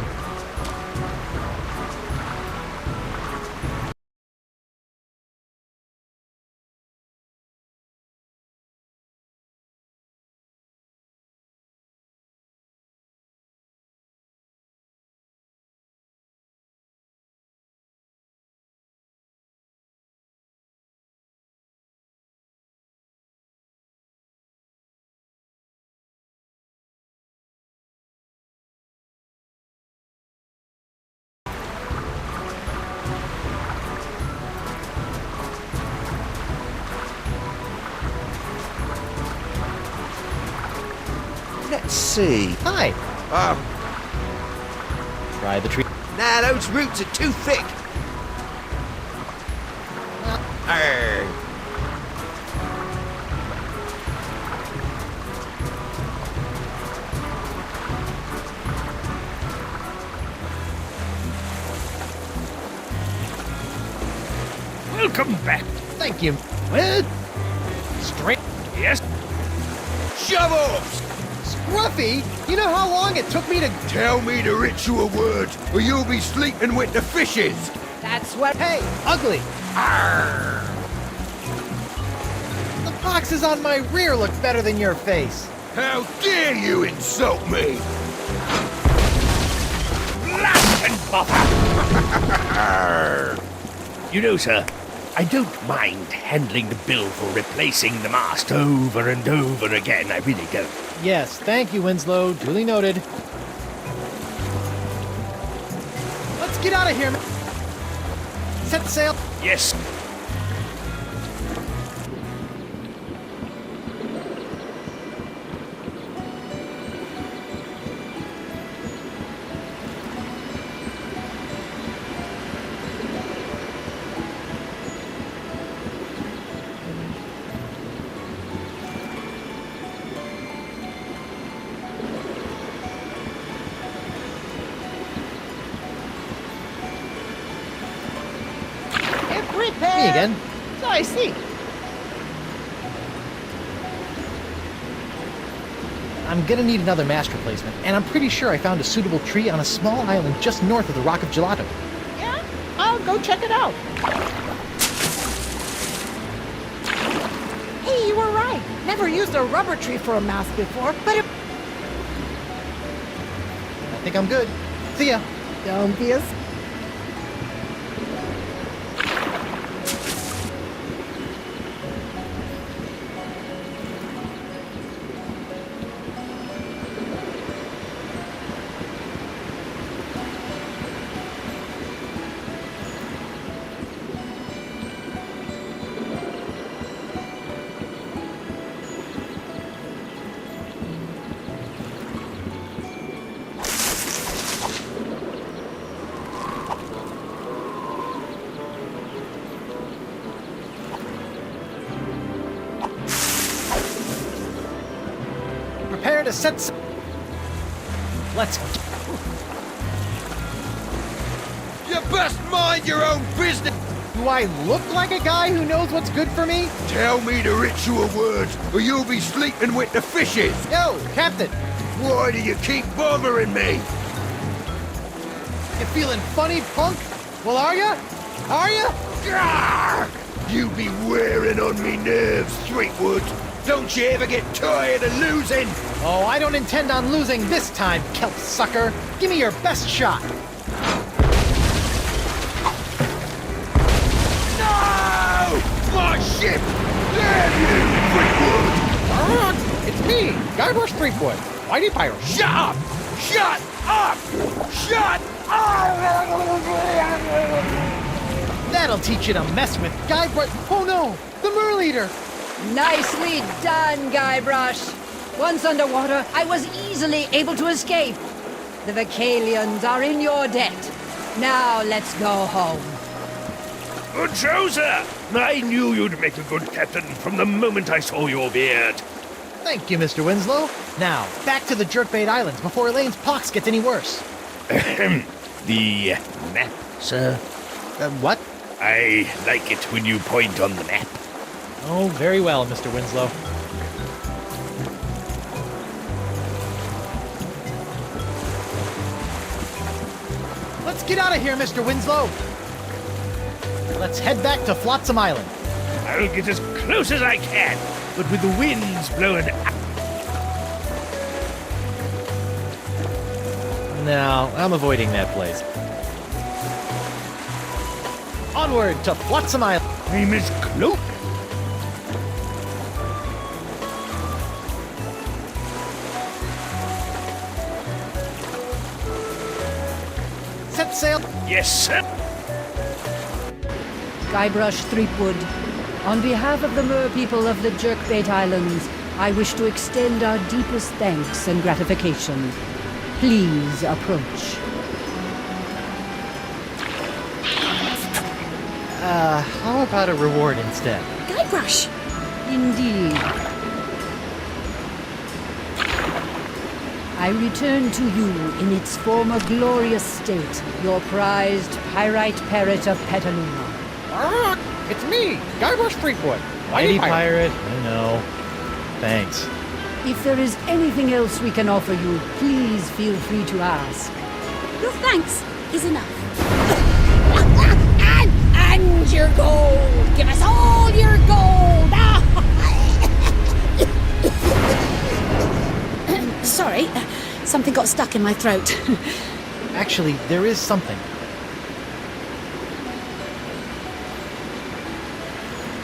Let's see. Hi. Oh, Try the tree. nah, those roots are too thick. Arr. Welcome back. Thank you. Well, Straight. yes. Shove off! Scruffy, you know how long it took me to... Tell me the ritual words, or you'll be sleeping with the fishes. That's what... Hey, ugly. Arr. The boxes on my rear look better than your face. How dare you insult me? Blast and bother! You know, sir, I don't mind handling the bill for replacing the mast over and over again. I really don't. Yes, thank you, Winslow. Duly noted. Let's get out of here. Set sail. Yes. Me again. So I see. I'm gonna need another mast replacement, and I'm pretty sure I found a suitable tree on a small island just north of the Rock of Gelato. Yeah? I'll go check it out. Hey, you were right. Never used a rubber tree for a mast before, but it... I think I'm good. See ya. Don't be a... prepare to set... Let's... You best mind your own business! Do I look like a guy who knows what's good for me? Tell me the ritual words, or you'll be sleeping with the fishes! Yo, Captain! Why do you keep bothering me? You feeling funny, punk? Well, are ya? Are ya? Gah! You be wearing on me nerves, Threepwood. Don't you ever get tired of losing? Oh, I don't intend on losing this time, kelp sucker. Give me your best shot. No! My ship! Damn you, Threepwood! It's me, Guybrush Threepwood, Mighty Pirate. Shut up! Shut up! Shut up! That'll teach you to mess with Guybrush. Oh no, the Mer Leader. Nicely done, Guybrush. Once underwater, I was easily able to escape. The Vocalians are in your debt. Now let's go home. Good show, sir. I knew you'd make a good captain from the moment I saw your beard. Thank you, Mr. Winslow. Now, back to the Jerkbait Islands before Elaine's pox gets any worse. The map, sir? What? I like it when you point on the map. Oh, very well, Mr. Winslow. Let's get out of here, Mr. Winslow. Let's head back to Flotsam Island. I'll get as close as I can, but with the winds blowing up. No, I'm avoiding that place. Onward to Flotsam Island. I'm as close. Set sail. Yes, sir. Guybrush Threepwood, on behalf of the Mer people of the Jerkbait Islands, I wish to extend our deepest thanks and gratification. Please approach. How about a reward instead? Guybrush! Indeed. I return to you in its former glorious state, your prized pyrite parrot of Petaluma. It's me, Guybrush Threepwood, Mighty Pirate. I know. Thanks. If there is anything else we can offer you, please feel free to ask. Your thanks is enough. and your gold! Give us all your gold! Sorry, something got stuck in my throat. Actually, there is something.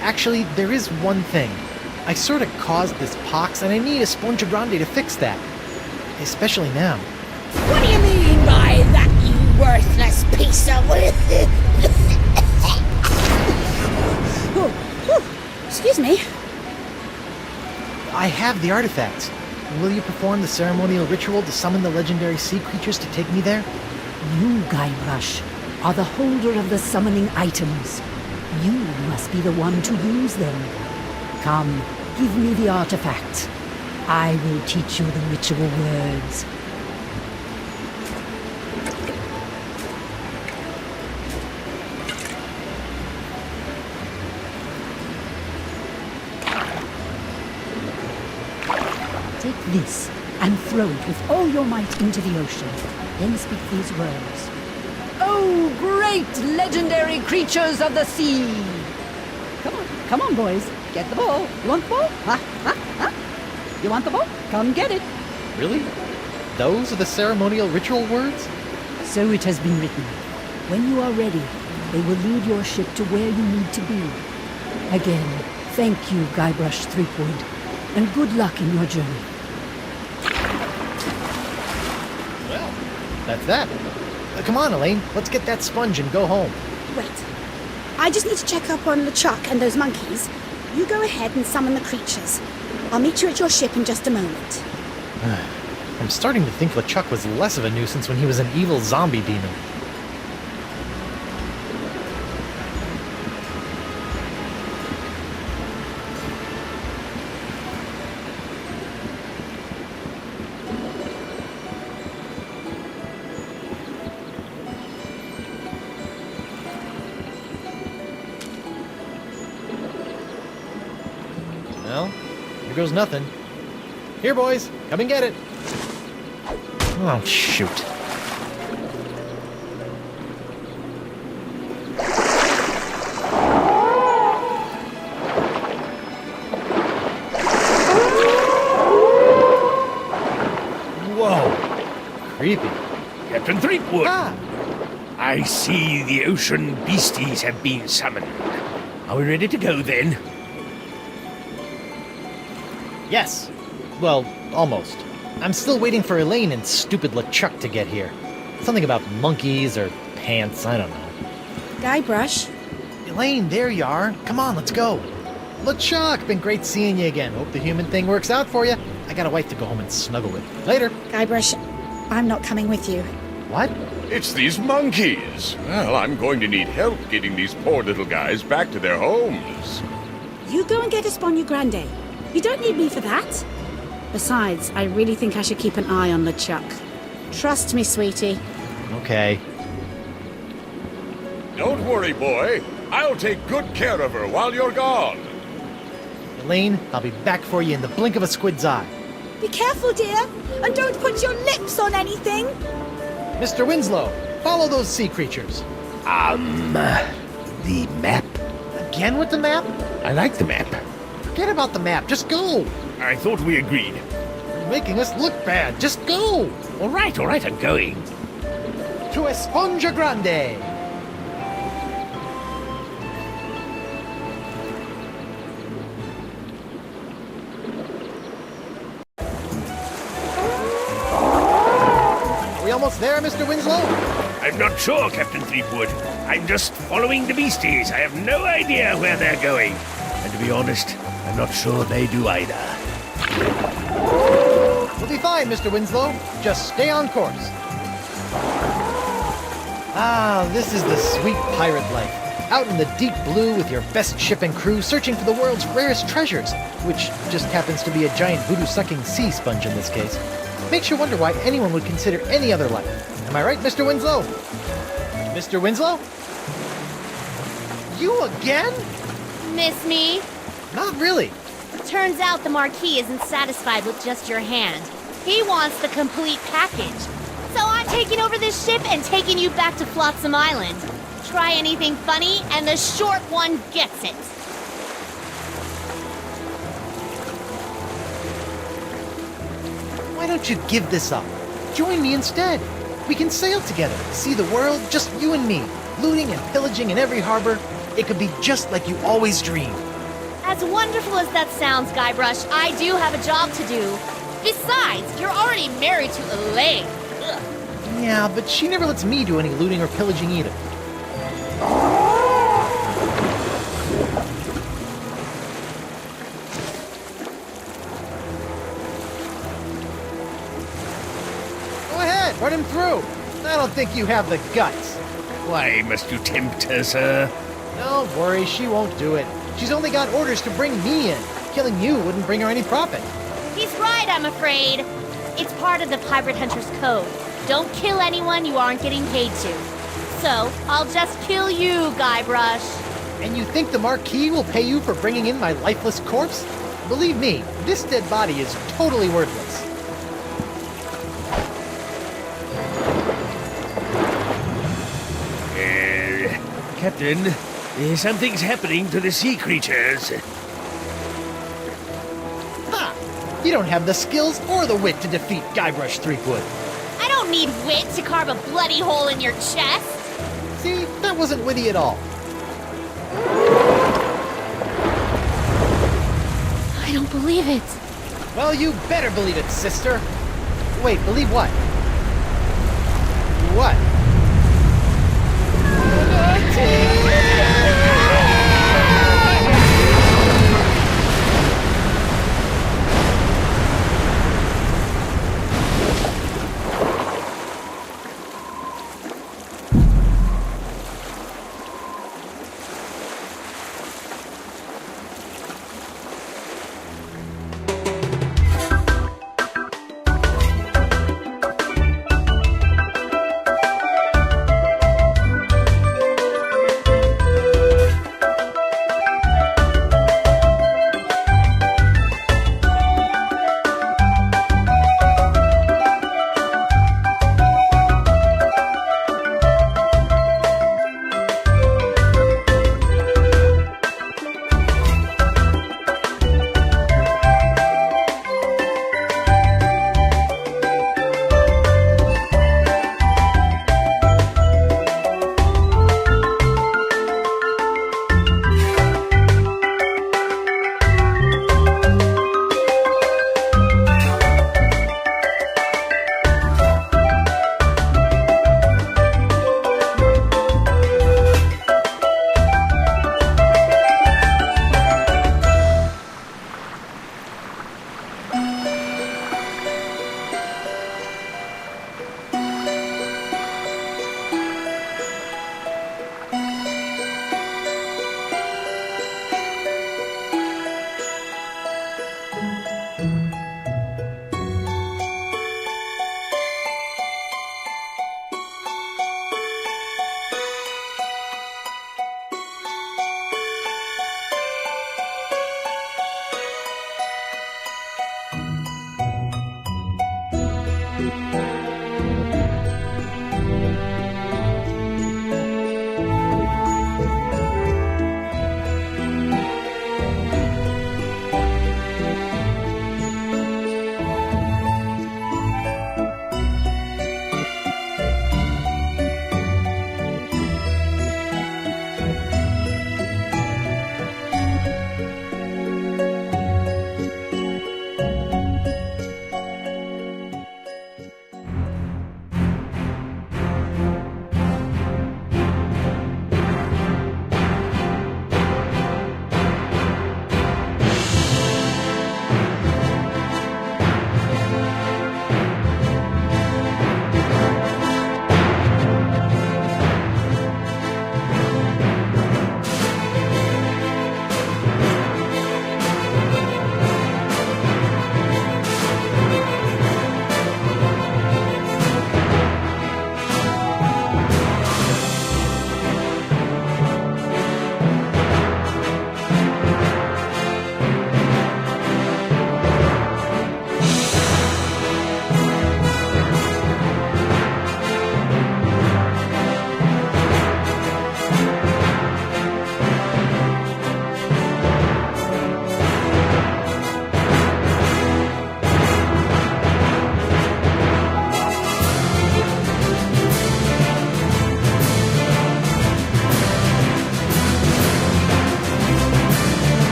Actually, there is one thing. I sort of caused this pox, and I need a Spongia Grande to fix that. Especially now. What do you mean by that, you worthless piece of... Excuse me. I have the artifacts. Will you perform the ceremonial ritual to summon the legendary sea creatures to take me there? You, Guybrush, are the holder of the summoning items. You must be the one to use them. Come, give me the artifacts. I will teach you the ritual words. Take this and throw it with all your might into the ocean. Then speak these words. Oh, great legendary creatures of the sea! Come on, boys. Get the ball. You want the ball? Ha? You want the ball? Come get it. Really? Those are the ceremonial ritual words? So it has been written. When you are ready, they will lead your ship to where you need to be. Again, thank you, Guybrush Threepwood, and good luck in your journey. Well, that's that. Come on, Elaine. Let's get that sponge and go home. Wait. I just need to check up on LeChuck and those monkeys. You go ahead and summon the creatures. I'll meet you at your ship in just a moment. I'm starting to think LeChuck was less of a nuisance when he was an evil zombie demon. Well, here goes nothing. Here, boys, come and get it. Oh, shoot. Whoa. Creepy. Captain Threepwood. Ah, I see the ocean beasties have been summoned. Are we ready to go then? yes. Well, almost. I'm still waiting for Elaine and stupid LeChuck to get here. Something about monkeys or pants, I don't know. Guybrush, Elaine, there you are. Come on, let's go. LeChuck, been great seeing you again. Hope the human thing works out for you. I got a wife to go home and snuggle with. Later. Guybrush, I'm not coming with you. What? It's these monkeys. Well, I'm going to need help getting these poor little guys back to their homes. You go and get Español Grande. You don't need me for that. Besides, I really think I should keep an eye on LeChuck. Trust me, sweetie. Okay. Don't worry, boy. I'll take good care of her while you're gone. Elaine, I'll be back for you in the blink of a squid's eye. Be careful, dear, and don't put your lips on anything. Mr. Winslow, follow those sea creatures. The map? Again with the map? I like the map. Forget about the map, just go. I thought we agreed. You're making us look bad, just go. All right, I'm going. To Español Grande. Are we almost there, Mr. Winslow? I'm not sure, Captain Threepwood. I'm just following the beasties. I have no idea where they're going. And to be honest, I'm not sure they do either. We'll be fine, Mr. Winslow. Just stay on course. Ah, this is the sweet pirate life. Out in the deep blue with your best ship and crew searching for the world's rarest treasures, which just happens to be a giant voodoo-sucking sea sponge in this case. Makes you wonder why anyone would consider any other life. Am I right, Mr. Winslow? Mr. Winslow? You again? Miss me? Not really. Turns out the Marquis isn't satisfied with just your hand. He wants the complete package. So I'm taking over this ship and taking you back to Flotsam Island. Try anything funny, and the short one gets it. Why don't you give this up? Join me instead. We can sail together, see the world, just you and me, looting and pillaging in every harbor. It could be just like you always dreamed. As wonderful as that sounds, Guybrush, I do have a job to do. Besides, you're already married to Elaine. Ugh. Yeah, but she never lets me do any looting or pillaging either. Go ahead, run him through. I don't think you have the guts. Why must you tempt her, sir? Don't worry, she won't do it. She's only got orders to bring me in. Killing you wouldn't bring her any profit. He's right, I'm afraid. It's part of the Pirate Hunter's Code. Don't kill anyone you aren't getting paid to. So, I'll just kill you, Guybrush. And you think the Marquis will pay you for bringing in my lifeless corpse? Believe me, this dead body is totally worthless. Captain, something's happening to the sea creatures. Ha! You don't have the skills or the wit to defeat Guybrush Threepwood. I don't need wit to carve a bloody hole in your chest. See, that wasn't witty at all. I don't believe it. Well, you better believe it, sister. Wait, believe what? What?